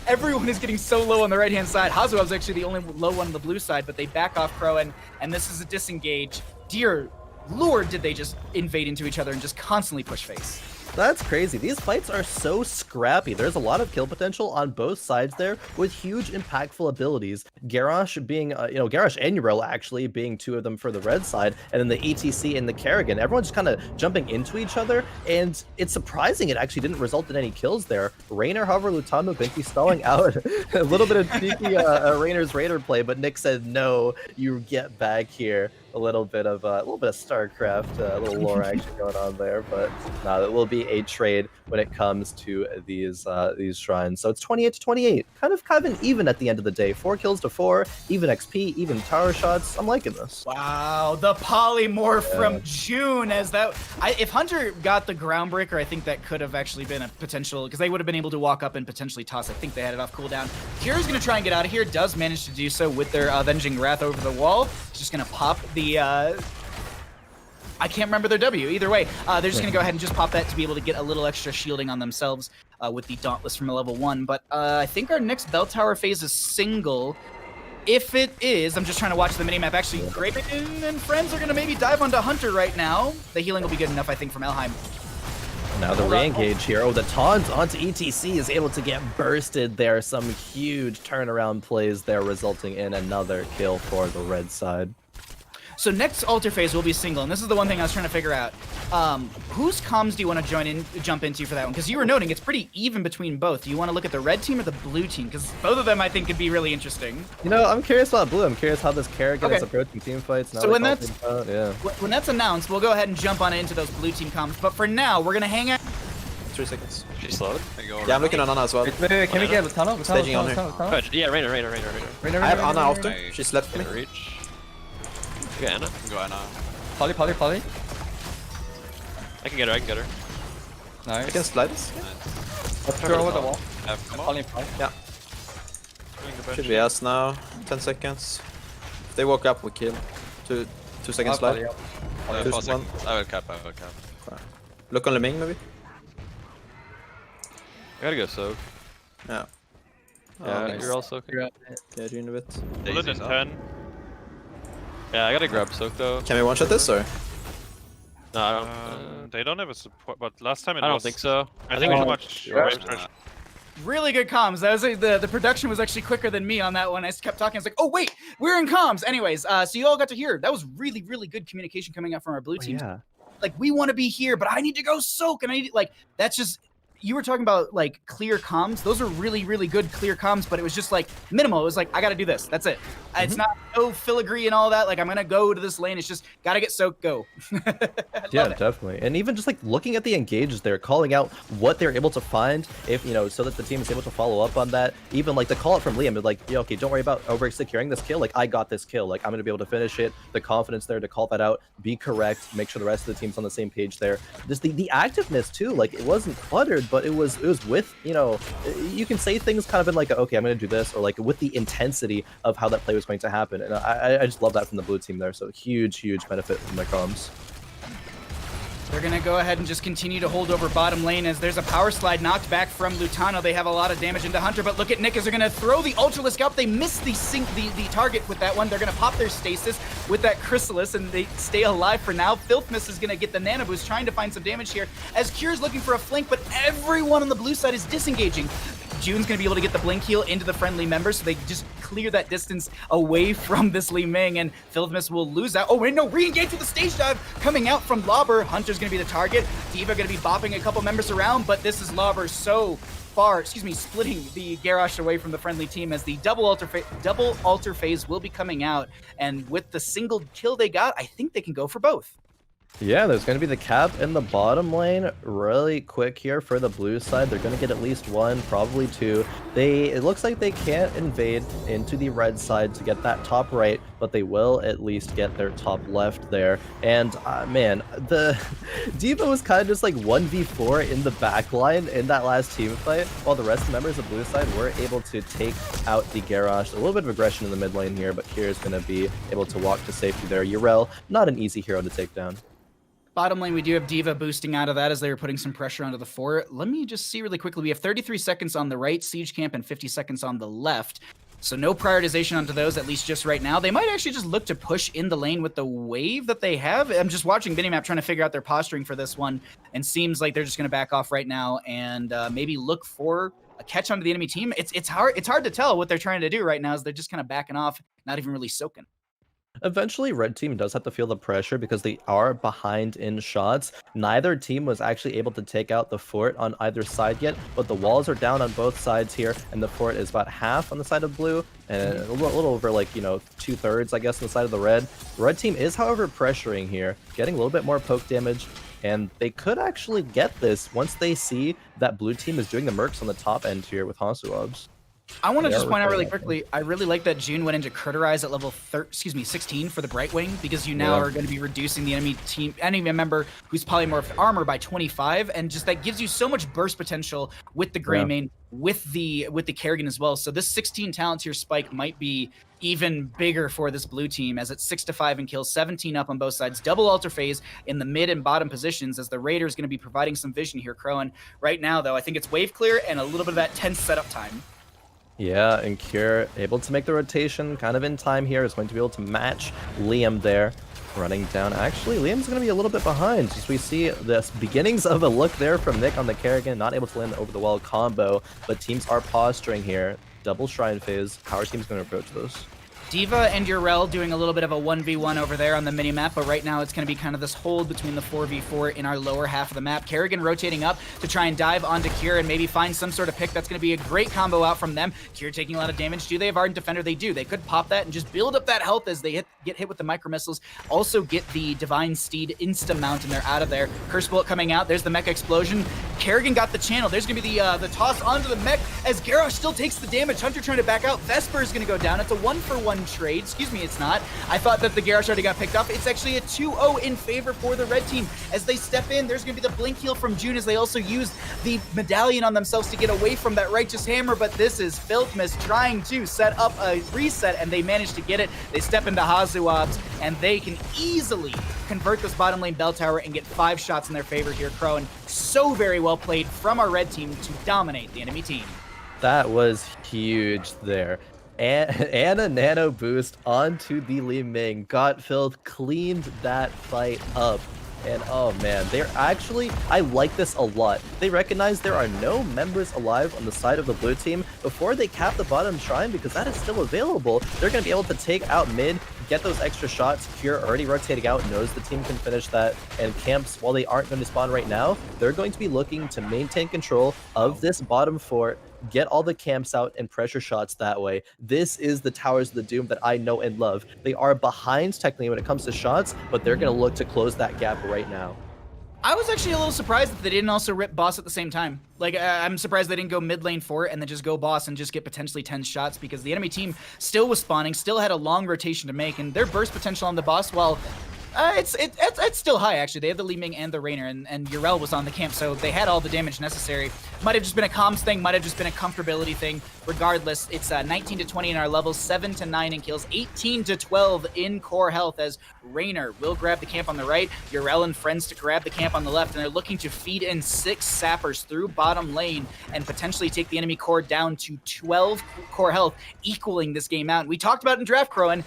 Everyone is getting so low on the right-hand side. Hazuob's actually the only low one on the blue side, but they back off Khroen, and this is a disengage. Dear Lord, did they just invade into each other and just constantly push face. That's crazy. These fights are so scrappy. There's a lot of kill potential on both sides there with huge impactful abilities. Garrosh being, Garrosh and Uriel actually being 2 of them for the red side, and then the ETC and the Kerrigan. Everyone's just kind of jumping into each other, and it's surprising it actually didn't result in any kills there. Raynor, however, Lutano, Binky stalling out. A little bit of cheeky Raynor's Raider play, but Nick said, no, you get back here. A little bit of StarCraft, a little lore action going on there, but it will be a trade when it comes to these shrines. So it's 28-28, kind of an even at the end of the day. 4 kills to 4, even XP, even tower shots. I'm liking this. Wow, the polymorph from June as that. If Hunter got the Groundbreaker, I think that could have actually been a potential, because they would have been able to walk up and potentially toss. I think they had it off cooldown. Kira's going to try and get out of here. Does manage to do so with their Avenging Wrath over the wall. He's just going to pop the I can't remember their W. Either way, they're just going to go ahead and just pop that to be able to get a little extra shielding on themselves with the Dauntless from a level 1. But I think our next Bell Tower phase is single. If it is, I'm just trying to watch the minimap. Actually, Graven and friends are going to maybe dive onto Hunter right now. The healing will be good enough, I think, from Elheim. Now the re-engage here. Oh, the taunt onto ETC is able to get bursted there. Some huge turnaround plays there, resulting in another kill for the red side. So next altar phase will be single, and this is the one thing I was trying to figure out. Whose comms do you want to jump into for that one? Because you were noting it's pretty even between both. Do you want to look at the red team or the blue team? Because both of them I think could be really interesting. I'm curious about blue. I'm curious how this Kerrigan is approaching team fights. Now so when that's announced, we'll go ahead and jump on into those blue team comms. But for now, we're gonna hang out. 3 seconds. She's slowed. Yeah, I'm looking on Ana as well. Wait, can we get a tunnel? Staging on her. Yeah, Raynor. I have Ana after. She slept me. Reach. You got Ana? Go Ana. Poly. I can get her. Nice. I can slide this. Let's go over the wall. Poly. Yeah. Should be us now. 10 seconds. If they walk up, we kill. 2 seconds slide. 2 1. I will cap. Look on Leming maybe. I gotta go soak. Yeah. Yeah, nice. you're all soaking. Yeah, you in a bit. Bullet in 10. Yeah, I gotta grab soak though. Can we one-shot this or? No, I don't. They don't have a support, but last time it was. I don't think so. I think too much wave pressure. Really good comms. That was the production was actually quicker than me on that one. I just kept talking. I was like, oh wait, we're in comms. Anyways, so you all got to hear. That was really, really good communication coming out from our blue team. Yeah. Like, we want to be here, but I need to go soak, and I need like that's just. You were talking about like clear comms. Those are really, really good clear comms, but it was just like minimal. It was like, I got to do this. That's it. It's not no filigree and all that. Like, I'm going to go to this lane. It's just got to get soaked, go. Yeah, definitely. And even just like looking at the engages there, calling out what they're able to find, if you know, so that the team is able to follow up on that. Even like the call out from Liam, like, yeah, okay, don't worry about over securing this kill. Like, I got this kill. Like, I'm going to be able to finish it. The confidence there to call that out, be correct, make sure the rest of the team's on the same page there. Just the activeness too. Like, it wasn't cluttered, but it was with, you know, you can say things kind of in like, okay, I'm going to do this, or like with the intensity of how that play was going to happen. And I just love that from the blue team there. So huge benefit from the comms. They're going to go ahead and just continue to hold over bottom lane as there's a power slide knocked back from Lutano. They have a lot of damage into Hunter, but look at Nick as they're going to throw the Ultralisk scalp. They miss the target with that one. They're going to pop their stasis with that Chrysalis, and they stay alive for now. Filthmist is going to get the Nano Boost, trying to find some damage here as Cure's looking for a flank, but everyone on the blue side is disengaging. June's going to be able to get the blink heal into the friendly members, so they just clear that distance away from this Li Ming, and Filthmist will lose out. Oh, wait, no, re-engage with the stage dive coming out from Lobber. Hunter's going to be the target. D.Va going to be bopping a couple members around, but this is Lobber so far, splitting the Garrosh away from the friendly team as the double altar phase will be coming out, and with the single kill they got, I think they can go for both. Yeah, there's going to be the cap in the bottom lane really quick here for the blue side. They're going to get at least one, probably two. It looks like they can't invade into the red side to get that top right, but they will at least get their top left there. And man, the D.Va was kind of just like 1v4 in the back line in that last team fight, while the rest of the members of blue side were able to take out the Garrosh. A little bit of aggression in the mid lane here, but Kira's going to be able to walk to safety there. Yrel, not an easy hero to take down. Bottom lane, we do have D.Va boosting out of that as they were putting some pressure onto the fort. Let me just see really quickly. We have 33 seconds on the right siege camp and 50 seconds on the left. So no prioritization onto those, at least just right now. They might actually just look to push in the lane with the wave that they have. I'm just watching Minimap trying to figure out their posturing for this one, and seems like they're just going to back off right now and maybe look for a catch onto the enemy team. It's hard to tell what they're trying to do right now, as they're just kind of backing off, not even really soaking. Eventually, red team does have to feel the pressure because they are behind in shots. Neither team was actually able to take out the fort on either side yet, but the walls are down on both sides here, and the fort is about half on the side of blue, and a little over, like, you know, 2/3, I guess, on the side of the red. Red team is, however, pressuring here, getting a little bit more poke damage, and they could actually get this once they see that blue team is doing the mercs on the top end here with Hasuobs. I want to just point out really quickly, I really like that June went into Curterize at level 16 for the Brightwing, because you now are going to be reducing the enemy member who's polymorphed armor by 25, and just that gives you so much burst potential with the Greymane, with the Kerrigan as well. So this 16 talent tier spike might be even bigger for this blue team, as it's 6-5 and kills, 17 up on both sides, double altar phase in the mid and bottom positions, as the Raider is going to be providing some vision here. Khroen, right now though, I think it's wave clear and a little bit of that tense setup time. Yeah, and Cure able to make the rotation kind of in time here, is going to be able to match Liam there. Running down. Actually, Liam's going to be a little bit behind, as we see the beginnings of a look there from Nick on the Kerrigan, not able to land the over the wall combo, but teams are posturing here. Double Shrine phase. How are teams going to approach those? D.Va and Yrel doing a little bit of a 1v1 over there on the minimap, but right now it's going to be kind of this hold between the 4v4 in our lower half of the map. Kerrigan rotating up to try and dive onto Cure and maybe find some sort of pick. That's going to be a great combo out from them. Cure taking a lot of damage. Do they have Ardent Defender? They do. They could pop that and just build up that health as they get hit with the micro missiles. Also get the Divine Steed insta-mount, and they're out of there. Curse Bolt coming out. There's the mech explosion. Kerrigan got the channel. There's going to be the toss onto the mech as Garrosh still takes the damage. Hunter trying to back out. Vesper is going to go down. It's a 1-for-1 trade. Excuse me, it's not. I thought that the Garrosh already got picked up. It's actually a 2-0 in favor for the red team. As they step in, there's going to be the blink heal from June, as they also use the medallion on themselves to get away from that righteous hammer, but this is Filthmist trying to set up a reset, and they manage to get it. They step into Hasuobs, and they can easily convert this bottom lane bell tower and get 5 shots in their favor here. Khroen, so very well played from our red team to dominate the enemy team. That was huge there. And a nano boost onto the Li Ming. Got Filth, cleaned that fight up. And oh man, they're actually, I like this a lot. They recognize there are no members alive on the side of the blue team before they cap the bottom shrine, because that is still available. They're going to be able to take out mid, get those extra shots. Cure already rotating out, knows the team can finish that, and camps, while they aren't going to spawn right now, they're going to be looking to maintain control of this bottom fort, get all the camps out and pressure shots that way. This is the Towers of the Doom that I know and love. They are behind technically when it comes to shots, but they're going to look to close that gap right now. I was actually a little surprised that they didn't also rip boss at the same time. Like, I'm surprised they didn't go mid lane fort and then just go boss and just get potentially 10 shots, because the enemy team still was spawning, still had a long rotation to make, and their burst potential on the boss, while it's still high, actually. They have the Li Ming and the Rainer, and Yrel was on the camp, so they had all the damage necessary. Might have just been a comms thing, might have just been a comfortability thing. Regardless, it's 19 to 20 in our levels, 7 to 9 in kills, 18 to 12 in core health, as Rainer will grab the camp on the right, Yrel and friends to grab the camp on the left, and they're looking to feed in 6 sappers through bottom lane and potentially take the enemy core down to 12 core health, equaling this game out. And we talked about in draft, Khroen,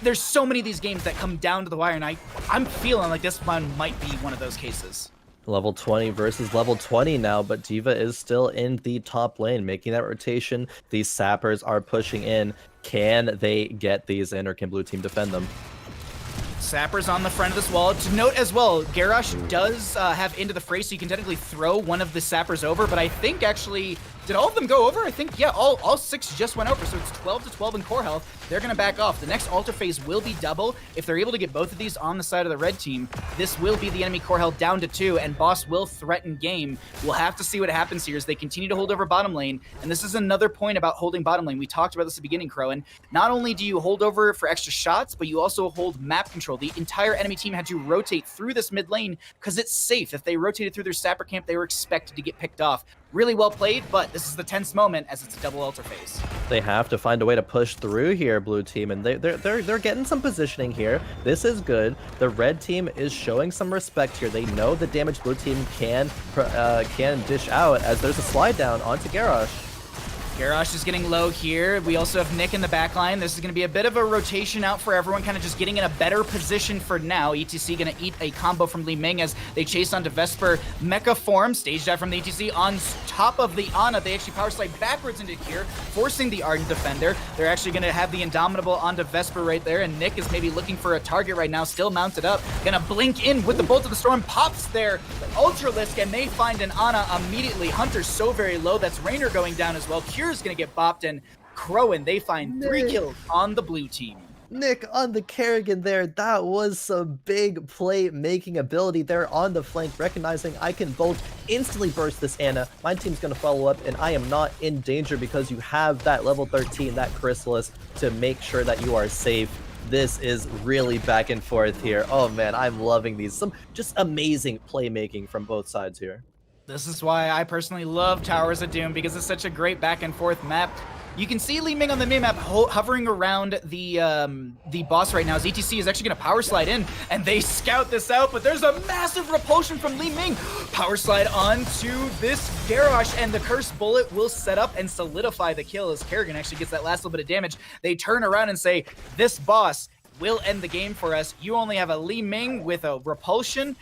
there's so many of these games that come down to the wire, and I'm feeling like this one might be one of those cases. Level 20 versus level 20 now, but D.Va is still in the top lane, making that rotation. These sappers are pushing in. Can they get these in, or can blue team defend them? Sappers on the front of this wall. To note as well, Garrosh does have Into the Fray, so you can technically throw one of the sappers over, but I think actually, did all of them go over? I think, yeah, all 6 just went over, so it's 12 to 12 in core health. They're going to back off. The next altar phase will be double. If they're able to get both of these on the side of the red team, this will be the enemy core health down to 2, and boss will threaten game. We'll have to see what happens here as they continue to hold over bottom lane, and this is another point about holding bottom lane. We talked about this at the beginning, Khroen. Not only do you hold over for extra shots, but you also hold map control. The entire enemy team had to rotate through this mid lane because it's safe. If they rotated through their sapper camp, they were expected to get picked off. Really well played, but this is the tense moment as it's a double altar phase. They have to find a way to push through here, blue team, and they're getting some positioning here. This is good. The red team is showing some respect here. They know the damage blue team can dish out, as there's a slide down onto Garrosh. Garrosh is getting low here. We also have Nick in the back line. This is going to be a bit of a rotation out for everyone, kind of just getting in a better position for now. ETC going to eat a combo from Li Ming as they chase onto Vesper. Mecha form, stage dive from the ETC on top of the Ana. They actually power slide backwards into Cure, forcing the Ardent Defender. They're actually going to have the Indomitable onto Vesper right there, and Nick is maybe looking for a target right now, still mounted up. Going to blink in with the Bolt of the Storm, pops their Ultralisk, and they find an Ana immediately. Hunter's so very low. That's Rainer going down as well. Cure's going to get bopped, and Khroen, they find 3 kills on the blue team. Nick on the Kerrigan there. That was some big play-making ability there on the flank, recognizing I can both instantly burst this Ana. My team's going to follow up, and I am not in danger because you have that level 13, that Chrysalis, to make sure that you are safe. This is really back and forth here. Oh man, I'm loving these. Some just amazing playmaking from both sides here. This is why I personally love Towers of Doom, because it's such a great back and forth map. You can see Li Ming on the mini-map hovering around the boss right now, as ETC is actually going to power slide in, and they scout this out, but there's a massive repulsion from Li Ming. Power slide onto this Garrosh, and the Cursed Bullet will set up and solidify the kill as Kerrigan actually gets that last little bit of damage. They turn around and say, this boss will end the game for us. You only have a Li Ming with a repulsion.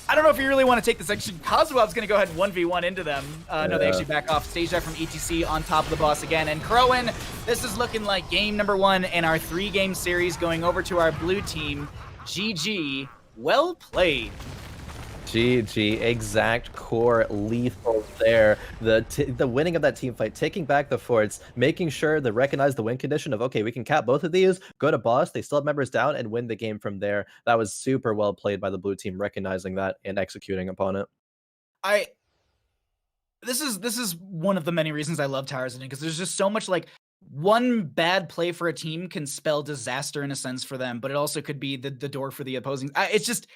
I don't know if you really want to take this action. Kozlow's going to go ahead and 1v1 into them. No, they actually back off. Stage dive from ETC on top of the boss again. And Khroen, this is looking like game number 1 in our 3-game series, going over to our blue team. GG. Well played. GG, exact core lethal there. The winning of that team fight, taking back the forts, making sure they recognize the win condition of, okay, we can cap both of these, go to boss, they still have members down, and win the game from there. That was super well played by the blue team, recognizing that and executing upon it. This is one of the many reasons I love Towers of Doom, because there's just so much, like, one bad play for a team can spell disaster in a sense for them, but it also could be the door for the opposing. It's just,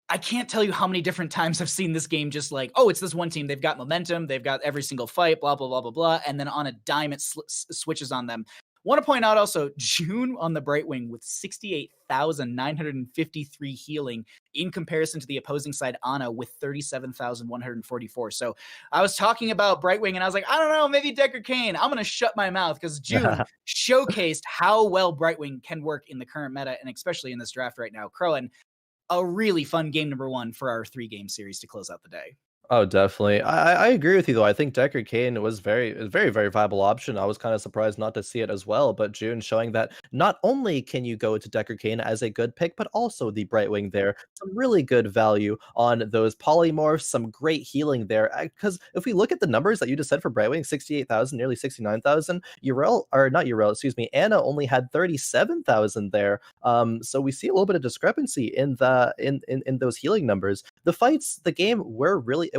I can't tell you how many different times I've seen this game just like, oh, it's this one team. They've got momentum. They've got every single fight, blah, blah, blah, blah, blah. And then on a dime, it switches on them. Want to point out also, June on the Brightwing with 68,953 healing in comparison to the opposing side, Ana, with 37,144. So I was talking about Brightwing, and I was like, I don't know, maybe Decker Kane. I'm going to shut my mouth, because June showcased how well Brightwing can work in the current meta, and especially in this draft right now. Khroen, a really fun game number 1 for our 3-game series to close out the day. Oh, definitely. I agree with you though. I think Deckard Cain was a very viable option. I was kind of surprised not to see it as well. But June showing that not only can you go to Deckard Cain as a good pick, but also the Brightwing there. Some really good value on those polymorphs. Some great healing there. Because if we look at the numbers that you just said for Brightwing, 68,000, nearly 69,000. Anna only had 37,000 there. So we see a little bit of discrepancy in those healing numbers. The fights, the game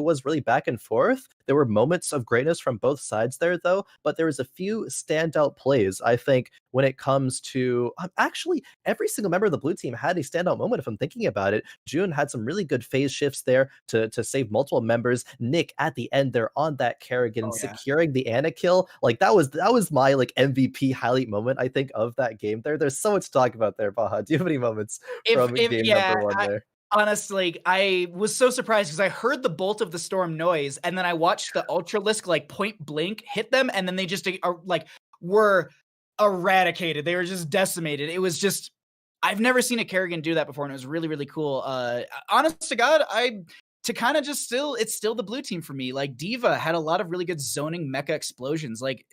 was really back and forth. There were moments of greatness from both sides there, though, but there was a few standout plays, I think, when it comes to actually every single member of the blue team had a standout moment. If I'm thinking about it, June had some really good phase shifts there to save multiple members. Nick at the end there on that Kerrigan securing the Anna kill, like that was my like MVP highlight moment, I think, of that game there. There's so much to talk about there, Baha. Do you have any moments from game number 1 there? Honestly, I was so surprised because I heard the Bolt of the Storm noise, and then I watched the Ultralisk like point blank hit them, and then they just like were eradicated. They were just decimated. It was just, I've never seen a Kerrigan do that before, and it was really, really cool. Honest to God, it's still the blue team for me. Like Diva had a lot of really good zoning mecha explosions. Like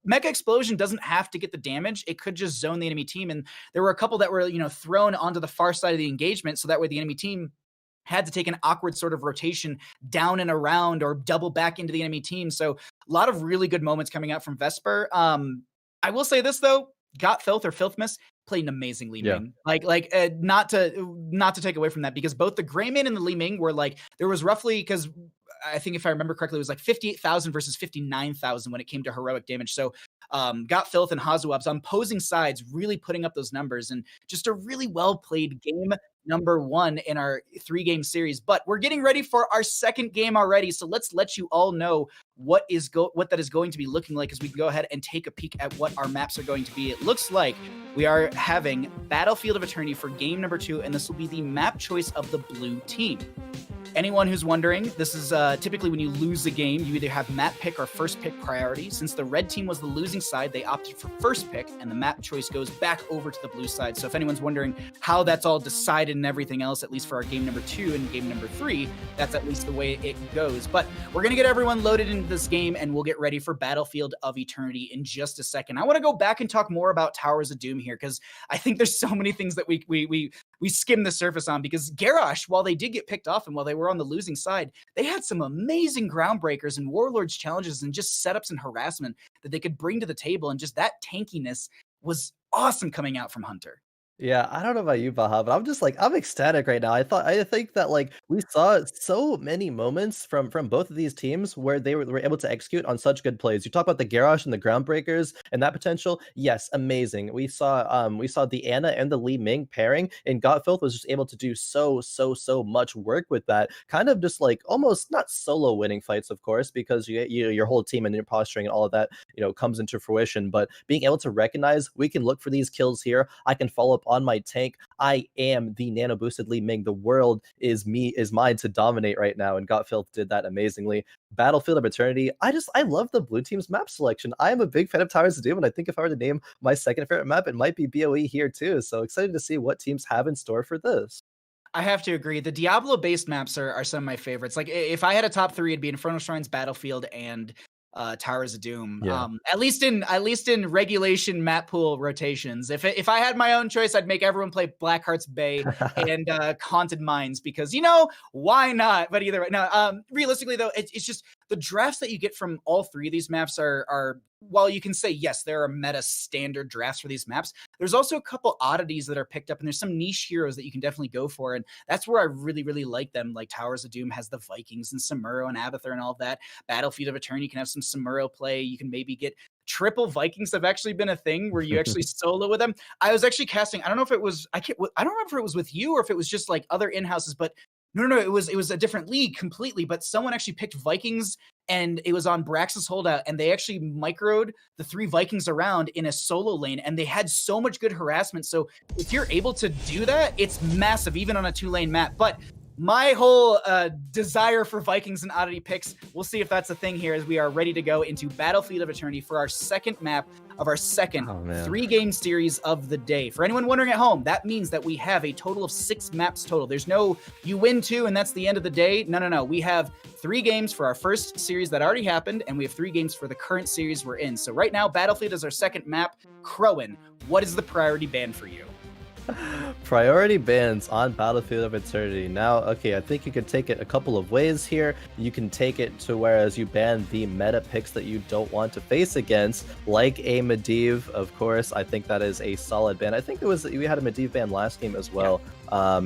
Mecha Explosion doesn't have to get the damage. It could just zone the enemy team. And there were a couple that were, thrown onto the far side of the engagement. So that way the enemy team had to take an awkward sort of rotation down and around or double back into the enemy team. So a lot of really good moments coming out from Vesper. I will say this though, Got Filth or Filthmas played an amazing Li Ming. Not to take away from that, because both the Greymane and the Li Ming were like, there was roughly, because I think if I remember correctly, it was like 58,000 versus 59,000 when it came to heroic damage. So Got Filth and Hazuabs on opposing sides really putting up those numbers, and just a really well played game number 1 in our 3-game series. But we're getting ready for our 2nd game already, so let's let you all know what that is going to be looking like as we go ahead and take a peek at what our maps are going to be. It looks like we are having Battlefield of Eternity for game number 2, and this will be the map choice of the blue team. Anyone who's wondering, this is typically when you lose a game, you either have map pick or first pick priority. Since the red team was the losing side, they opted for first pick, and the map choice goes back over to the blue side. So if anyone's wondering how that's all decided and everything else, at least for our game number 2 and game number 3, that's at least the way it goes. But we're going to get everyone loaded into this game, and we'll get ready for Battlefield of Eternity in just a second. I want to go back and talk more about Towers of Doom here, because I think there's so many things that we skimmed the surface on, because Garrosh, while they did get picked off and while they were on the losing side, they had some amazing groundbreakers and Warlords challenges and just setups and harassment that they could bring to the table, and just that tankiness was awesome coming out from Hunter. Yeah, I don't know about you, Baha, but I'm ecstatic right now. I think that like we saw so many moments from both of these teams where they were able to execute on such good plays. You talk about the Garrosh and the Groundbreakers and that potential. Yes, amazing. We saw the Anna and the Li Ming pairing, and Godfilth was just able to do so much work with that. Kind of just like almost not solo winning fights, of course, because your whole team and your posturing and all of that, comes into fruition. But being able to recognize we can look for these kills here. I can follow up on my tank. I am the nano boosted Li Ming. The world is mine to dominate right now, and Godfilth did that amazingly. Battlefield of Eternity. I love the blue team's map selection. I am a big fan of Towers of Doom, and I think if I were to name my second favorite map, it might be BOE here too. So excited to see what teams have in store for this. I have to agree. The Diablo-based maps are some of my favorites. Like if I had a top 3, it'd be Infernal Shrines, Battlefield, and Towers of Doom. Yeah. At least in regulation map pool rotations. If I had my own choice, I'd make everyone play Blackheart's Bay and Haunted Mines, because why not? But either way, no. Realistically though, it's just the drafts that you get from all 3 of these maps are while you can say yes, there are meta standard drafts for these maps, there's also a couple oddities that are picked up, and there's some niche heroes that you can definitely go for, and that's where I really, really like them. Like Towers of Doom has the Vikings and Samuro and Abathur and all of that. Battlefield of Eternity, you can have some Samuro play. You can maybe get triple Vikings have actually been a thing where you actually solo with them. I was actually casting, I don't know if it was, I don't remember if it was with you or if it was just like other in-houses, but no, it was a different league completely, but someone actually picked Vikings, and it was on Brax's holdout, and they actually microed the 3 Vikings around in a solo lane, and they had so much good harassment. So if you're able to do that, it's massive, even on a 2-lane map. But my whole desire for Vikings and oddity picks, we'll see if that's a thing here as we are ready to go into Battlefield of Eternity for our second map of our second 3-game series of the day. For anyone wondering at home, that means that we have a total of 6 maps total. There's no you win 2 and that's the end of the day. No. We have 3 games for our first series that already happened, and we have 3 games for the current series we're in. So right now, Battlefield is our second map. Khroen, what is the priority ban for you? Priority bans on Battlefield of Eternity. Now, okay, I think you can take it a couple of ways here. You can take it to whereas you ban the meta picks that you don't want to face against, like a Medivh, of course. I think that is a solid ban. I think we had a Medivh ban last game as well.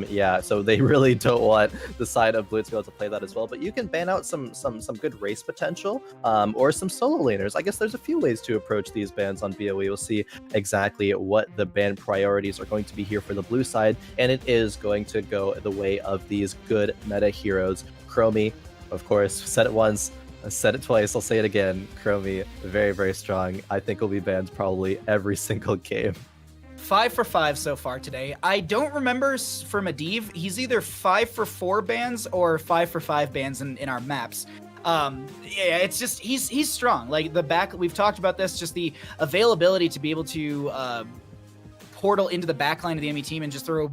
Yeah, so they really don't want the side of Blue to be able to play that as well. But you can ban out some good race potential, or some solo laners. I guess there's a few ways to approach these bans on BOE. We'll see exactly what the ban priorities are going to be here for the blue side, and it is going to go the way of these good meta heroes. Khroen, of course, said it once, I said it twice, I'll say it again. Khroen, very, very strong. I think will be banned probably every single game. 5 for 5 so far today. I don't remember for Medivh, he's either 5 for 4 bans or 5 for 5 bans in our maps. Yeah, it's just he's strong. Like the back, we've talked about this, just the availability to be able to portal into the backline of the enemy team and just throw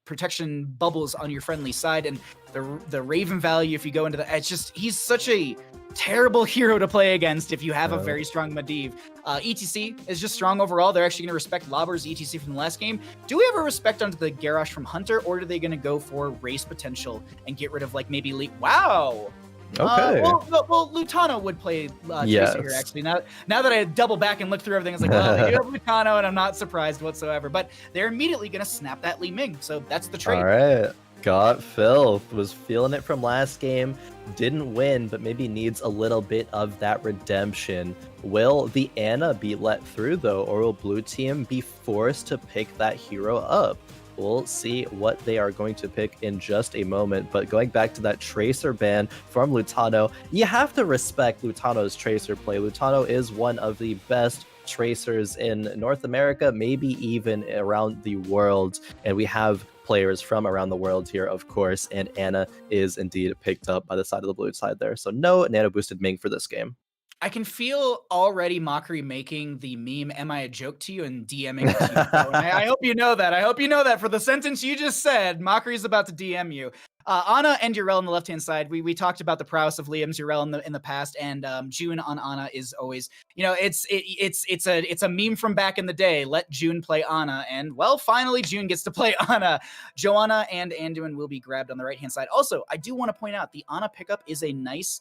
protection bubbles on your friendly side, and the Raven value if you go into the, it's just, he's such a terrible hero to play against if you have a very strong Medivh. ETC is just strong overall. They're actually going to respect Lobber's ETC from the last game. Do we have a respect onto the Garrosh from Hunter, or are they going to go for race potential and get rid of like maybe Wow. Okay. Well, Lutano would play Tracer here, actually. Now that I double back and look through everything, I was like, well, they do have Lutano, and I'm not surprised whatsoever. But they're immediately going to snap that Li Ming, so that's the trade. All right. Got Filth. Was feeling it from last game. Didn't win, but maybe needs a little bit of that redemption. Will the Ana be let through, though, or will Blue Team be forced to pick that hero up? We'll see what they are going to pick in just a moment. But going back to that Tracer ban from Lutano, you have to respect Lutano's Tracer play. Lutano is one of the best Tracers in North America, maybe even around the world. And we have players from around the world here, of course. And Ana is indeed picked up by the side of the blue side there. So no nano boosted Ming for this game. I can feel already Mockery making the meme, am I a joke to you, and DMing it to you. And I hope you know that. I hope you know that for the sentence you just said, Mockery's about to DM you. Ana and Yrel on the left-hand side, we talked about the prowess of Liam's Yrel in the past, and June on Ana is always, it's a meme from back in the day. Let June play Ana, and well, finally June gets to play Ana. Joanna and Anduin will be grabbed on the right-hand side. Also, I do want to point out the Ana pickup is a nice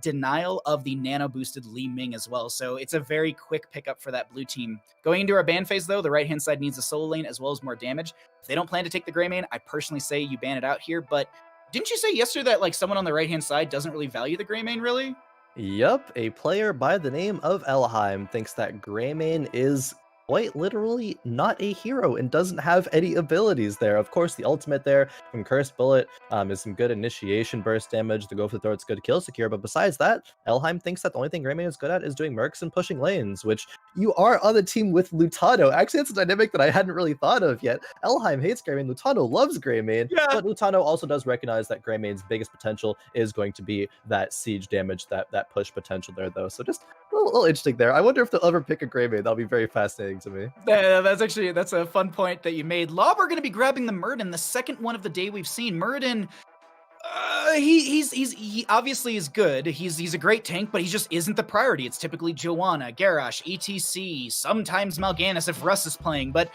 denial of the nano boosted Li Ming as well. So it's a very quick pickup for that blue team. Going into our ban phase though, the right hand side needs a solo lane as well as more damage. If they don't plan to take the gray main, I personally say you ban it out here. But didn't you say yesterday that like someone on the right hand side doesn't really value the gray main really? Yup, a player by the name of Elheim thinks that Greymane is quite literally not a hero and doesn't have any abilities there. Of course, the ultimate there from Cursed Bullet is some good initiation burst damage to go for the throw. It's good kill secure, but besides that, Elheim thinks that the only thing Greymane is good at is doing mercs and pushing lanes, which you are on the team with Lutano. Actually, it's a dynamic that I hadn't really thought of yet. Elheim hates Greymane, Lutano loves Greymane, but Lutano also does recognize that Greymane's biggest potential is going to be that siege damage, that push potential there, though. So just a little interesting there. I wonder if they'll ever pick a Greymane. That'll be very fascinating to me. Yeah, that's a fun point that you made. Lob are going to be grabbing the Muradin, the second one of the day we've seen. Muradin, he obviously is good. He's a great tank, but he just isn't the priority. It's typically Joanna, Garrosh, ETC, sometimes Mal'Ganis if Russ is playing, but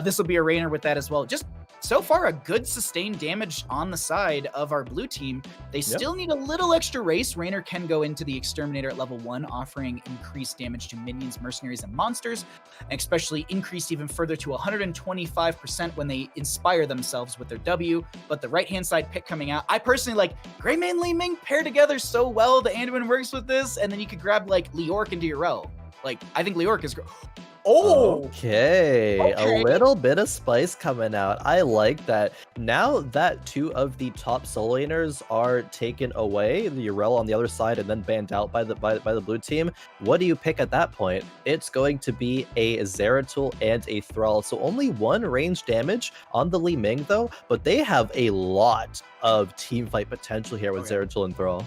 this will be a Rainer with that as well. Just so far, a good sustained damage on the side of our blue team. They still need a little extra race. Rainer can go into the Exterminator at level 1, offering increased damage to minions, mercenaries, and monsters, and especially increased even further to 125% when they inspire themselves with their W. But the right-hand side pick coming out, I personally like Greymane, Li Ming pair together so well. The Anduin works with this, and then you could grab like Leoric into Yrel. Like, I think Leoric is Oh! Okay, Okay. a little bit of spice coming out. I like that. Now that 2 of the top solo laners are taken away, the Urel on the other side and then banned out by the blue team, what do you pick at that point? It's going to be a Zeratul and a Thrall. So only 1 range damage on the Li Ming though, but they have a lot of teamfight potential here with Zeratul and Thrall.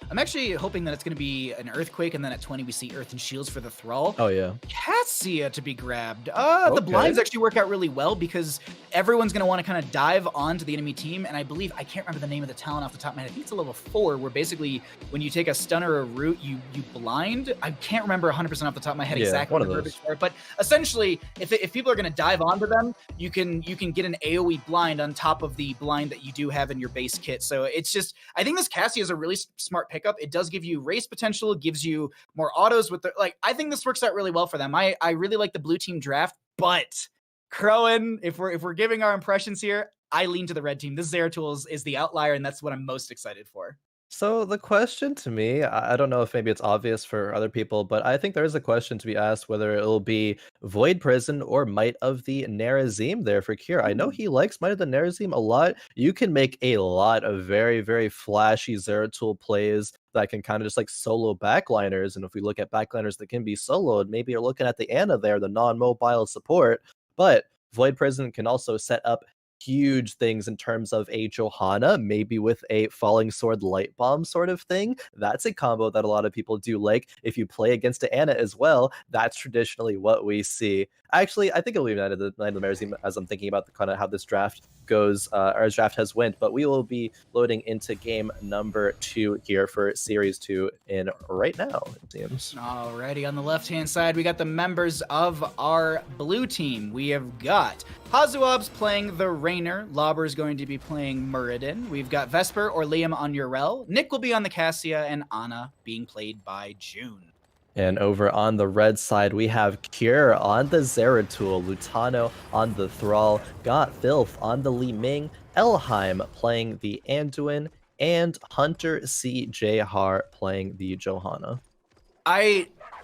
I'm actually hoping that it's going to be an Earthquake, and then at 20 we see Earth and Shields for the Thrall. Oh yeah. Cassia to be grabbed. The blinds actually work out really well because everyone's going to want to kind of dive onto the enemy team, and I believe, I can't remember the name of the talent off the top of my head, I think it's a level 4, where basically when you take a stun or a root, you blind. I can't remember 100% off the top of my head exactly one what of the those. verbiage for it, but essentially, if people are going to dive onto them, you can get an AoE blind on top of the blind that you do have in your base kit. So it's just, I think this Cassia is a really smart pickup. It does give you race potential, gives you more autos with the, like, I think this works out really well for them. I really like the blue team draft, but Khroen, if we're giving our impressions here, I lean to the red team. This Zeratul is the outlier, and that's what I'm most excited for. So the question to me, I don't know if maybe it's obvious for other people, but I think there is a question to be asked whether it'll be Void Prison or Might of the Nerazim there for Kier. I know he likes Might of the Nerazim a lot. You can make a lot of very, very flashy Zeratul plays that can kind of just like solo backliners. And if we look at backliners that can be soloed, maybe you're looking at the Ana there, the non-mobile support. But Void Prison can also set up huge things in terms of a Johanna, maybe with a Falling Sword Light Bomb sort of thing. That's a combo that a lot of people do like. If you play against Ana as well, that's traditionally what we see. Actually, I think it'll be Night of the Nerazim as I'm thinking about the kind of how this draft goes, or as draft has went, but we will be loading into game number 2 here for Series 2 in right now, it seems. Alrighty, on the left-hand side, we got the members of our blue team. We have got Hazuab's playing the Rainer. Lauber is going to be playing Muradin. We've got Vesper or Liam on Urel. Nick will be on the Cassia, and Ana being played by June. And over on the red side, we have Cure on the Zeratul, Lutano on the Thrall, got Filth on the Li Ming, Elheim playing the Anduin, and Hunter CJ Har playing the Johanna.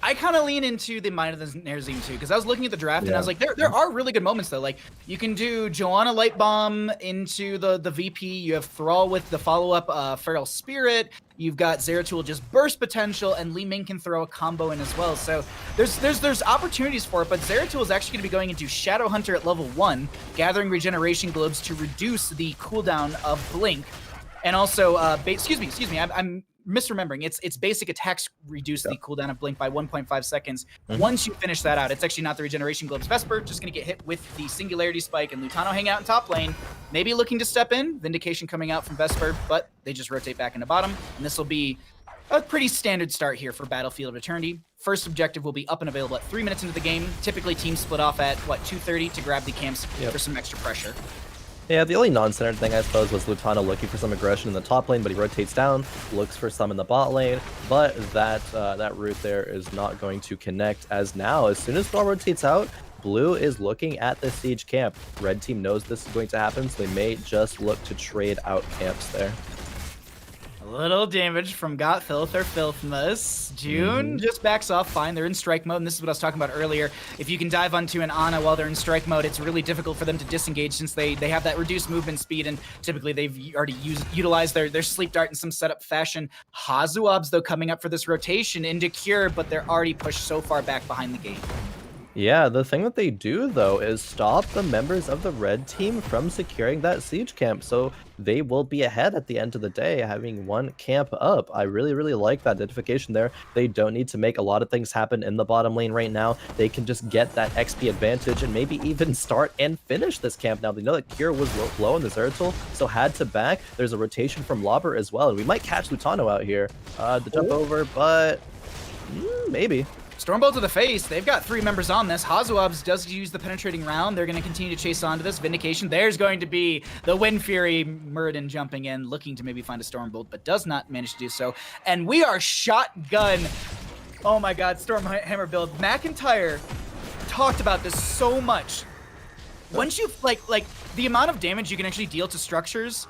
I kind of lean into the Might of the Nerazim too, because I was looking at the draft and I was like, there are really good moments though. Like you can do Johanna Light Bomb into the VP. You have Thrall with the follow-up Feral Spirit. You've got Zeratul just burst potential, and Li Ming can throw a combo in as well. So there's opportunities for it, but Zeratul is actually going to be going into Shadow Hunter at level 1, gathering regeneration globes to reduce the cooldown of Blink. And also, excuse me, I'm misremembering. It's basic attacks reduce the cooldown of Blink by 1.5 seconds. Once you finish that out, it's actually not the regeneration globes. Vesper just going to get hit with the Singularity Spike, and Lutano hang out in top lane, maybe looking to step in. Vindication coming out from Vesper, but they just rotate back into bottom, and this will be a pretty standard start here for Battlefield of Eternity. First objective will be up and available at 3 minutes into the game. Typically, teams split off at, 2:30 to grab the camps for some extra pressure. Yeah, the only non-centered thing, I suppose, was Lutano looking for some aggression in the top lane, but he rotates down, looks for some in the bot lane, but that route there is not going to connect, as now, as soon as Thrall rotates out, Blue is looking at the siege camp. Red team knows this is going to happen, so they may just look to trade out camps there. A little damage from Got Filth or Filthmas. June just backs off fine. They're in strike mode, and this is what I was talking about earlier. If you can dive onto an Ana while they're in strike mode, it's really difficult for them to disengage since they have that reduced movement speed, and typically they've already utilized their sleep dart in some setup fashion. Hazuab's, though, coming up for this rotation into Cure, but they're already pushed so far back behind the game. Yeah, the thing that they do, though, is stop the members of the red team from securing that siege camp, so they will be ahead at the end of the day, having one camp up. I really, really like that identification there. They don't need to make a lot of things happen in the bottom lane right now. They can just get that XP advantage and maybe even start and finish this camp now. They know that Kira was low in the Zeratul, so had to back. There's a rotation from Lauber as well, and we might catch Lutano out here. The jump over, but maybe. Stormbolt to the face. They've got 3 members on this. Hazuab's does use the penetrating round. They're going to continue to chase onto this. Vindication. There's going to be the Wind Fury. Muradin jumping in, looking to maybe find a Stormbolt, but does not manage to do so. And we are shotgun. Oh my god, Stormhammer build. McIntyre talked about this so much. Once you, like the amount of damage you can actually deal to structures,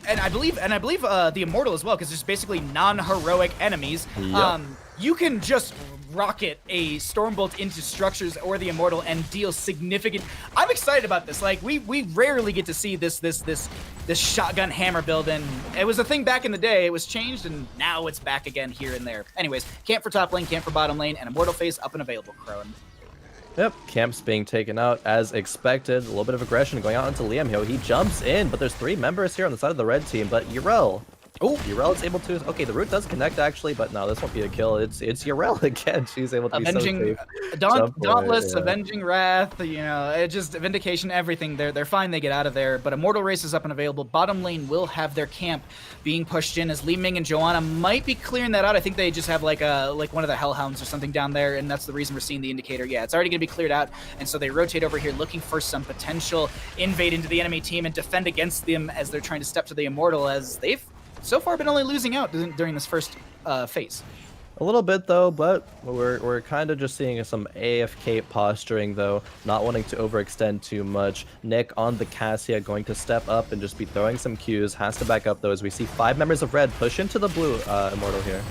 and I believe the Immortal as well, because there's basically non-heroic enemies. Yep. You can just rocket a Stormbolt into structures or the Immortal and deal significant. I'm excited about this. Like we rarely get to see this shotgun hammer build, and it was a thing back in the day. It was changed, and now it's back again here and there. Anyways, camp for top lane, camp for bottom lane, and Immortal phase up and available. Khroen. Yep, camp's being taken out as expected. A little bit of aggression going out into Liam here. He jumps in, but there's 3 members here on the side of the red team. But Yrel, Yrel is able to. Okay, the root does connect actually, but no, this won't be a kill. It's Yrel again. She's able to Avenging, be so safe. Dauntless, Yeah. Avenging Wrath, you know, it just Vindication, everything. They're fine. They get out of there. But Immortal race is up and available. Bottom lane will have their camp being pushed in as Li Ming and Joanna might be clearing that out. I think they just have like one of the Hellhounds or something down there, and that's the reason we're seeing the indicator. Yeah, it's already gonna be cleared out, and so they rotate over here looking for some potential invade into the enemy team and defend against them as they're trying to step to the Immortal, as they've so far been only losing out during this first phase. A little bit though, but we're kind of just seeing some AFK posturing though, not wanting to overextend too much. Nick on the Cassia going to step up and just be throwing some Qs, has to back up though as we see 5 members of red push into the blue Immortal here.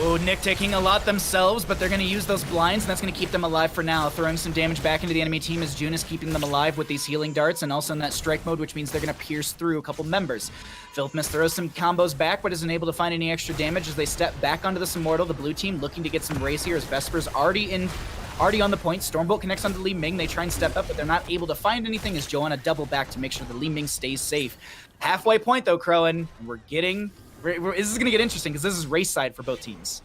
Oh, Nick taking a lot themselves, but they're going to use those blinds, and that's going to keep them alive for now. Throwing some damage back into the enemy team as June is keeping them alive with these healing darts, and also in that strike mode, which means they're going to pierce through a couple members. Filthmist throws some combos back, but isn't able to find any extra damage as they step back onto this Immortal. The blue team looking to get some race here as Vesper's already on the point. Stormbolt connects onto Li Ming. They try and step up, but they're not able to find anything as Joanna double back to make sure that Li Ming stays safe. Halfway point though, Khroen. This is going to get interesting because this is race side for both teams.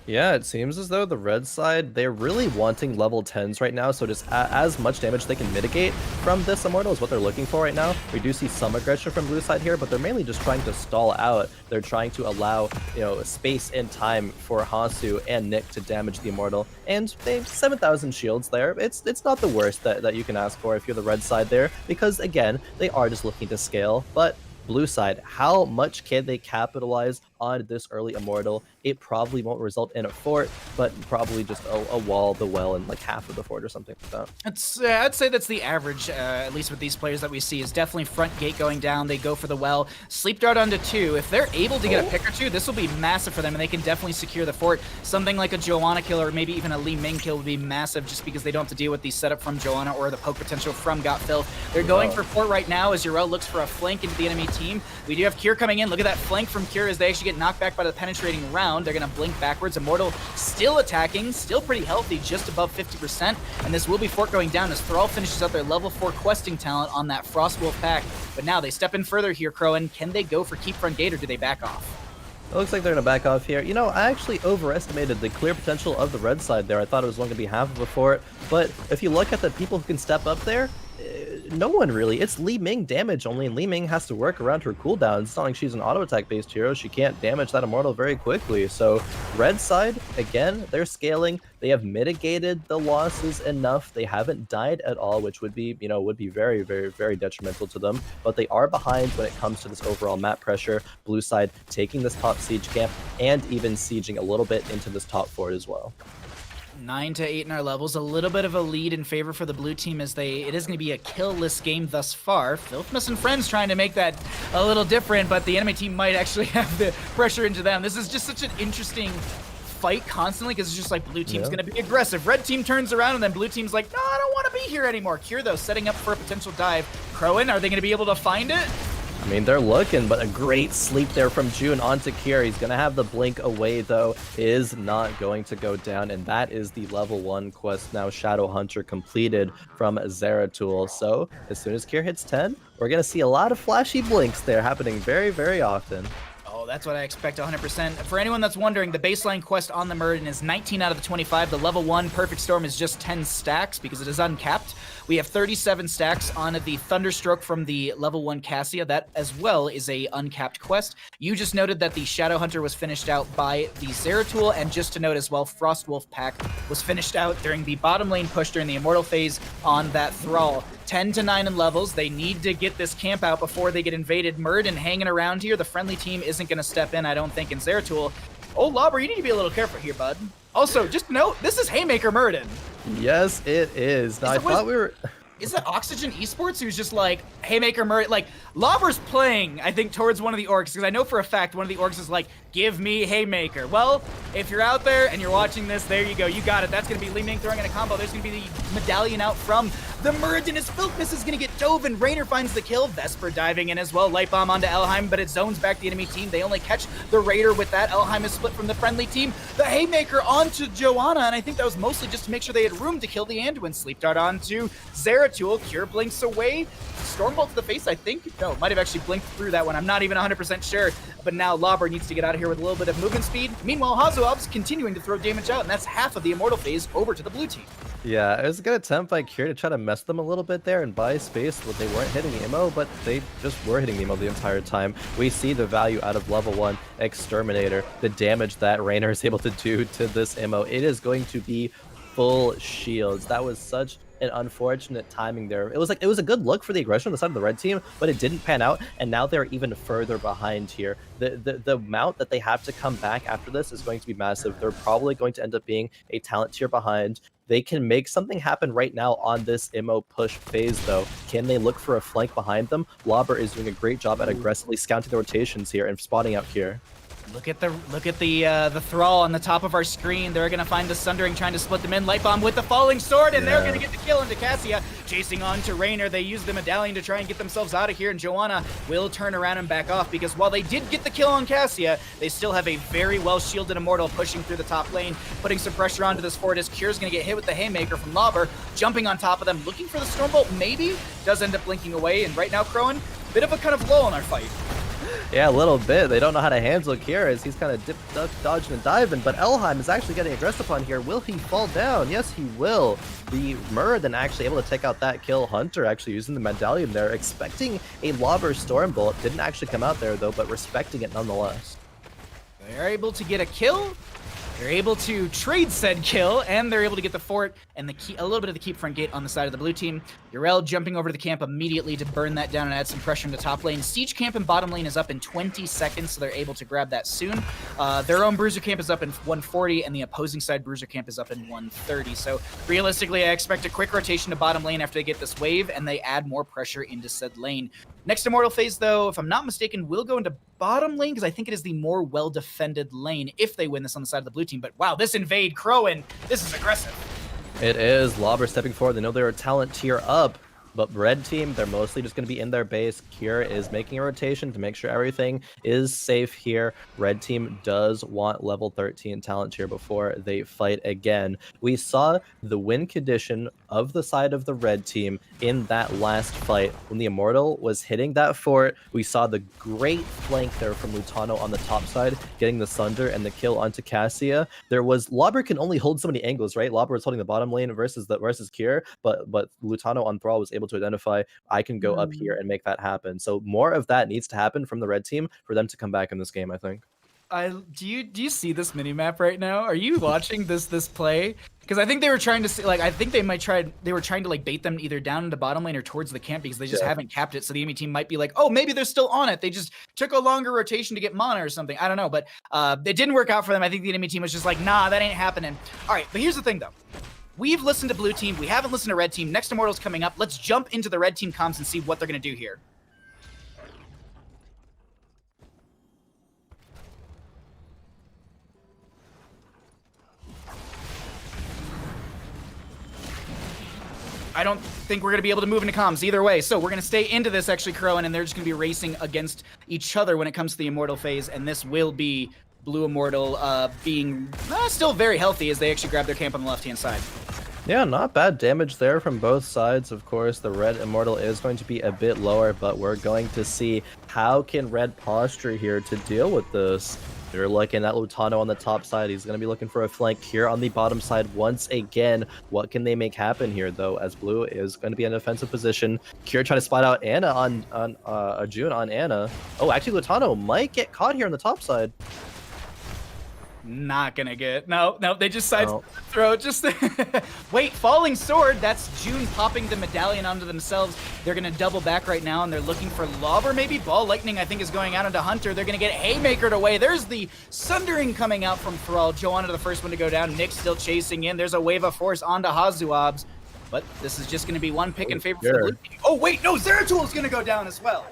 Yeah, it seems as though the red side, they're really wanting level 10s right now, so just as much damage they can mitigate from this Immortal is what they're looking for right now. We do see some aggression from blue side here, but they're mainly just trying to stall out. They're trying to allow, space and time for Hasu and Nick to damage the Immortal, and they have 7,000 shields there. It's not the worst that you can ask for if you're the red side there, because again, they are just looking to scale, but blue side, how much can they capitalize on this early Immortal? It probably won't result in a fort, but probably just a wall, the well, and like half of the fort or something like that. I'd say that's the average, at least with these players that we see, is definitely front gate going down. They go for the well, sleep dart onto 2. If they're able to get a pick or 2, this will be massive for them, and they can definitely secure the fort. Something like a Joanna kill or maybe even a Li Ming kill would be massive, just because they don't have to deal with the setup from Joanna or the poke potential from Got Filth. They're going for fort right now as Yrel looks for a flank into the enemy team. We do have Cure coming in. Look at that flank from Cure as they actually get knocked back by the penetrating round. They're going to blink backwards. Immortal still attacking, still pretty healthy, just above 50%. And this will be fort going down as Thrall finishes out their level 4 questing talent on that Frostwolf pack. But now they step in further here, Khroen. Can they go for keep front gate or do they back off? It looks like they're going to back off here. I actually overestimated the clear potential of the red side there. I thought it was going to be half of a fort. But if you look at the people who can step up there, no one really. It's Li Ming damage only, and Li Ming has to work around her cooldown. It's not like she's an auto attack based hero. She can't damage that Immortal very quickly. So red side, again, they're scaling. They have mitigated the losses enough. They haven't died at all, which would be, very, very, very detrimental to them. But they are behind when it comes to this overall map pressure. Blue side taking this top siege camp and even sieging a little bit into this top fort as well. 9 to 8 in our levels, a little bit of a lead in favor for the blue team as it is going to be a kill-less game thus far. Filthmist and friends trying to make that a little different, but the enemy team might actually have the pressure into them. This is just such an interesting fight constantly because it's just like blue team's going to be aggressive. Red team turns around and then blue team's like, no, I don't want to be here anymore. Cure though, setting up for a potential dive. Khroen, are they going to be able to find it? I mean, they're looking, but a great sleep there from June onto Kier. He's going to have the blink away, though. Is not going to go down, and that is the level 1 quest now, Shadow Hunter, completed from Zeratul. So, as soon as Kier hits 10, we're going to see a lot of flashy blinks there happening very, very often. Oh, that's what I expect 100%. For anyone that's wondering, the baseline quest on the Murden is 19 out of the 25. The level 1 Perfect Storm is just 10 stacks because it is uncapped. We have 37 stacks on the Thunderstroke from the level 1 Cassia. That as well is a uncapped quest. You just noted that the Shadow Hunter was finished out by the Zeratul, and just to note as well, Frostwolf pack was finished out during the bottom lane push during the Immortal phase on that Thrall. 10 to 9 in levels. They need to get this camp out before they get invaded. Murden hanging around here. The friendly team isn't going to step in, I don't think, in Zeratul. Oh, Lobber, you need to be a little careful here, bud. Also, just note, this is Haymaker Murden. Yes, it is. Now, I thought we were... is that Oxygen Esports who's just like, Haymaker Murray, like, Lobber's playing, I think, towards one of the orcs, because I know for a fact one of the orcs is like, give me Haymaker. Well, if you're out there and you're watching this, there you go, you got it. That's going to be Li Ming throwing in a combo. There's going to be the medallion out from the Muradin. His Filkness is going to get dove, and Raynor finds the kill. Vesper diving in as well. Light Bomb onto Elheim, but it zones back the enemy team. They only catch the Raider with that. Elheim is split from the friendly team. The Haymaker onto Joanna, and I think that was mostly just to make sure they had room to kill the Anduin. Sleep Dart onto Zeratul. Cure blinks away. Stormbolt to the face, I think. No, might have actually blinked through that one. I'm not even 100% sure. But now Lobber needs to get out of here with a little bit of movement speed. Meanwhile, Hazuab's continuing to throw damage out, and that's half of the Immortal phase over to the blue team. Yeah, it was a good attempt by Cure to try to mess them a little bit there and buy space, but they weren't hitting Emo, but they just were hitting Emo the entire time. We see the value out of level 1 Exterminator, the damage that Raynor is able to do to this Emo. It is going to be full shields. That was such an unfortunate timing there. It was a good look for the aggression on the side of the red team, but it didn't pan out, and now they're even further behind here. The amount that they have to come back after this is going to be massive. They're probably going to end up being a talent tier behind. They can make something happen right now on this Immo push phase, though. Can they look for a flank behind them? Lobber is doing a great job at aggressively scouting the rotations here and spotting out here. Look at the Thrall on the top of our screen. They're gonna find the Sundering trying to split them in. Light Bomb with the falling sword, and they're gonna get the kill into Cassia. Chasing on to Raynor. They use the medallion to try and get themselves out of here, and Joanna will turn around and back off, because while they did get the kill on Cassia, they still have a very well shielded Immortal pushing through the top lane, putting some pressure onto this Fortis. Cure's gonna get hit with the Haymaker from Lobber, jumping on top of them, looking for the Stormbolt, maybe? Does end up blinking away, and right now, Khroen, bit of a kind of lull in our fight. Yeah, a little bit. They don't know how to handle Kira as he's kind of dodging and diving, but Elheim is actually getting aggressed upon here. Will he fall down? Yes, he will. The Muradin actually able to take out that kill. Hunter actually using the medallion there, expecting a Lobber Stormbolt. Didn't actually come out there, though, but respecting it nonetheless. They're able to get a kill. They're able to trade said kill, and they're able to get the fort and a little bit of the keep front gate on the side of the blue team. Urel jumping over to the camp immediately to burn that down and add some pressure in the top lane. Siege camp in bottom lane is up in 20 seconds, so they're able to grab that soon. Their own Bruiser camp is up in 140, and the opposing side Bruiser camp is up in 130. So realistically, I expect a quick rotation to bottom lane after they get this wave, and they add more pressure into said lane. Next Immortal phase, though, if I'm not mistaken, will go into bottom lane, because I think it is the more well-defended lane if they win this on the side of the blue team. But wow, this invade Khroen, this is aggressive. It is. Lobber stepping forward. They know they're a talent tier up, but red team, they're mostly just going to be in their base. Kira is making a rotation to make sure everything is safe here. Red team does want level 13 talent tier before they fight again. We saw the win condition of the side of the red team in that last fight. When the Immortal was hitting that fort, we saw the great flank there from Lutano on the top side, getting the Sunder and the kill onto Cassia. There was, Lobber can only hold so many angles, right? Lobber was holding the bottom lane versus Kira, but Lutano on Thrall was able to identify, I can go up here and make that happen. So more of that needs to happen from the red team for them to come back in this game, I think. Do you see this minimap right now? Are you watching this play? Because I think they were trying to see, like, I think they were trying to like bait them either down into bottom lane or towards the camp, because they just haven't capped it. So the enemy team might be like, oh, maybe they're still on it. They just took a longer rotation to get mana or something. I don't know, but it didn't work out for them. I think the enemy team was just like, nah, that ain't happening. All right, but here's the thing though. We've listened to blue team. We haven't listened to red team. Next Immortal's coming up. Let's jump into the red team comms and see what they're going to do here. I don't think we're going to be able to move into comms either way. So we're going to stay into this, actually, Khroen, and they're just going to be racing against each other when it comes to the Immortal phase. And this will be Blue Immortal being still very healthy as they actually grab their camp on the left-hand side. Yeah, not bad damage there from both sides. Of course, the red Immortal is going to be a bit lower, but we're going to see how can red posture here to deal with this. They're looking at Lutano on the top side. He's going to be looking for a flank here on the bottom side once again. What can they make happen here, though, as blue is going to be in a defensive position. Kira trying to spot out Anna on June on Anna. Oh, actually, Lutano might get caught here on the top side. Not gonna get no. They just throw just wait. Falling sword. That's June popping the medallion onto themselves. They're gonna double back right now, and they're looking for Lobber. Maybe Ball Lightning. I think is going out into Hunter. They're gonna get Haymakered away. There's the Sundering coming out from Thrall. Joanna the first one to go down. Nick still chasing in. There's a wave of force onto Hazuabs. But this is just going to be one pick in favor sure. for the blue team. Oh, wait, no, Zeratul is going to go down as well.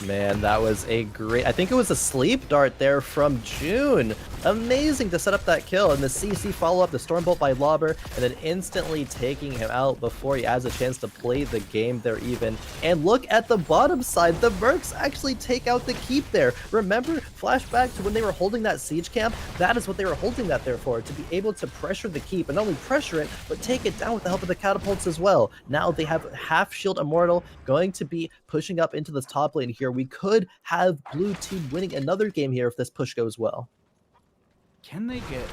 Man, that was a great... I think it was a sleep dart there from June. Amazing to set up that kill. And the CC follow-up, the Stormbolt by Lobber, and then instantly taking him out before he has a chance to play the game there even. And look at the bottom side. The Mercs actually take out the keep there. Remember, flashback to when they were holding that siege camp? That is what they were holding that there for, to be able to pressure the keep. And not only pressure it, but take it down with the help of the catapults as well. Now they have half shield immortal going to be pushing up into this top lane here. We could have blue team winning another game here if this push goes well. Can they get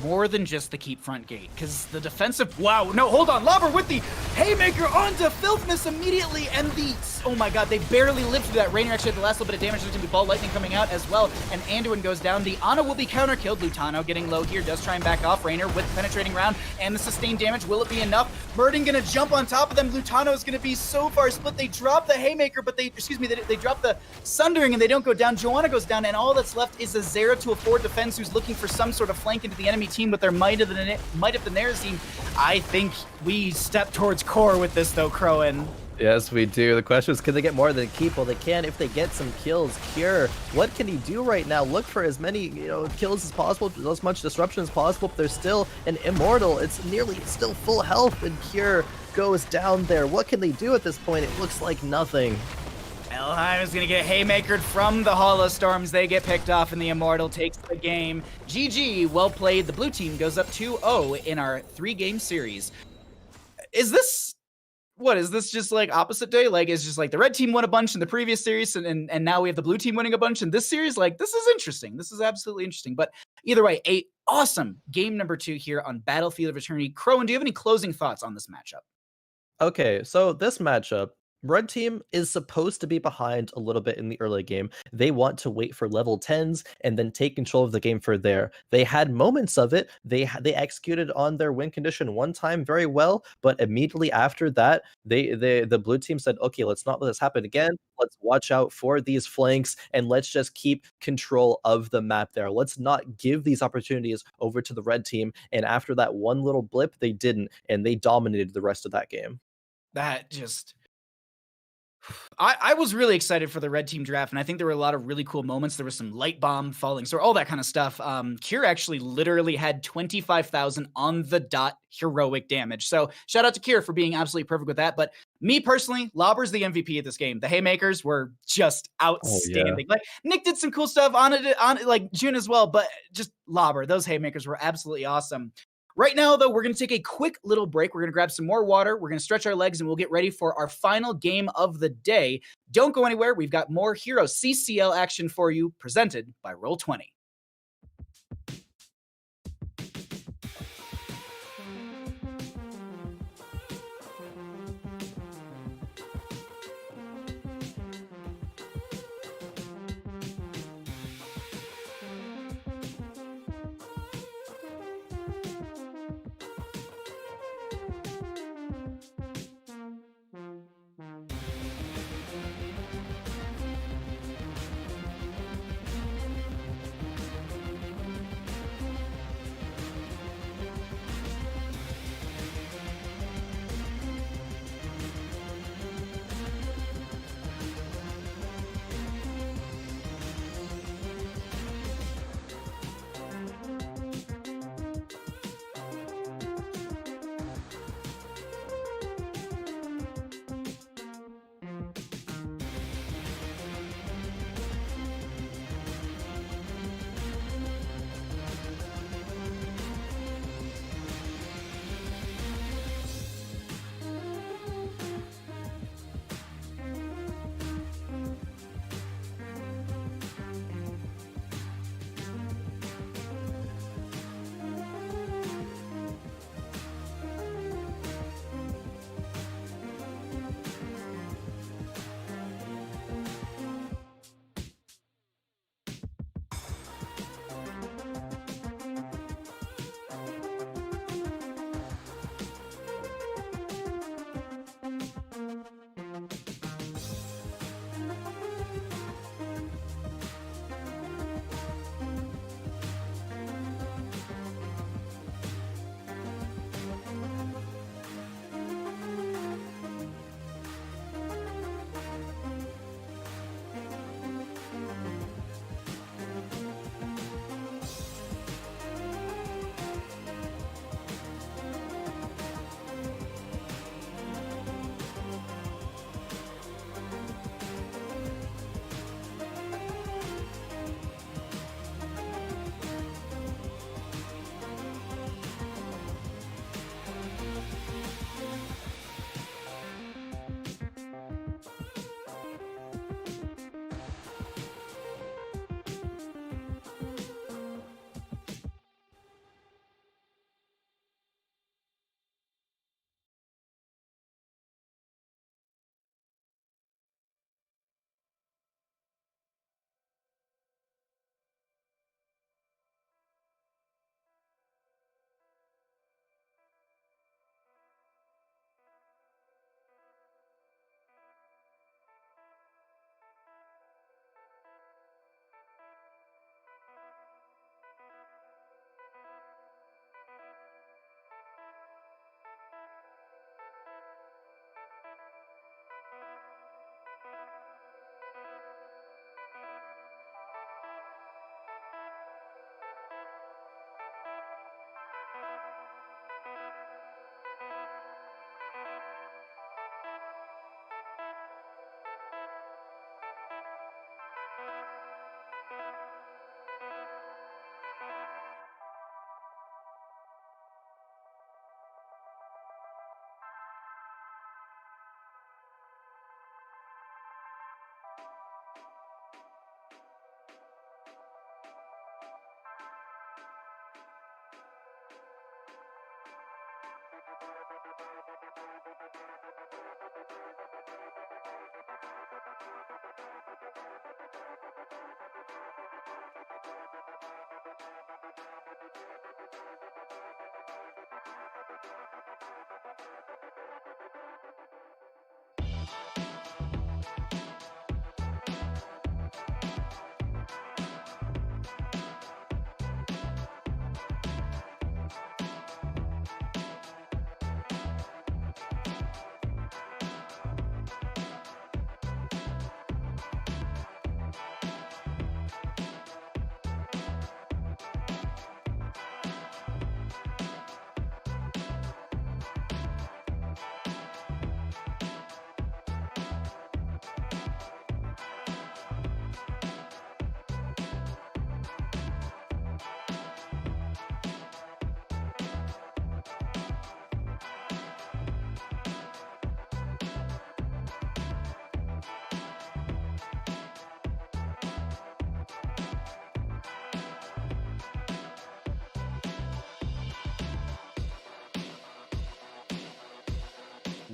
more than just the keep front gate? Because the defensive... Wow, no, hold on. Lobber with the haymaker onto Filthness immediately, and the... Oh my god, they barely lived through that. Rainer actually had the last little bit of damage. There's going to be Ball Lightning coming out as well, and Anduin goes down. The Ana will be counter-killed. Lutano getting low here, does try and back off. Rainer with the penetrating round and the sustained damage. Will it be enough? Murden going to jump on top of them. Lutano is going to be so far split. They drop the haymaker, but they drop the Sundering, and they don't go down. Joanna goes down, and all that's left is a Zeratul forward defense who's looking for some sort of flank into the enemy team with their might of the Nerazine. I think we step towards core with this, though, Khroen. Yes, we do. The question is, can they get more than keep? Well, they can if they get some kills. Cure, what can he do right now? Look for as many, kills as possible, as much disruption as possible. But there's still an immortal. It's nearly still full health, and Cure goes down there. What can they do at this point? It looks like nothing. Elheim is going to get haymakered from the Hollow Storms. They get picked off, and the Immortal takes the game. GG, well played. The blue team goes up 2-0 in our 3-game series. Is this... What, is this just like opposite day? Like, it's just like the red team won a bunch in the previous series, and now we have the blue team winning a bunch in this series? Like, this is interesting. This is absolutely interesting. But either way, a awesome game number 2 here on Battlefield of Eternity. Khroen, do you have any closing thoughts on this matchup? Okay, so this matchup, Red team is supposed to be behind a little bit in the early game. They want to wait for level 10s and then take control of the game for there. They had moments of it. They executed on their win condition one time very well, but immediately after that, the blue team said, okay, let's not let this happen again. Let's watch out for these flanks and let's just keep control of the map there. Let's not give these opportunities over to the red team. And after that one little blip, they didn't, and they dominated the rest of that game. That just... I was really excited for the red team draft, and I think there were a lot of really cool moments. There was some light bomb falling, so all that kind of stuff. Cure actually literally had 25,000 on the dot heroic damage. So shout out to Cure for being absolutely perfect with that. But me personally, Lobber's the MVP of this game. The haymakers were just outstanding. Oh, yeah. Like Nick did some cool stuff on it, like June as well, but just Lobber, those haymakers were absolutely awesome. Right now, though, we're going to take a quick little break. We're going to grab some more water. We're going to stretch our legs, and we'll get ready for our final game of the day. Don't go anywhere. We've got more HeroesCCL action for you, presented by Roll20.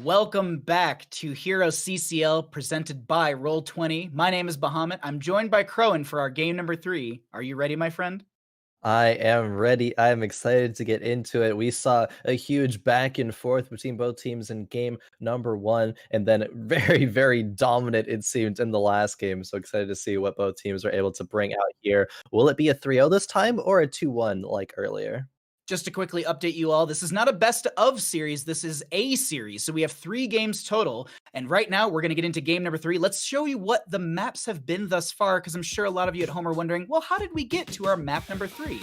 Welcome back to HeroesCCL presented by Roll20. My name is Bahamut. I'm joined by Khroen for our game number 3. Are you ready, my friend? I am ready. I am excited to get into it. We saw a huge back and forth between both teams in game number 1, and then very, very dominant, it seemed, in the last game. So excited to see what both teams are able to bring out here. Will it be a 3-0 this time or a 2-1 like earlier? Just to quickly update you all, this is not a best of series, this is a series. So we have 3 games total, and right now we're going to get into game number 3. Let's show you what the maps have been thus far, because I'm sure a lot of you at home are wondering, well, how did we get to our map number 3?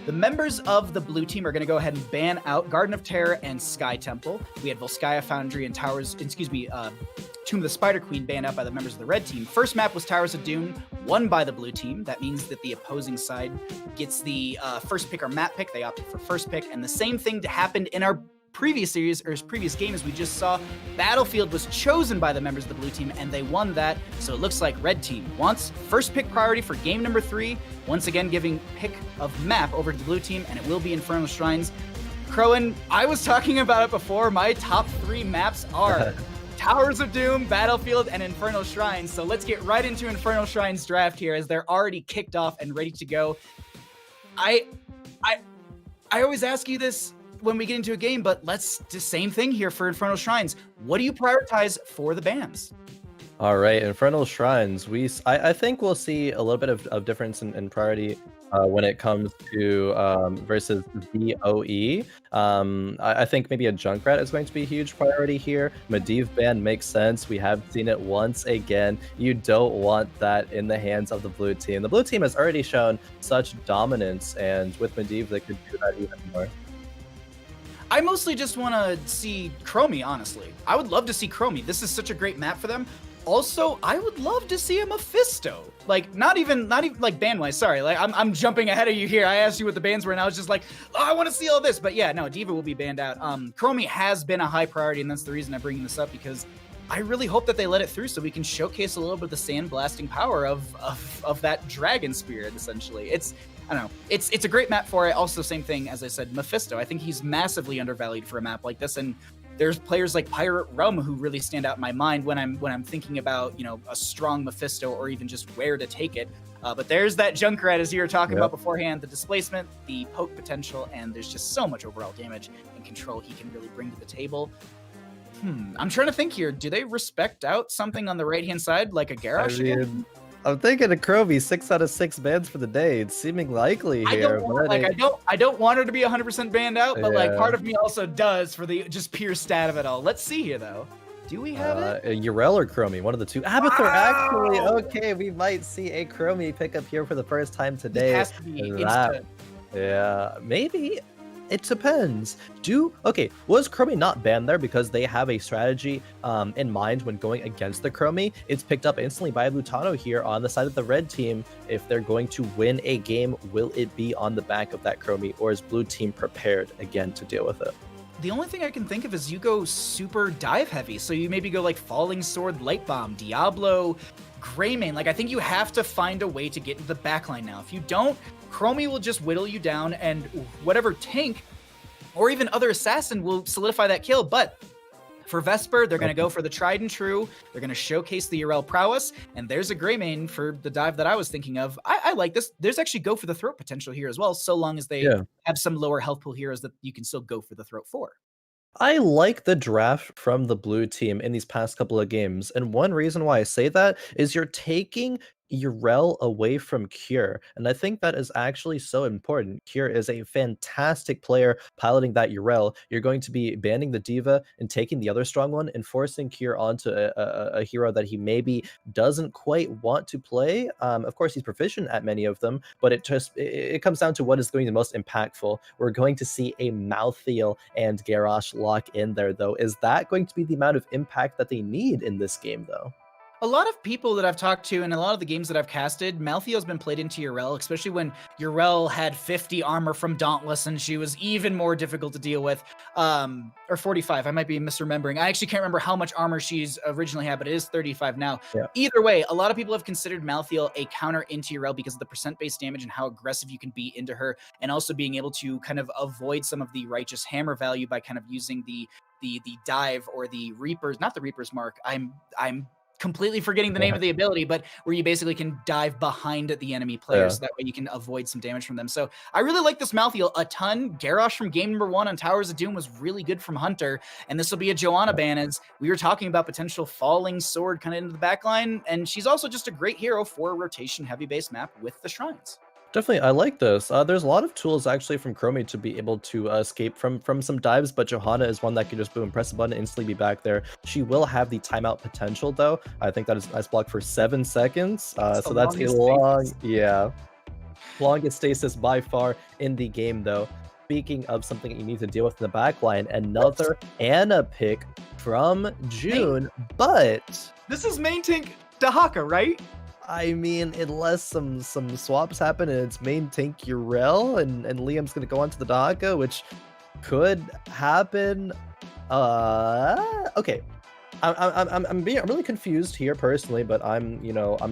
The members of the blue team are going to go ahead and ban out Garden of Terror and Sky Temple. We had Volskaya Foundry and Tomb of the Spider Queen banned out by the members of the red team. First map was Towers of Doom, won by the blue team. That means that the opposing side gets the first pick or map pick. They opted for first pick, and the same thing happened in our previous series, or previous game, as we just saw. Battlefield was chosen by the members of the blue team, and they won that. So it looks like red team wants first pick priority for game number 3. Once again, giving pick of map over to the blue team, and it will be Infernal Shrines. Khroen, I was talking about it before. My top 3 maps are Towers of Doom, Battlefield, and Infernal Shrines. So let's get right into Infernal Shrines draft here, as they're already kicked off and ready to go. I always ask you this when we get into a game, but let's do the same thing here for Infernal Shrines. What do you prioritize for the bans? All right, Infernal Shrines. I think we'll see a little bit of difference in priority when it comes to versus DOE. I think maybe a Junkrat is going to be a huge priority here. Medivh ban makes sense. We have seen it once again. You don't want that in the hands of the blue team. The blue team has already shown such dominance, and with Medivh, they could do that even more. I mostly just want to see Chromie, honestly. I would love to see Chromie. This is such a great map for them. Also, I would love to see a Mephisto. Like, not even like ban-wise, sorry. Like, I'm jumping ahead of you here. I asked you what the bans were, and I was just like, oh, I want to see all this. But yeah, no, Diva will be banned out. Chromie has been a high priority, and that's the reason I'm bringing this up, because I really hope that they let it through so we can showcase a little bit of the sand-blasting power of that dragon spirit, essentially. I don't know. It's a great map for it. Also, same thing, as I said, Mephisto. I think he's massively undervalued for a map like this, and there's players like Pirate Rum who really stand out in my mind when I'm thinking about, you know, a strong Mephisto or even just where to take it. But there's that Junkrat, as you were talking about beforehand, the displacement, the poke potential, and there's just so much overall damage and control he can really bring to the table. I'm trying to think here. Do they respect out something on the right-hand side, like a Garrosh again? I'm thinking of Chromie, 6 out of 6 bans for the day. It's seeming likely here. I don't want her to be 100% banned out, but like part of me also does for the just pure stat of it all. Let's see here though. Do we have it? Urel or Chromie, one of the two. Abathur, actually. Okay, we might see a Chromie pickup here for the first time today. It has to be instant. Yeah, maybe. It depends. Was Chromie not banned there because they have a strategy in mind when going against the Chromie? It's picked up instantly by Lutano here on the side of the red team. If they're going to win a game, will it be on the back of that Chromie, or is blue team prepared again to deal with it? The only thing I can think of is you go super dive heavy. So you maybe go like Falling Sword, Light Bomb, Diablo, Greymane. Like, I think you have to find a way to get into the backline now. If you don't, Chromie will just whittle you down, and whatever tank or even other assassin will solidify that kill. But for Vesper, they're going to go for the tried and true. They're going to showcase the Urel prowess, and there's a Greymane for the dive that I was thinking of. I like this. There's actually go for the throat potential here as well, so long as they have some lower health pool heroes that you can still go for the throat for. I like the draft from the blue team in these past couple of games, and one reason why I say that is you're taking Urel away from Cure, and I think that is actually so important. Cure is a fantastic player piloting that Urel. You're going to be banning the Diva and taking the other strong one and forcing Cure onto a hero that he maybe doesn't quite want to play. Of course, he's proficient at many of them, but it comes down to what is going to be most impactful. We're going to see a Malthael and Garrosh lock in there, though. Is that going to be the amount of impact that they need in this game, though? A lot of people that I've talked to and a lot of the games that I've casted, Malthael's been played into Yrel, especially when Yrel had 50 armor from Dauntless and she was even more difficult to deal with. Or 45, I might be misremembering. I actually can't remember how much armor she's originally had, but it is 35 now. Yeah. Either way, a lot of people have considered Malthael a counter into Yrel because of the percent-based damage and how aggressive you can be into her, and also being able to kind of avoid some of the Righteous Hammer value by kind of using the dive or the Reaper's, not the Reaper's Mark. I'm completely forgetting the name of the ability, but where you basically can dive behind the enemy players, so that way you can avoid some damage from them. So I really like this Malthael a ton. Garrosh from game number 1 on Towers of Doom was really good from Hunter, and this will be a Joanna ban, as we were talking about potential falling sword kind of into the backline, and she's also just a great hero for a rotation heavy base map with the shrines. Definitely, I like this. There's a lot of tools actually from Khroen to be able to escape from some dives, but Johanna is one that can just boom, press a button, instantly be back there. She will have the timeout potential though. I think that is ice block for 7 seconds. So that's a long, longest stasis by far in the game though. Speaking of something that you need to deal with in the backline, another Ana pick from June, but this is main tank Dahaka, right? I mean, unless some swaps happen and it's main tank Yrel and Liam's gonna go on to the Dahaka, which could happen. Okay. I'm really confused here personally, but I'm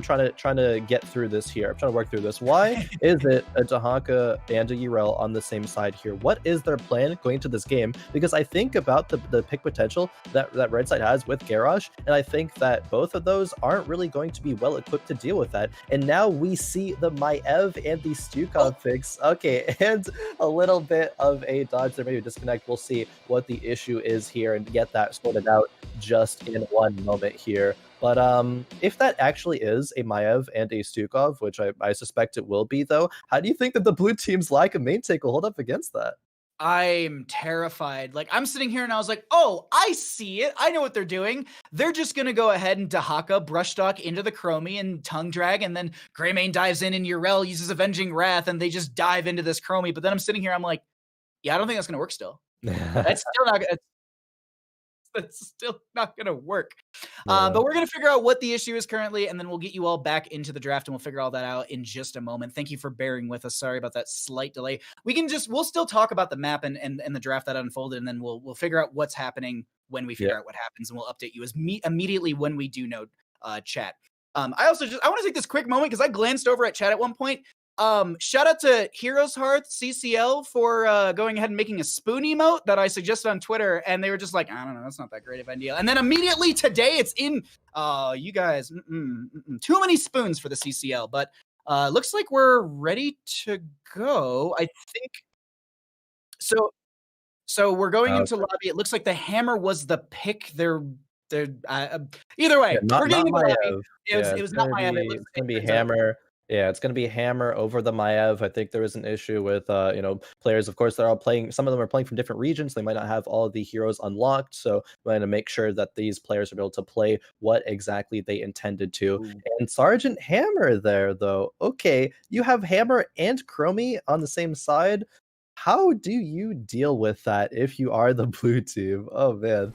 trying to get through this here. I'm trying to work through this. Why is it a Dahaka and a Yrel on the same side here? What is their plan going into this game? Because I think about the pick potential that red side has with Garrosh, and I think that both of those aren't really going to be well equipped to deal with that. And now we see the Maiev and the Stukov picks. Okay, and a little bit of a dodge there, maybe a disconnect. We'll see what the issue is here and get that sorted out just in one moment here. But if that actually is a Maiev and a Stukov, which I suspect it will be though, how do you think that the blue team's lack of main take will hold up against that? I'm terrified. Like, I'm sitting here and I was like, oh, I see it. I know what they're doing. They're just going to go ahead and Dahaka, Brushstock into the Chromie and Tongue Drag, and then Greymane dives in and Yrel uses Avenging Wrath, and they just dive into this Chromie. But then I'm sitting here, I'm like, yeah, I don't think that's going to work still. That's still not going to... That's still not going to work. But we're going to figure out what the issue is currently, and then we'll get you all back into the draft, and we'll figure all that out in just a moment. Thank you for bearing with us. Sorry about that slight delay. We'll still talk about the map and the draft that unfolded, and then we'll figure out what's happening when we figure out what happens, and we'll update you immediately when we do know chat. I want to take this quick moment because I glanced over at chat at one point. Shout out to HeroesCCL for going ahead and making a spoon emote that I suggested on Twitter, and they were just like, I don't know, that's not that great of an idea. And then immediately today it's in, you guys, too many spoons for the CCL, but looks like we're ready to go, I think. So we're going into lobby. It looks like the hammer was the pick. Either way, we're getting into lobby. It was not Maiev. It's gonna be hammer. Yeah, it's going to be hammer over the Maiev. I think there is an issue with, players. Of course, they're all playing. Some of them are playing from different regions. They might not have all of the heroes unlocked. So we're going to make sure that these players are able to play what exactly they intended to. Ooh. And Sergeant Hammer there, though. Okay, you have Hammer and Chromie on the same side. How do you deal with that if you are the blue team? Oh, man.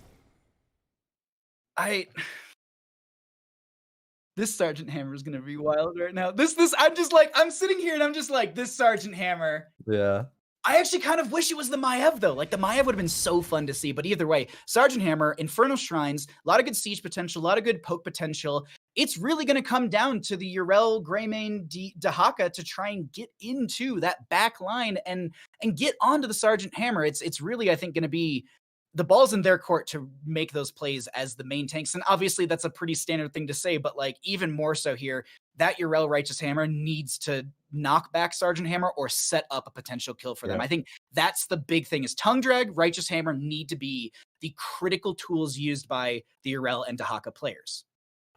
This Sergeant Hammer is going to be wild right now. I'm sitting here and I'm just like, this Sergeant Hammer. Yeah. I actually kind of wish it was the Maiev though. Like, the Maiev would have been so fun to see, but either way, Sergeant Hammer, Infernal Shrines, a lot of good siege potential, a lot of good poke potential. It's really going to come down to the Yrel, Greymane, Dahaka to try and get into that back line and get onto the Sergeant Hammer. It's really, I think, going to be the ball's in their court to make those plays as the main tanks. And obviously that's a pretty standard thing to say, but like even more so here, that Yrel Righteous Hammer needs to knock back Sergeant Hammer or set up a potential kill for them. I think that's the big thing is Tongue Drag, Righteous Hammer need to be the critical tools used by the Yrel and Dahaka players.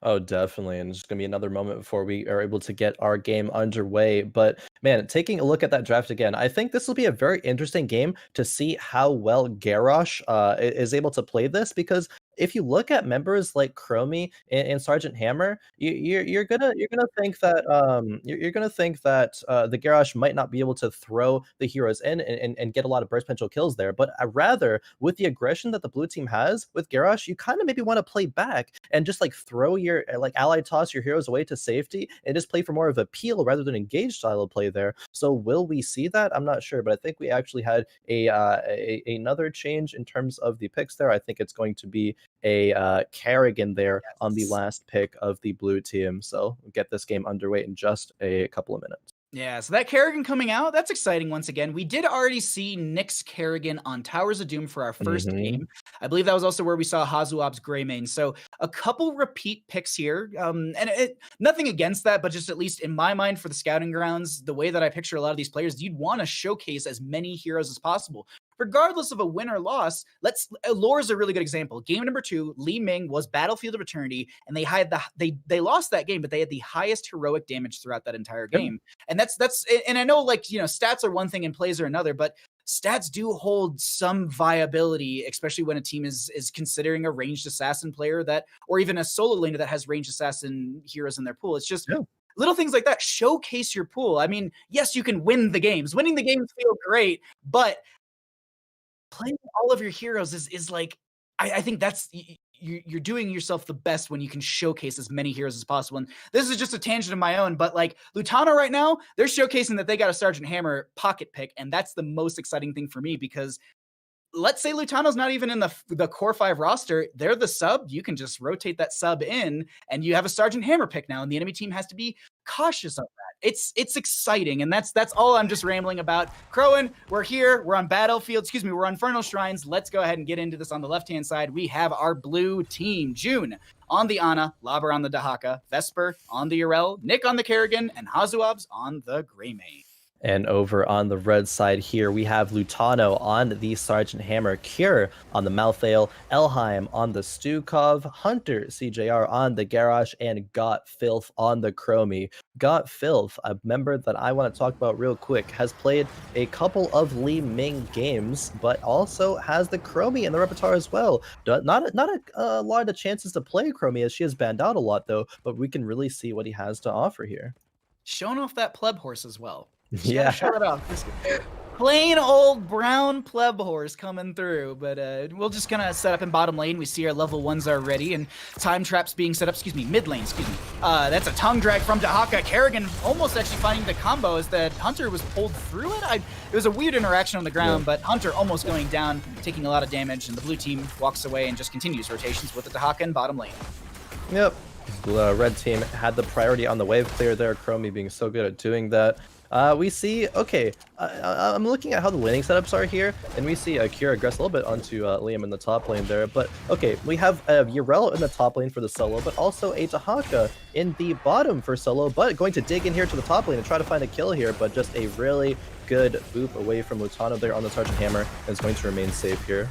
Oh, definitely. And it's going to be another moment before we are able to get our game underway. But Man, taking a look at that draft again, I think this will be a very interesting game to see how well Garrosh is able to play this, because if you look at members like Chromie and Sergeant Hammer, you're gonna think that you're gonna think that the Garrosh might not be able to throw the heroes in and get a lot of burst potential kills there. But rather, with the aggression that the blue team has with Garrosh, you kind of maybe want to play back and just like throw your like ally toss your heroes away to safety and just play for more of a peel rather than engaged style of play there. So will we see that? I'm not sure, but I think we actually had another change in terms of the picks there. I think it's going to be a Kerrigan there on the last pick of the blue team. So we'll get this game underway in just a couple of minutes. Yeah, so that Kerrigan coming out, that's exciting once again. We did already see Nick's Kerrigan on Towers of Doom for our first game. I believe that was also where we saw Hazuab's Greymane. So a couple repeat picks here. Nothing against that, but just at least in my mind for the scouting grounds, the way that I picture a lot of these players, you'd want to showcase as many heroes as possible. Regardless of a win or loss, Lore is a really good example. Game number 2, Li Ming was Battlefield of Eternity, and they lost that game, but they had the highest heroic damage throughout that entire game. And and I know, like, you know, stats are one thing and plays are another, but stats do hold some viability, especially when a team is considering a ranged assassin player or even a solo laner that has ranged assassin heroes in their pool. It's just little things like that. Showcase your pool. I mean, yes, you can win the games. Winning the games feel great, but playing all of your heroes is like, I think that's you're doing yourself the best when you can showcase as many heroes as possible. And this is just a tangent of my own, but like Lutano right now, they're showcasing that they got a Sergeant Hammer pocket pick, and that's the most exciting thing for me, because let's say Lutano's not even in the core 5 roster, they're the sub. You can just rotate that sub in, and you have a Sergeant Hammer pick now, and the enemy team has to be cautious of that. It's exciting, and that's all I'm just rambling about. Khroen, we're here. We're on Battlefield. We're on Infernal Shrines. Let's go ahead and get into this. On the left-hand side, we have our blue team. June on the Ana, Laber on the Dahaka, Vesper on the Urel, Nick on the Kerrigan, and Hazuabs on the Greymane. And over on the red side here, we have Lutano on the Sergeant Hammer, Cure on the Malthael, Elheim on the Stukov, Hunter CJR on the Garrosh, and Got Filth on the Chromie. Got Filth, a member that I want to talk about real quick, has played a couple of Li Ming games, but also has the Chromie in the repertoire as well. Not a lot of chances to play Chromie, as she has banned out a lot though, but we can really see what he has to offer here. Showing off that pleb horse as well. Yeah. Show it off. This plain old brown pleb horse coming through, but we'll just kind of set up in bottom lane. We see our level 1s are ready, and time traps being set up. Mid lane. That's a tongue drag from Dahaka. Kerrigan almost actually finding the combo as that Hunter was pulled through it. It was a weird interaction on the ground, but Hunter almost going down, taking a lot of damage, and the blue team walks away and just continues rotations with the Dahaka in bottom lane. Yep. The red team had the priority on the wave clear there. Chromie being so good at doing that. We see, I'm looking at how the laning setups are here, and we see Kira aggress a little bit onto Liam in the top lane there. But, we have Urel in the top lane for the solo, but also a Dahaka in the bottom for solo, but going to dig in here to the top lane and try to find a kill here, but just a really good boop away from Lutano there on the Sergeant Hammer, and is going to remain safe here.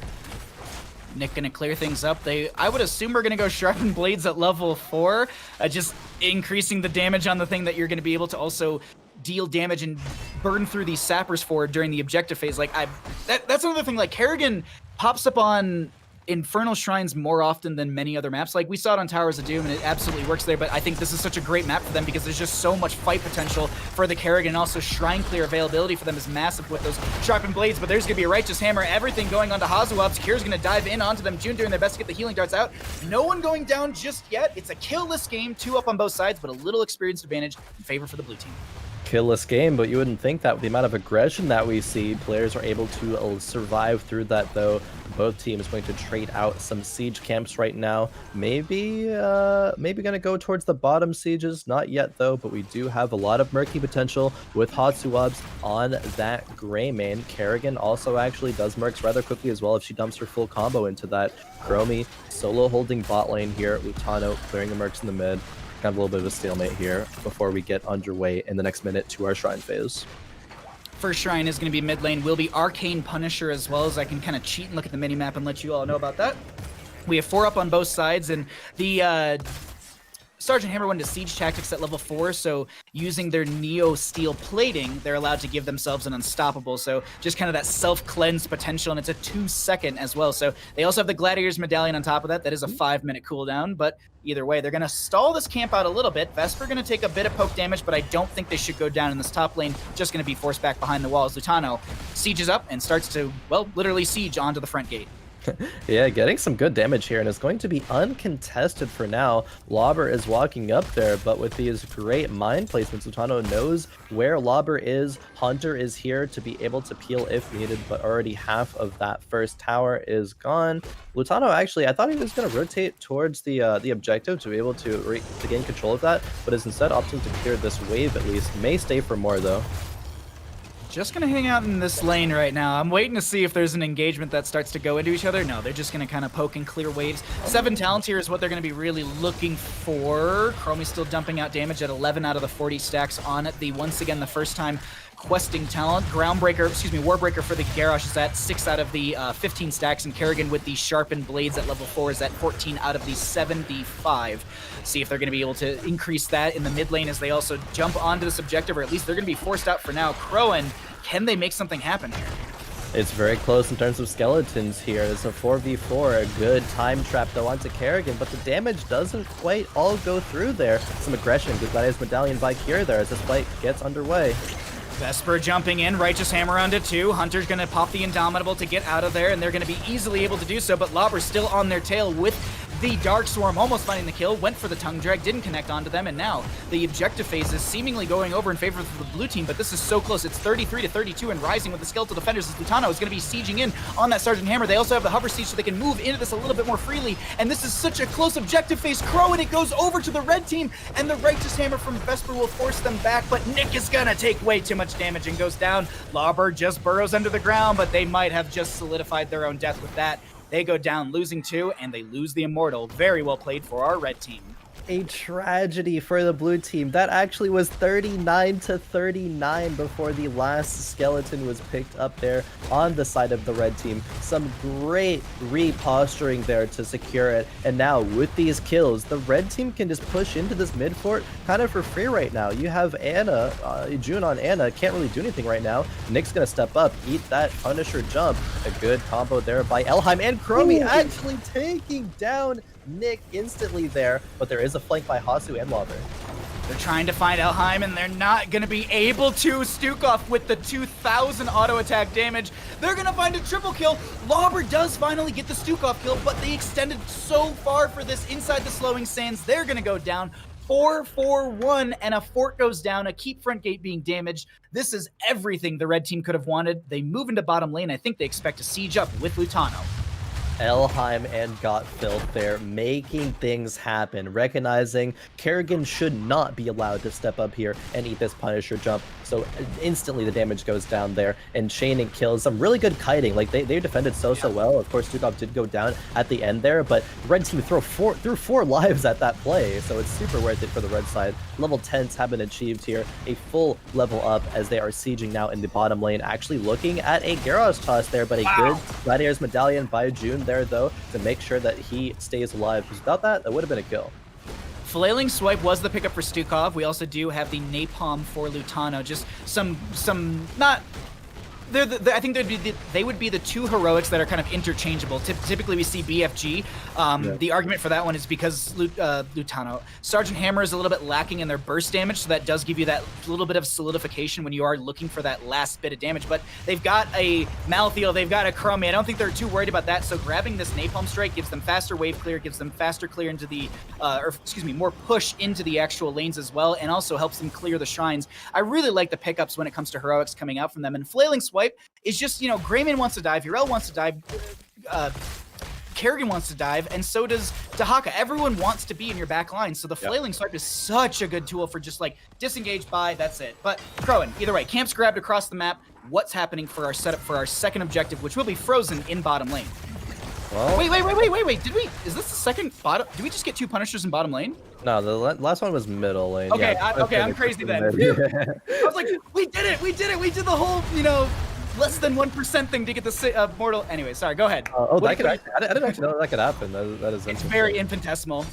Nick gonna clear things up. I would assume we're gonna go Sharpened Blades at level 4, just increasing the damage on the thing that you're gonna be able to also deal damage and burn through these sappers forward during the objective phase. Like that's another thing. Like Kerrigan pops up on Infernal Shrines more often than many other maps. Like we saw it on Towers of Doom, and it absolutely works there. But I think this is such a great map for them because there's just so much fight potential for the Kerrigan, and also Shrine Clear availability for them is massive with those Sharpened Blades. But there's gonna be a Righteous Hammer, everything going on to Hazuab. Kira's gonna dive in onto them. June doing their best to get the healing darts out. No one going down just yet. It's a killless game, 2 up on both sides, but a little experience advantage in favor for the blue team. Killless game, but you wouldn't think that with the amount of aggression that we see, players are able to survive through that though. Both teams going to trade out some siege camps right now. Maybe gonna go towards the bottom sieges, not yet though, but we do have a lot of murky potential with Hatsuabs on that Greymane. Kerrigan also actually does murks rather quickly as well if she dumps her full combo into that. Chromie solo holding bot lane here, Lutano clearing the murks in the mid. Kind of a little bit of a stalemate here before we get underway in the next minute to our Shrine phase. First Shrine is going to be mid lane, will be Arcane Punisher as well, as I can kind of cheat and look at the mini-map and let you all know about that. We have 4 up on both sides, and the Sergeant Hammer went to siege tactics at level 4, so using their Neo Steel plating, they're allowed to give themselves an unstoppable. So just kind of that self-cleanse potential, and it's a 2-second as well. So they also have the Gladiator's Medallion on top of that. That is a 5-minute cooldown, but either way, they're going to stall this camp out a little bit. Vesper going to take a bit of poke damage, but I don't think they should go down in this top lane. Just going to be forced back behind the walls. Lutano sieges up and starts to, well, literally siege onto the front gate. Yeah, getting some good damage here, and it's going to be uncontested for now. Lobber is walking up there, but with these great mind placements, Lutano knows where Lobber is. Hunter is here to be able to peel if needed, but already half of that first tower is gone. Lutano actually, I thought he was going to rotate towards the objective to be able to gain control of that, but is instead opting to clear this wave at least. May stay for more though. Just gonna hang out in this lane right now. I'm waiting to see if there's an engagement that starts to go into each other. No, they're just gonna kind of poke and clear waves. 7 talents here is what they're gonna be really looking for. Chromie's still dumping out damage at 11 out of the 40 stacks on it. Once again, the first time questing talent. Warbreaker for the Garrosh is at 6 out of the 15 stacks, and Kerrigan with the sharpened blades at level 4 is at 14 out of the 75. See if they're going to be able to increase that in the mid lane as they also jump onto this objective, or at least they're going to be forced out for now. Khroen, can they make something happen here? It's very close in terms of skeletons here. It's a 4v4, a good time trap though onto Kerrigan, but the damage doesn't quite all go through there. Some aggression, good Gladiator's Medallion by Kier there as this fight gets underway. Vesper jumping in, Righteous Hammer onto 2. Hunter's going to pop the Indomitable to get out of there, and they're going to be easily able to do so, but Lobber's still on their tail with the Dark Swarm almost finding the kill, went for the Tongue Drag, didn't connect onto them, and now the objective phase is seemingly going over in favor of the blue team, but this is so close. It's 33-32 and rising with the Skeletal Defenders as Lutano is going to be sieging in on that Sergeant Hammer. They also have the Hover Siege so they can move into this a little bit more freely, and this is such a close objective phase. Khroen, it goes over to the red team, and the Righteous Hammer from Vesper will force them back, but Nick is going to take way too much damage and goes down. Lobber just burrows under the ground, but they might have just solidified their own death with that. They go down losing 2, and they lose the Immortal. Very well played for our red team. A tragedy for the blue team. That actually was 39-39 before the last skeleton was picked up there on the side of the red team. Some great reposturing there to secure it. And now with these kills, the red team can just push into this mid fort kind of for free right now. You have Anna, June on Anna, can't really do anything right now. Nick's gonna step up, eat that Punisher jump. A good combo there by Elheim, and Chromie actually taking down Nick instantly there, but there is a flank by Hasu and Lobber. They're trying to find Elheim, and they're not going to be able to. Stukov with the 2,000 auto attack damage. They're going to find a triple kill. Lobber does finally get the Stukov kill, but they extended so far for this inside the slowing sands. They're going to go down 4-4-1, and a fort goes down, a keep front gate being damaged. This is everything the red team could have wanted. They move into bottom lane. I think they expect to siege up with Lutano. Elheim and Gotfilth there making things happen, recognizing Kerrigan should not be allowed to step up here and eat this Punisher jump. So instantly the damage goes down there, and Chaining kills. Some really good kiting. Like they defended so well. Of course, Stukov did go down at the end there, but red team threw four lives at that play, so it's super worth it for the red side. Level 10s have been achieved here, a full level up as they are sieging now in the bottom lane. Actually looking at a Garrosh toss there, but a good Gladiator's Medallion by June there though to make sure that he stays alive, because without that would have been a kill. Flailing Swipe was the pickup for Stukov. We also do have the Napalm for Lutano. Just some not. I think they would be the two heroics that are kind of interchangeable. Typically, we see BFG. The argument for that one is because Lutano. Sergeant Hammer is a little bit lacking in their burst damage, so that does give you that little bit of solidification when you are looking for that last bit of damage. But they've got a Malthael, they've got a Chromie. I don't think they're too worried about that, so grabbing this Napalm Strike gives them faster wave clear, gives them faster clear into the, more push into the actual lanes as well, and also helps them clear the shrines. I really like the pickups when it comes to heroics coming out from them, and Flailing Swipe is just, Grayman wants to dive, Yrel wants to dive, Kerrigan wants to dive, and so does Dahaka. Everyone wants to be in your back line, so the Flailing Swipe is such a good tool for just disengage by, that's it. But Khroen, either way, camps grabbed across the map. What's happening for our setup for our second objective, which will be frozen in bottom lane? Well, wait, is this the second bottom? Did we just get 2 Punishers in bottom lane? No, the last one was middle lane. Okay, yeah, I'm crazy then. I was like, we did it, we did the whole, less than 1% thing to get the mortal. Anyway, sorry, go ahead. I didn't actually know that could happen. That is it's very infinitesimal.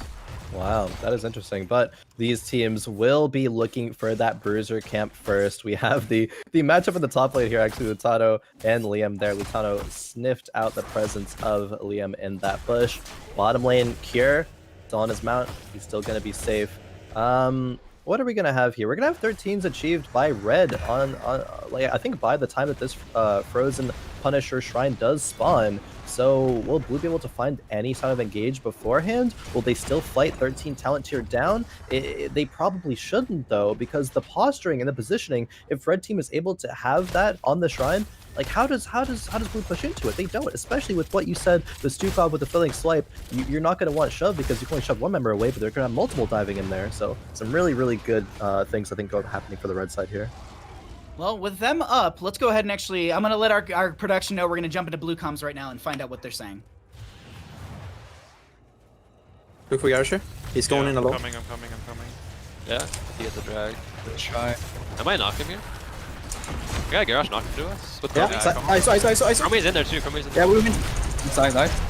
Wow, that is interesting. But these teams will be looking for that bruiser camp first. We have the matchup in the top lane here, actually, Lutano and Liam there. Lutano sniffed out the presence of Liam in that bush. Bottom lane, Cure, still on his mount. He's still going to be safe. What are we going to have here? We're going to have 13s achieved by Red on like, I think by the time that this Frozen Punisher Shrine does spawn. So will Blue be able to find any sort of engage beforehand? Will they still fight 13 talent tier down? They probably shouldn't though, because the posturing and the positioning, if Red team is able to have that on the Shrine, like how does Blue push into it? They don't, especially with what you said, the Stukov with the filling swipe. You're not going to want shove because you can only shove one member away, but they're going to have multiple diving in there. So some really good things I think are happening for the Red side here. Well, with them up, let's go ahead and actually, I'm going to let our production know we're going to jump into blue comms right now and find out what they're saying. Look for Yarsha. He's going in alone. I'm coming. Yeah, he has a drag. Try. Am I knocking here? Yeah, Garrosh knocked him to us. With Yeah, ice. Chrome's in there too. Chrome's in there. Yeah, we win. Inside, nice.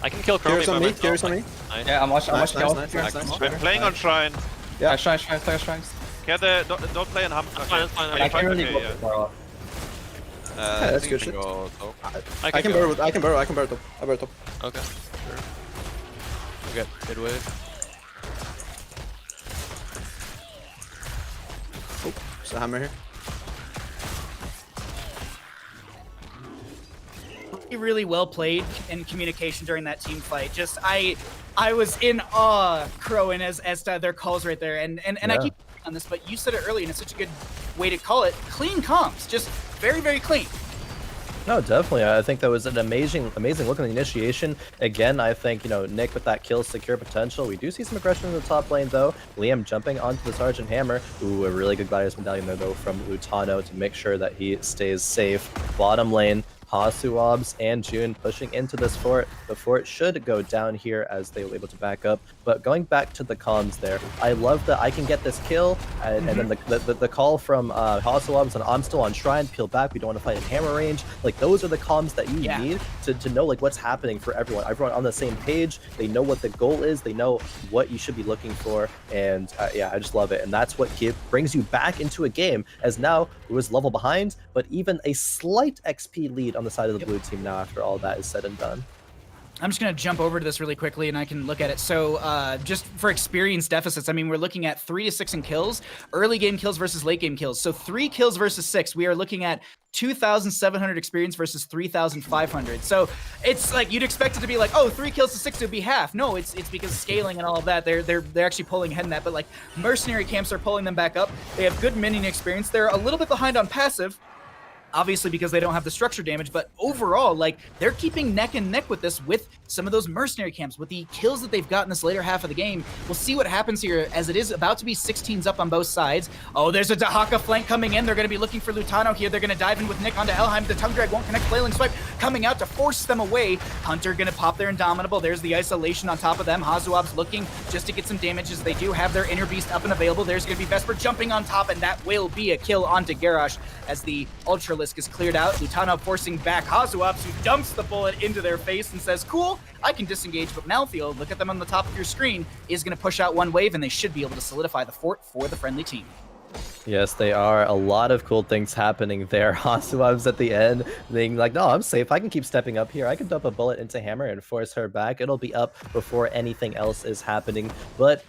I can kill Chrome by myself. Curious on me. Nice. Yeah, I'm watching. Nice. Been playing on Shrine. Yeah. Shrines. Get don't play in Hum. That's fine, that's fine. Okay, I can't really go yeah. far off. Yeah, that's good shit. I can burrow top. I burrow top. Okay, sure. Okay, good wave. Oh, there's a hammer here. Really well played in communication during that team fight. Just I was in awe, Khroen, as their calls right there, and I keep on this, but you said it earlier, and it's such a good way to call it. Clean comms, just very clean. No, definitely. I think that was an amazing look on the initiation. Again, I think, Nick with that kill secure potential. We do see some aggression in the top lane, though. Liam jumping onto the Sergeant Hammer. Ooh, a really good Gladius medallion there, though, from Lutano to make sure that he stays safe. Bottom lane, Hasuobs and June pushing into this fort. The fort should go down here as they were able to back up. But going back to the comms there, I love that I can get this kill, and then the call from Hasuobs, and I'm still on Shrine, peel back, we don't want to fight in hammer range. Like, those are the comms that you need to know like what's happening for everyone. Everyone on the same page, they know what the goal is, they know what you should be looking for, and yeah, I just love it. And that's what brings you back into a game, as now it was level behind, but even a slight XP lead on the side of the blue team now after all that is said and done. I'm just going to jump over to this really quickly and I can look at it. So just for experience deficits, I mean, we're looking at 3 to 6 in kills, early game kills versus late game kills. So 3 kills versus 6, we are looking at 2,700 experience versus 3,500. So it's like, you'd expect it to be like, oh, 3 kills to 6 would be half. No, it's because scaling and all of that, they're actually pulling ahead in that. But like, mercenary camps are pulling them back up. They have good minion experience. They're a little bit behind on passive, obviously because they don't have the structure damage, but overall, like, they're keeping neck and neck with this, with some of those mercenary camps, with the kills that they've gotten this later half of the game. We'll see what happens here, as it is about to be 16s up on both sides. Oh, there's a Dahaka flank coming in. They're going to be looking for Lutano here. They're going to dive in with Nick onto Helheim. The tongue drag won't connect. Flailing swipe coming out to force them away. Hunter going to pop their Indomitable. There's the isolation on top of them. Hazuob's looking just to get some damages. They do have their Inner Beast up and available. There's going to be Vesper jumping on top, and that will be a kill onto Garrosh as the Ultralisk is cleared out. Lutano forcing back Hazuobs, who dumps the bullet into their face and says, cool, I can disengage, but Malthael, look at them on the top of your screen, is going to push out one wave, and they should be able to solidify the fort for the friendly team. Yes, they are. A lot of cool things happening there. Hasuob's at the end being like, no, I'm safe. I can keep stepping up here. I can dump a bullet into Hammer and force her back. It'll be up before anything else is happening. But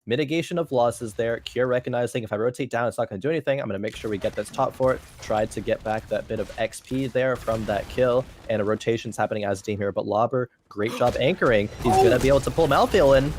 mitigation of losses there. Cure recognizing if I rotate down, it's not going to do anything. I'm going to make sure we get this top fort. Try to get back that bit of XP there from that kill. And a rotation's happening as a team here. But Lauber, great job anchoring. He's going to be able to pull Malthael in.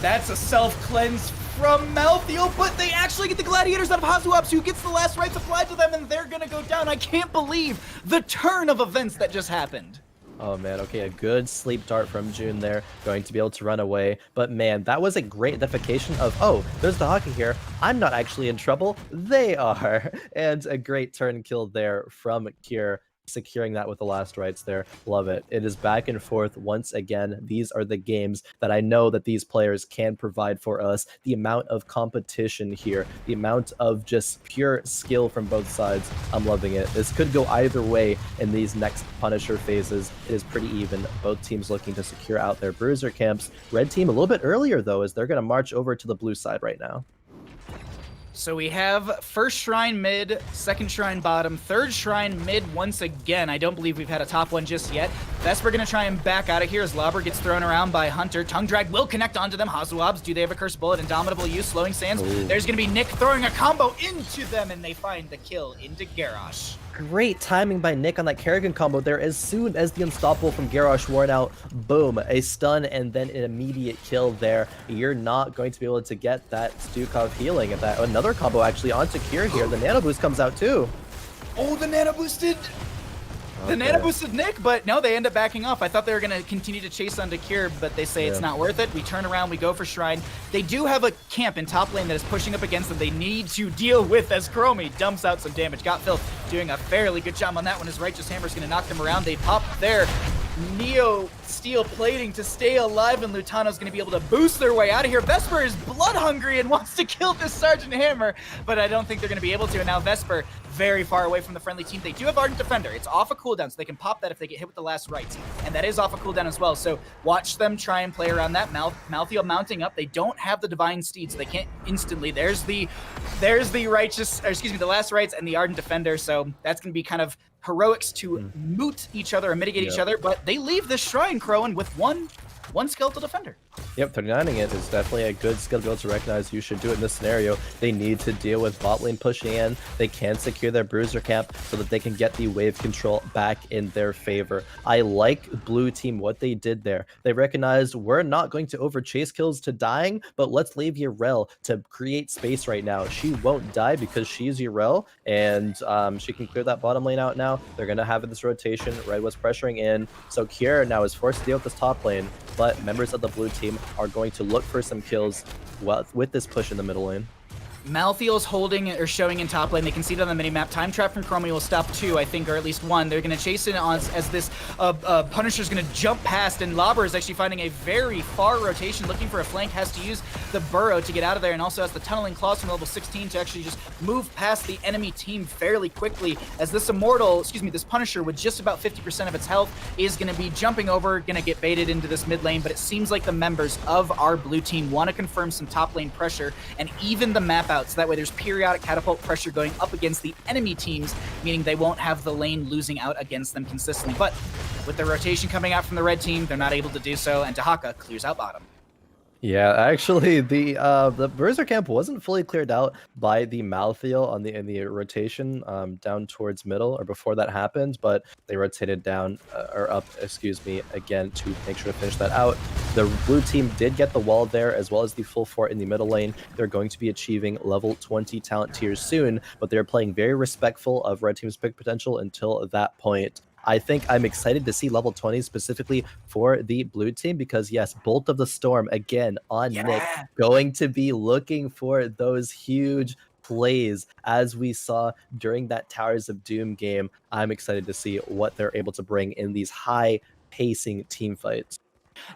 That's a self-cleanse from Malthael, but they actually get the gladiators out of Hazuobs, who gets the last rites applied to them, and they're going to go down. I can't believe the turn of events that just happened. Oh man, okay, a good sleep dart from June there, going to be able to run away. But man, that was a great identification of, oh, there's the hockey here. I'm not actually in trouble. They are. And a great turn kill there from Cure. securing that with the last rights there. Love it. It is back and forth once again. These are the games that I know that these players can provide for us. The amount of competition here, the amount of just pure skill from both sides. I'm loving it. This could go either way in these next Punisher phases. It is pretty even. Both teams looking to secure out their bruiser camps. Red team a little bit earlier though, as they're going to march over to the blue side right now. So we have first shrine mid, second shrine bottom, third shrine mid once again. I don't believe we've had a top one just yet. Vesper gonna try and back out of here as Lobber gets thrown around by Hunter. Tongue Drag will connect onto them. Hazuabs, do they have a Cursed Bullet? Indomitable use, Slowing Sands. Ooh. There's gonna be Nick throwing a combo into them, and they find the kill into Garrosh. Great timing by Nick on that Kerrigan combo there. As soon as the Unstoppable from Garrosh worn out, boom, a stun and then an immediate kill there. You're not going to be able to get that Stukov healing. At that another combo actually onto Kier here. The Nano Boost comes out too. Oh, the Nano Boosted! The Nano Boosted Nick, but no, they end up backing off. I thought they were going to continue to chase onto Kier, but they say it's not worth it. We turn around, we go for Shrine. They do have a camp in top lane that is pushing up against them. They need to deal with as Chromie dumps out some damage. Got Filth doing a fairly good job on that one. His Righteous Hammer is going to knock them around. They pop their Neo Steel plating to stay alive, and Lutano's going to be able to boost their way out of here. Vesper is blood hungry and wants to kill this Sergeant Hammer, but I don't think they're going to be able to. And now Vesper very far away from the friendly team. They do have Ardent Defender. It's off a cooldown, so they can pop that if they get hit with the last rights. And that is off a cooldown as well. So watch them try and play around that. Malthael mounting up. They don't have the Divine Steed, so they can't instantly. There's the righteous, or excuse me, the last rights and the Ardent Defender. So that's going to be kind of heroics to moot each other or mitigate each other, but they leave this shrine, Khroen, with one skeletal defender. Yep, 39ing it is definitely a good skill to be able to recognize you should do it in this scenario. They need to deal with bot lane pushing in. They can secure their bruiser camp so that they can get the wave control back in their favor. I like blue team what they did there. They recognized we're not going to over chase kills to dying, but let's leave Yrel to create space right now. She won't die because she's Yrel, and she can clear that bottom lane out now. They're going to have this rotation. Red was pressuring in, so Kier now is forced to deal with this top lane, but members of the blue team are going to look for some kills with this push in the middle lane. Malthael's holding or showing in top lane. They can see it on the minimap. Time Trap from Chromie will stop 2, I think, or at least 1. They're going to chase it on as this Punisher's going to jump past, and Lobber is actually finding a very far rotation, looking for a flank, has to use the Burrow to get out of there, and also has the Tunneling Claws from level 16 to actually just move past the enemy team fairly quickly, as this this Punisher with just about 50% of its health is going to be jumping over, going to get baited into this mid lane, but it seems like the members of our blue team want to confirm some top lane pressure and even the map out, so that way there's periodic catapult pressure going up against the enemy teams, meaning they won't have the lane losing out against them consistently. But with the rotation coming out from the red team, they're not able to do so, and Tahaka clears out bottom. Yeah, actually, the Bruiser camp wasn't fully cleared out by the Malthael in the rotation down towards middle, or before that happened, but they rotated down or up, excuse me, again to make sure to finish that out. The blue team did get the wall there, as well as the full fort in the middle lane. They're going to be achieving level 20 talent tiers soon, but they're playing very respectful of red team's pick potential until that point. I think I'm excited to see level 20 specifically for the blue team because, yes, Bolt of the Storm, again, on Nick, going to be looking for those huge plays as we saw during that Towers of Doom game. I'm excited to see what they're able to bring in these high-pacing team fights.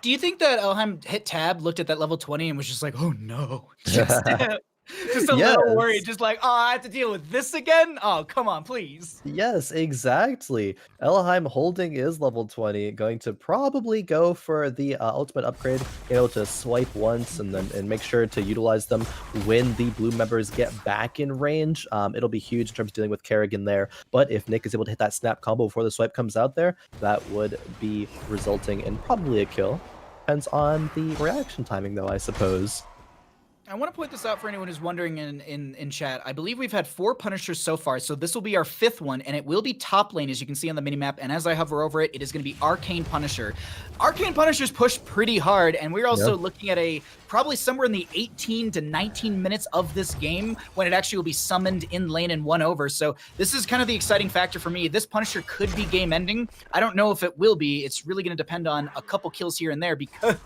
Do you think that Elheim hit tab, looked at that level 20, and was just like, oh no, just a little worried, just like, oh, I have to deal with this again? Oh, come on, please. Yes, exactly. Elheim holding is level 20, going to probably go for the ultimate upgrade, able to swipe once and make sure to utilize them when the blue members get back in range. It'll be huge in terms of dealing with Kerrigan there, but if Nick is able to hit that snap combo before the swipe comes out there, that would be resulting in probably a kill. Depends on the reaction timing though, I suppose. I want to point this out for anyone who's wondering in chat. I believe we've had 4 Punishers so far, so this will be our 5th one, and it will be top lane, as you can see on the minimap, and as I hover over it, it is going to be Arcane Punisher. Arcane Punishers push pretty hard, and we're also looking at probably somewhere in the 18 to 19 minutes of this game when it actually will be summoned in lane and won over, so this is kind of the exciting factor for me. This Punisher could be game ending. I don't know if it will be. It's really going to depend on a couple kills here and there because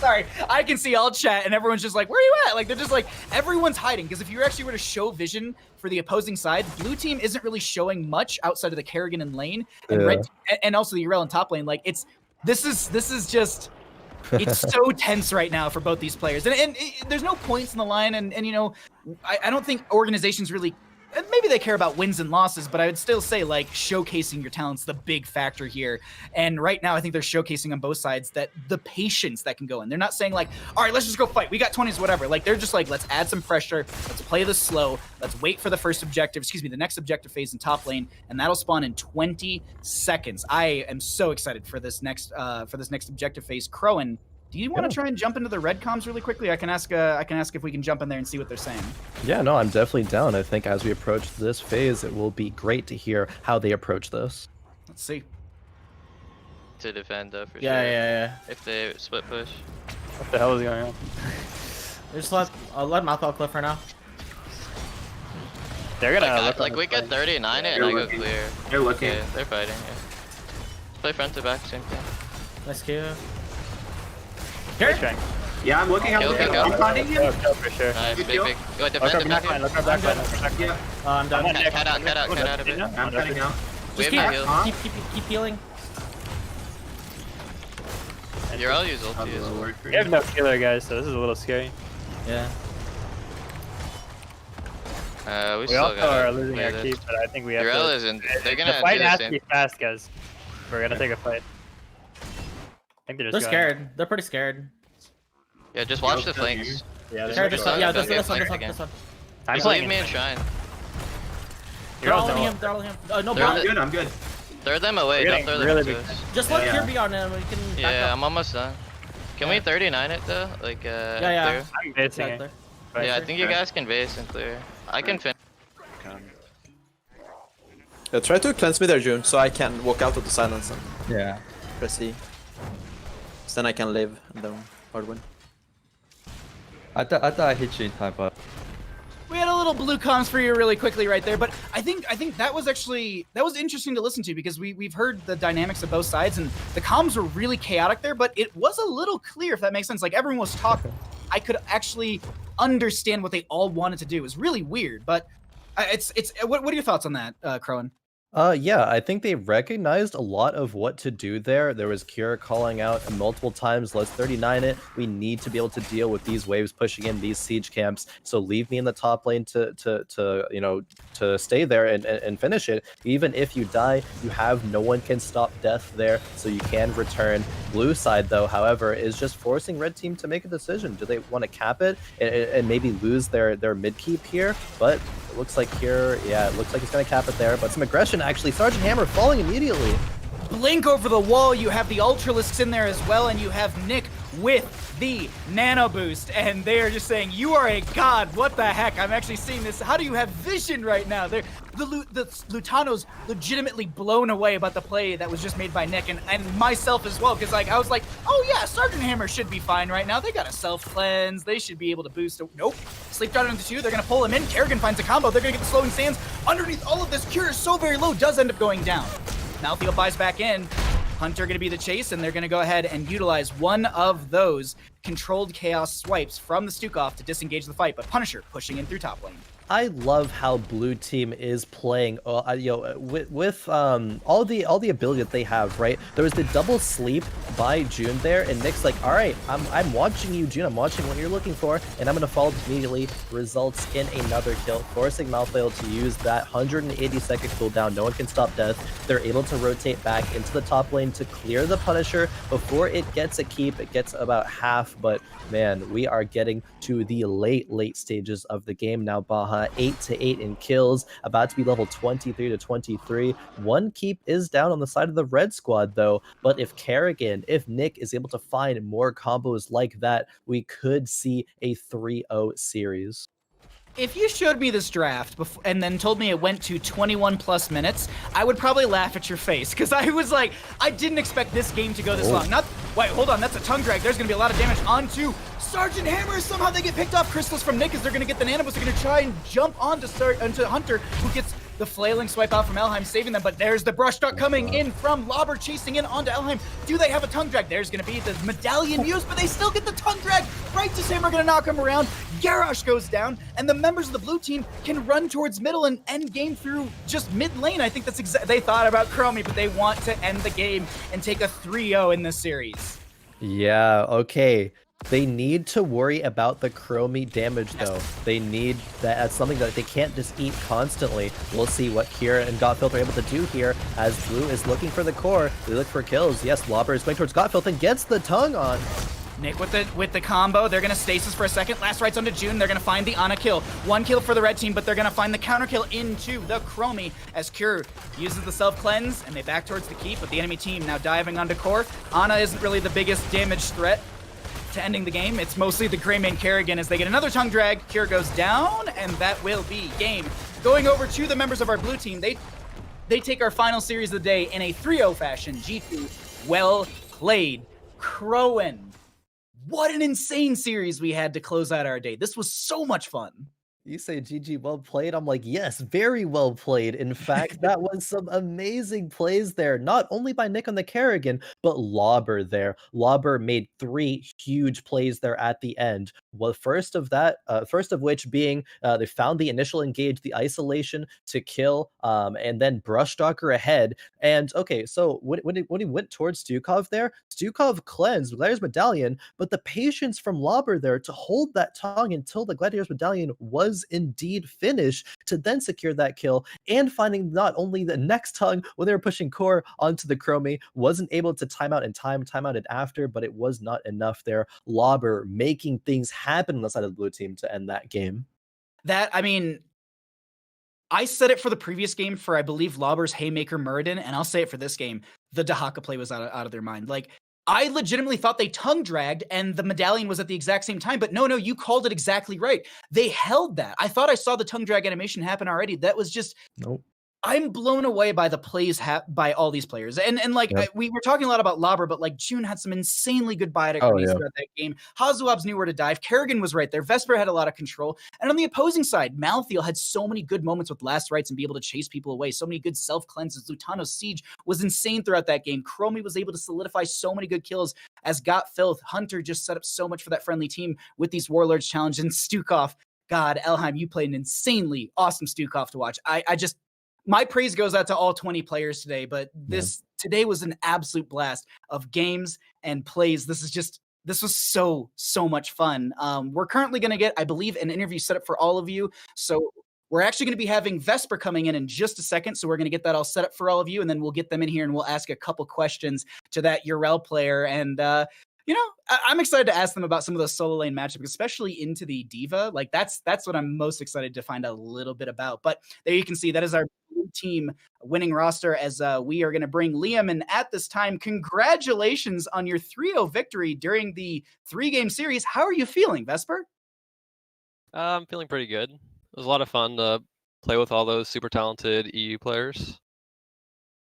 Sorry, I can see all chat and everyone's just like, where are you at? Like, they're just like, everyone's hiding. Because if you actually were to show vision for the opposing side, blue team isn't really showing much outside of the Kerrigan in lane and red, and also the Yrel in top lane. Like, this is just, it's so tense right now for both these players. And there's no points in the line. And you know, I don't think organizations really, and maybe they care about wins and losses, but I would still say like showcasing your talent's the big factor here. And right now I think they're showcasing on both sides that the patience that can go in. They're not saying like, all right, let's just go fight. We got 20s, whatever. Like they're just like, let's add some pressure. Let's play this slow. Let's wait for the first objective, the next objective phase in top lane. And that'll spawn in 20 seconds. I am so excited for this next objective phase. Khroen, do you want to try and jump into the red comms really quickly? I can ask if we can jump in there and see what they're saying. Yeah, no, I'm definitely down. I think as we approach this phase, it will be great to hear how they approach this. Let's see. To defend, for sure. Yeah. If they split push. What the hell is going on? Just I'll let Mouthfall cliff for now. They're gonna Like we get 39 it and I go clear. They're looking. Yeah, they're fighting. Yeah. Play front to back, same thing. Let's kill. Here? Yeah, I'm looking. Kill. I'm finding him. For sure. Nice, Good big. kill. Go defend, Look our back line. Yeah, I'm done. Cat out of it. I'm cutting out. We have no heal. Keep healing. You're all use ulti as well. We have no killer, guys, so this is a little scary. Yeah. We We still also gotta are losing play our this. keep, but I think we have Yrel to. isn't. They're The gonna fight do the has to same. be fast, guys. We're gonna take a fight. I think they're They're just scared. They're pretty scared. Yeah, just watch the flanks. Yeah, This one. Don't get This flanked one. again. I'm Just playing leave me in shrine. They're all in him. They're all in him. No, They're block. I'm good. Throw them away. We're Don't getting throw them really into big. us. Just let Yeah. Kirby on him. We can back Yeah, up. I'm almost done. Can we 39 it though? Like Yeah. through? I'm basing Yeah, it. there. But Yeah, I think you guys can base and clear. I can finish. Yeah, try to cleanse me there, June, so I can walk out of the silence and Yeah. press E. So then I can live and then hard win. I thought I hit you in time, but We had a little blue comms for you really quickly right there, but I think that was interesting to listen to because we've heard the dynamics of both sides and the comms were really chaotic there, but it was a little clear, if that makes sense. Like everyone was talking. I could actually understand what they all wanted to do. It was really weird, but what are your thoughts on that, Khroen? Yeah, I think they recognized a lot of what to do there. There was Kira calling out multiple times, let's 39 it. We need to be able to deal with these waves pushing in these siege camps. So leave me in the top lane to stay there and finish it. Even if you die, you have no one can stop death there, so you can return. Blue side though, however, is just forcing red team to make a decision. Do they want to cap it and maybe lose their mid keep here? But it looks like here, yeah, it looks like he's gonna cap it there, but some aggression actually. Sergeant Hammer falling immediately. Blink over the wall, you have the Ultralisks in there as well, and you have Nick with the Nano Boost, and they are just saying, you are a god, what the heck, I'm actually seeing this, how do you have vision right now? The Lutano's legitimately blown away about the play that was just made by Nick, and myself as well, because I was like, oh yeah, Sergeant Hammer should be fine right now, they got a self-cleanse, they should be able to boost, nope, Sleep Dart into 2, they're gonna pull him in, Kerrigan finds a combo, they're gonna get the Slowing Sands, underneath all of this, Cure is so very low, does end up going down. Malthael buys back in. Hunter going to be the chase, and they're going to go ahead and utilize one of those controlled chaos swipes from the Stukov to disengage the fight, but Punisher pushing in through top lane. I love how blue team is playing, with all the ability that they have. Right, there was the double sleep by June there, and Nick's like, all right, I'm watching you, June. I'm watching what you're looking for, and I'm gonna follow immediately. Results in another kill, forcing Malthael to use that 180-second cooldown. No one can stop death. They're able to rotate back into the top lane to clear the Punisher before it gets a keep. It gets about half, but man, we are getting to the late stages of the game now. Baha 8-8 in kills, about to be level 23 to 23. One keep is down on the side of the red squad though, but if Kerrigan, if Nick is able to find more combos like that, we could see a 3-0 series. If you showed me this draft and then told me it went to 21 plus minutes, I would probably laugh at your face, because I was like, I didn't expect this game to go this long. Wait, hold on, that's a tongue drag. There's going to be a lot of damage onto Sergeant Hammer, somehow they get picked off. Crystals from Nick as they're going to get the Nanobus. They're going to try and jump onto Hunter, who gets the flailing swipe out from Elheim, saving them. But there's the brush dart coming in from Lobber, chasing in onto Elheim. Do they have a tongue drag? There's going to be the medallion used, but they still get the tongue drag. Righteous Hammer going to knock him around. Garrosh goes down, and the members of the blue team can run towards middle and end game through just mid lane. I think that's they thought about Chromie, but they want to end the game and take a 3-0 in this series. Yeah, okay. They need to worry about the Chromie damage, though. They need that as something that they can't just eat constantly. We'll see what Kira and Godfilth are able to do here as Blue is looking for the core. They look for kills. Yes, Lobber is going towards Godfilth and gets the tongue on. Nick with the combo. They're going to stasis for a second. Last rights onto June. They're going to find the Ana kill. 1 kill for the red team, but they're going to find the counter kill into the Chromie as Cure uses the self-cleanse, and they back towards the keep, but the enemy team now diving onto core. Ana isn't really the biggest damage threat to ending the game. It's mostly the Greymane Kerrigan as they get another tongue drag. Cure goes down, and that will be game. Going over to the members of our blue team, they take our final series of the day in a 3-0 fashion. G2, well played. Khroen, what an insane series we had to close out our day. This was so much fun. You say GG, well played. I'm like, yes, very well played. In fact, that was some amazing plays there, not only by Nick on the Kerrigan, but Lobber there. Lobber made 3 huge plays there at the end. Well, first of which being they found the initial engage, the isolation to kill, and then Brushstalker ahead. And okay, so when he went towards Stukov there, Stukov cleansed Gladiator's Medallion, but the patience from Lobber there to hold that tongue until the Gladiator's Medallion was indeed finished to then secure that kill, and finding not only the next tongue when they were pushing core onto the Chromie, wasn't able to time out in time, time out in after, but it was not enough there. Lobber making things happen on the side of the blue team to end that game. I mean, I said it for the previous game for, I believe, Lobber's Haymaker Muradin, and I'll say it for this game. The Dahaka play was out of their mind. Like, I legitimately thought they tongue dragged and the medallion was at the exact same time, but no, you called it exactly right. They held that. I thought I saw the tongue drag animation happen already. That was just, nope. I'm blown away by the plays by all these players. And like, yep. We were talking a lot about Lobber, but like June had some insanely good biodiagrams throughout that game. Hazuabs knew where to dive. Kerrigan was right there. Vesper had a lot of control. And on the opposing side, Malthael had so many good moments with last rights and be able to chase people away. So many good self-cleanses. Lutano's Siege was insane throughout that game. Chromie was able to solidify so many good kills as Got Filth. Hunter just set up so much for that friendly team with these Warlords challenge. And Stukov, God, Elheim, you played an insanely awesome Stukov to watch. My praise goes out to all 20 players today, but today was an absolute blast of games and plays. This was so much fun. We're currently going to get, I believe, an interview set up for all of you. So we're actually going to be having Vesper coming in just a second. So we're going to get that all set up for all of you. And then we'll get them in here and we'll ask a couple questions to that Urel player. And, I'm excited to ask them about some of those solo lane matchups, especially into the Diva. Like that's what I'm most excited to find out a little bit about. But there you can see that is our team winning roster as we are going to bring Liam. And at this time, congratulations on your 3-0 victory during the 3-game series. How are you feeling, Vesper? I'm feeling pretty good. It was a lot of fun to play with all those super talented EU players.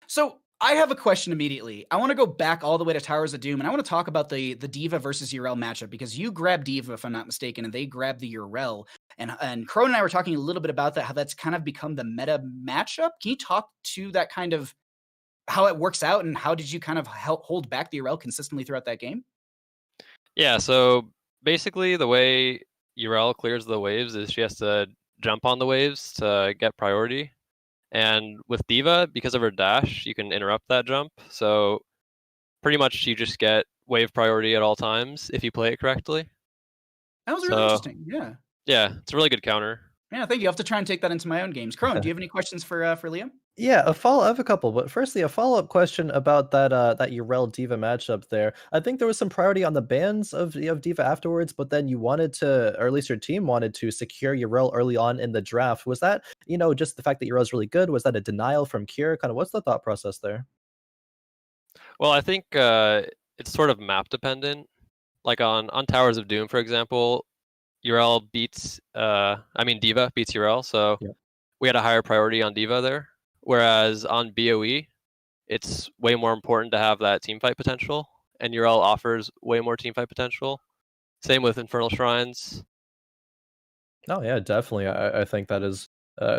So I have a question immediately. I want to go back all the way to Towers of Doom, and I want to talk about the Diva versus Urel matchup, because you grabbed Diva, if I'm not mistaken, and they grabbed the Urel. And Khroen and I were talking a little bit about that, how that's kind of become the meta matchup. Can you talk to that kind of how it works out, and how did you kind of hold back the Urel consistently throughout that game? Yeah, so basically the way Urel clears the waves is she has to jump on the waves to get priority. And with Diva, because of her dash, you can interrupt that jump. So pretty much you just get wave priority at all times if you play it correctly. That was really interesting. Yeah. Yeah, it's a really good counter. Yeah, thank you. I'll have to try and take that into my own games. Khroen, do you have any questions for Liam? Yeah, I have a couple, but firstly, a follow-up question about that Urel Diva matchup there. I think there was some priority on the bans of Diva afterwards, but then you wanted to, or at least your team wanted to, secure Urel early on in the draft. Was that, just the fact that Urel's really good? Was that a denial from Cure? Kind of what's the thought process there? Well, I think it's sort of map dependent. Like on Towers of Doom, for example, Diva beats Urel, so we had a higher priority on Diva there. Whereas on BOE, it's way more important to have that teamfight potential, and Urel offers way more teamfight potential. Same with Infernal Shrines. Oh yeah, definitely. I think that is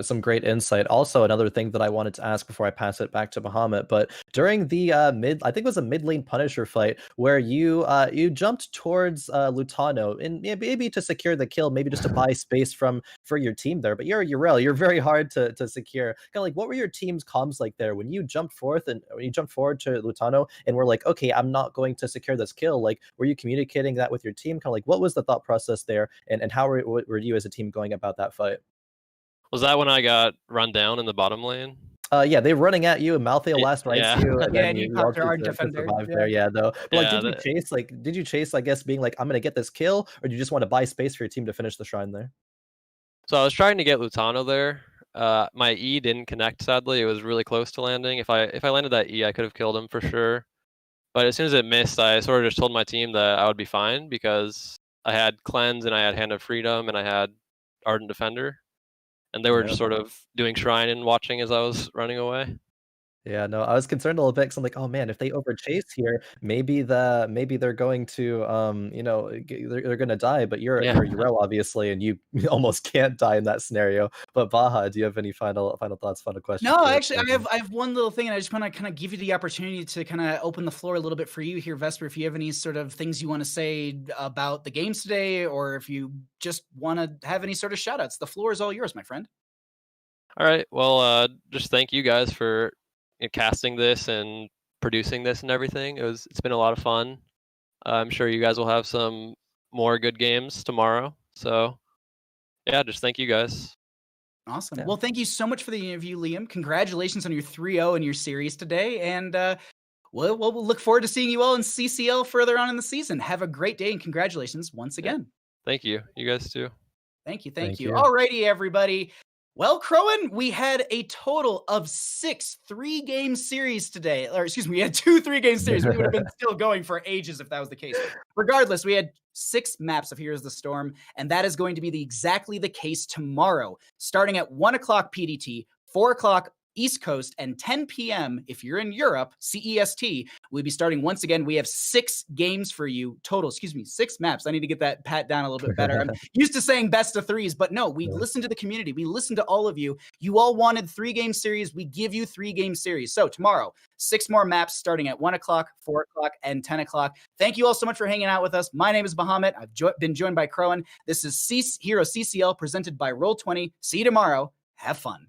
some great insight. Also, another thing that I wanted to ask before I pass it back to Bahamut, but during the I think it was a mid lane Punisher fight where you jumped towards Lutano and maybe to secure the kill, maybe just to buy space for your team there. But you're Yrel, you're very hard to secure. Kind of like, what were your team's comms like there when you jumped forward to Lutano and were like, okay, I'm not going to secure this kill? Like, were you communicating that with your team? Kind of like, what was the thought process there, and how were you as a team going about that fight? Was that when I got run down in the bottom lane? Yeah, they're running at you, and Malthael last rights yeah. you, and Yeah, then and you you popped all your art to defender, survive yeah. there. Yeah, though. But like, Yeah, did you chase, I guess, being like, I'm gonna get this kill, or do you just want to buy space for your team to finish the shrine there? So I was trying to get Lutano there. My E didn't connect, sadly. It was really close to landing. If I landed that E, I could have killed him for sure. But as soon as it missed, I sort of just told my team that I would be fine because I had Cleanse and I had Hand of Freedom and I had Ardent Defender. And they were just sort of doing shrine and watching as I was running away. Yeah, no, I was concerned a little bit because I'm like, oh man, if they overchase here, maybe they're going to they're gonna die. But you're Yrel, obviously, and you almost can't die in that scenario. But Baha, do you have any final thoughts, final questions? No, actually, I have one little thing, and I just want to kind of give you the opportunity to kind of open the floor a little bit for you here, Vesper. If you have any sort of things you want to say about the games today, or if you just want to have any sort of shout outs, the floor is all yours, my friend. All right. Well, just thank you guys for casting this and producing this and everything. It's been a lot of fun. I'm sure you guys will have some more good games tomorrow. So yeah, just thank you guys. Awesome. Yeah. Well, thank you so much for the interview, Liam. Congratulations on your 3-0 in your series today. And we'll look forward to seeing you all in CCL further on in the season. Have a great day and congratulations once again. Thank you. You guys too. Thank you. Thank you. Alrighty, everybody. Well, Khroen, we had a total of 6 3-game series today. Or excuse me, we had 2 3-game series. We would have been still going for ages if that was the case. Regardless, we had 6 maps of Heroes of the Storm, and that is going to be exactly the case tomorrow, starting at 1 o'clock PDT, 4 o'clock East Coast, and 10 p.m. if you're in Europe, CEST, we'll be starting once again. We have 6 games for you total. 6 maps. I need to get that pat down a little bit better. I'm used to saying best of 3s, but no, we listened to the community. We listened to all of you. You all wanted 3-game series. We give you 3-game series. So tomorrow, 6 more maps starting at 1 o'clock, 4 o'clock, and 10 o'clock. Thank you all so much for hanging out with us. My name is Bahamut. I've been joined by Khroen. This is HeroesCCL presented by Roll20. See you tomorrow. Have fun.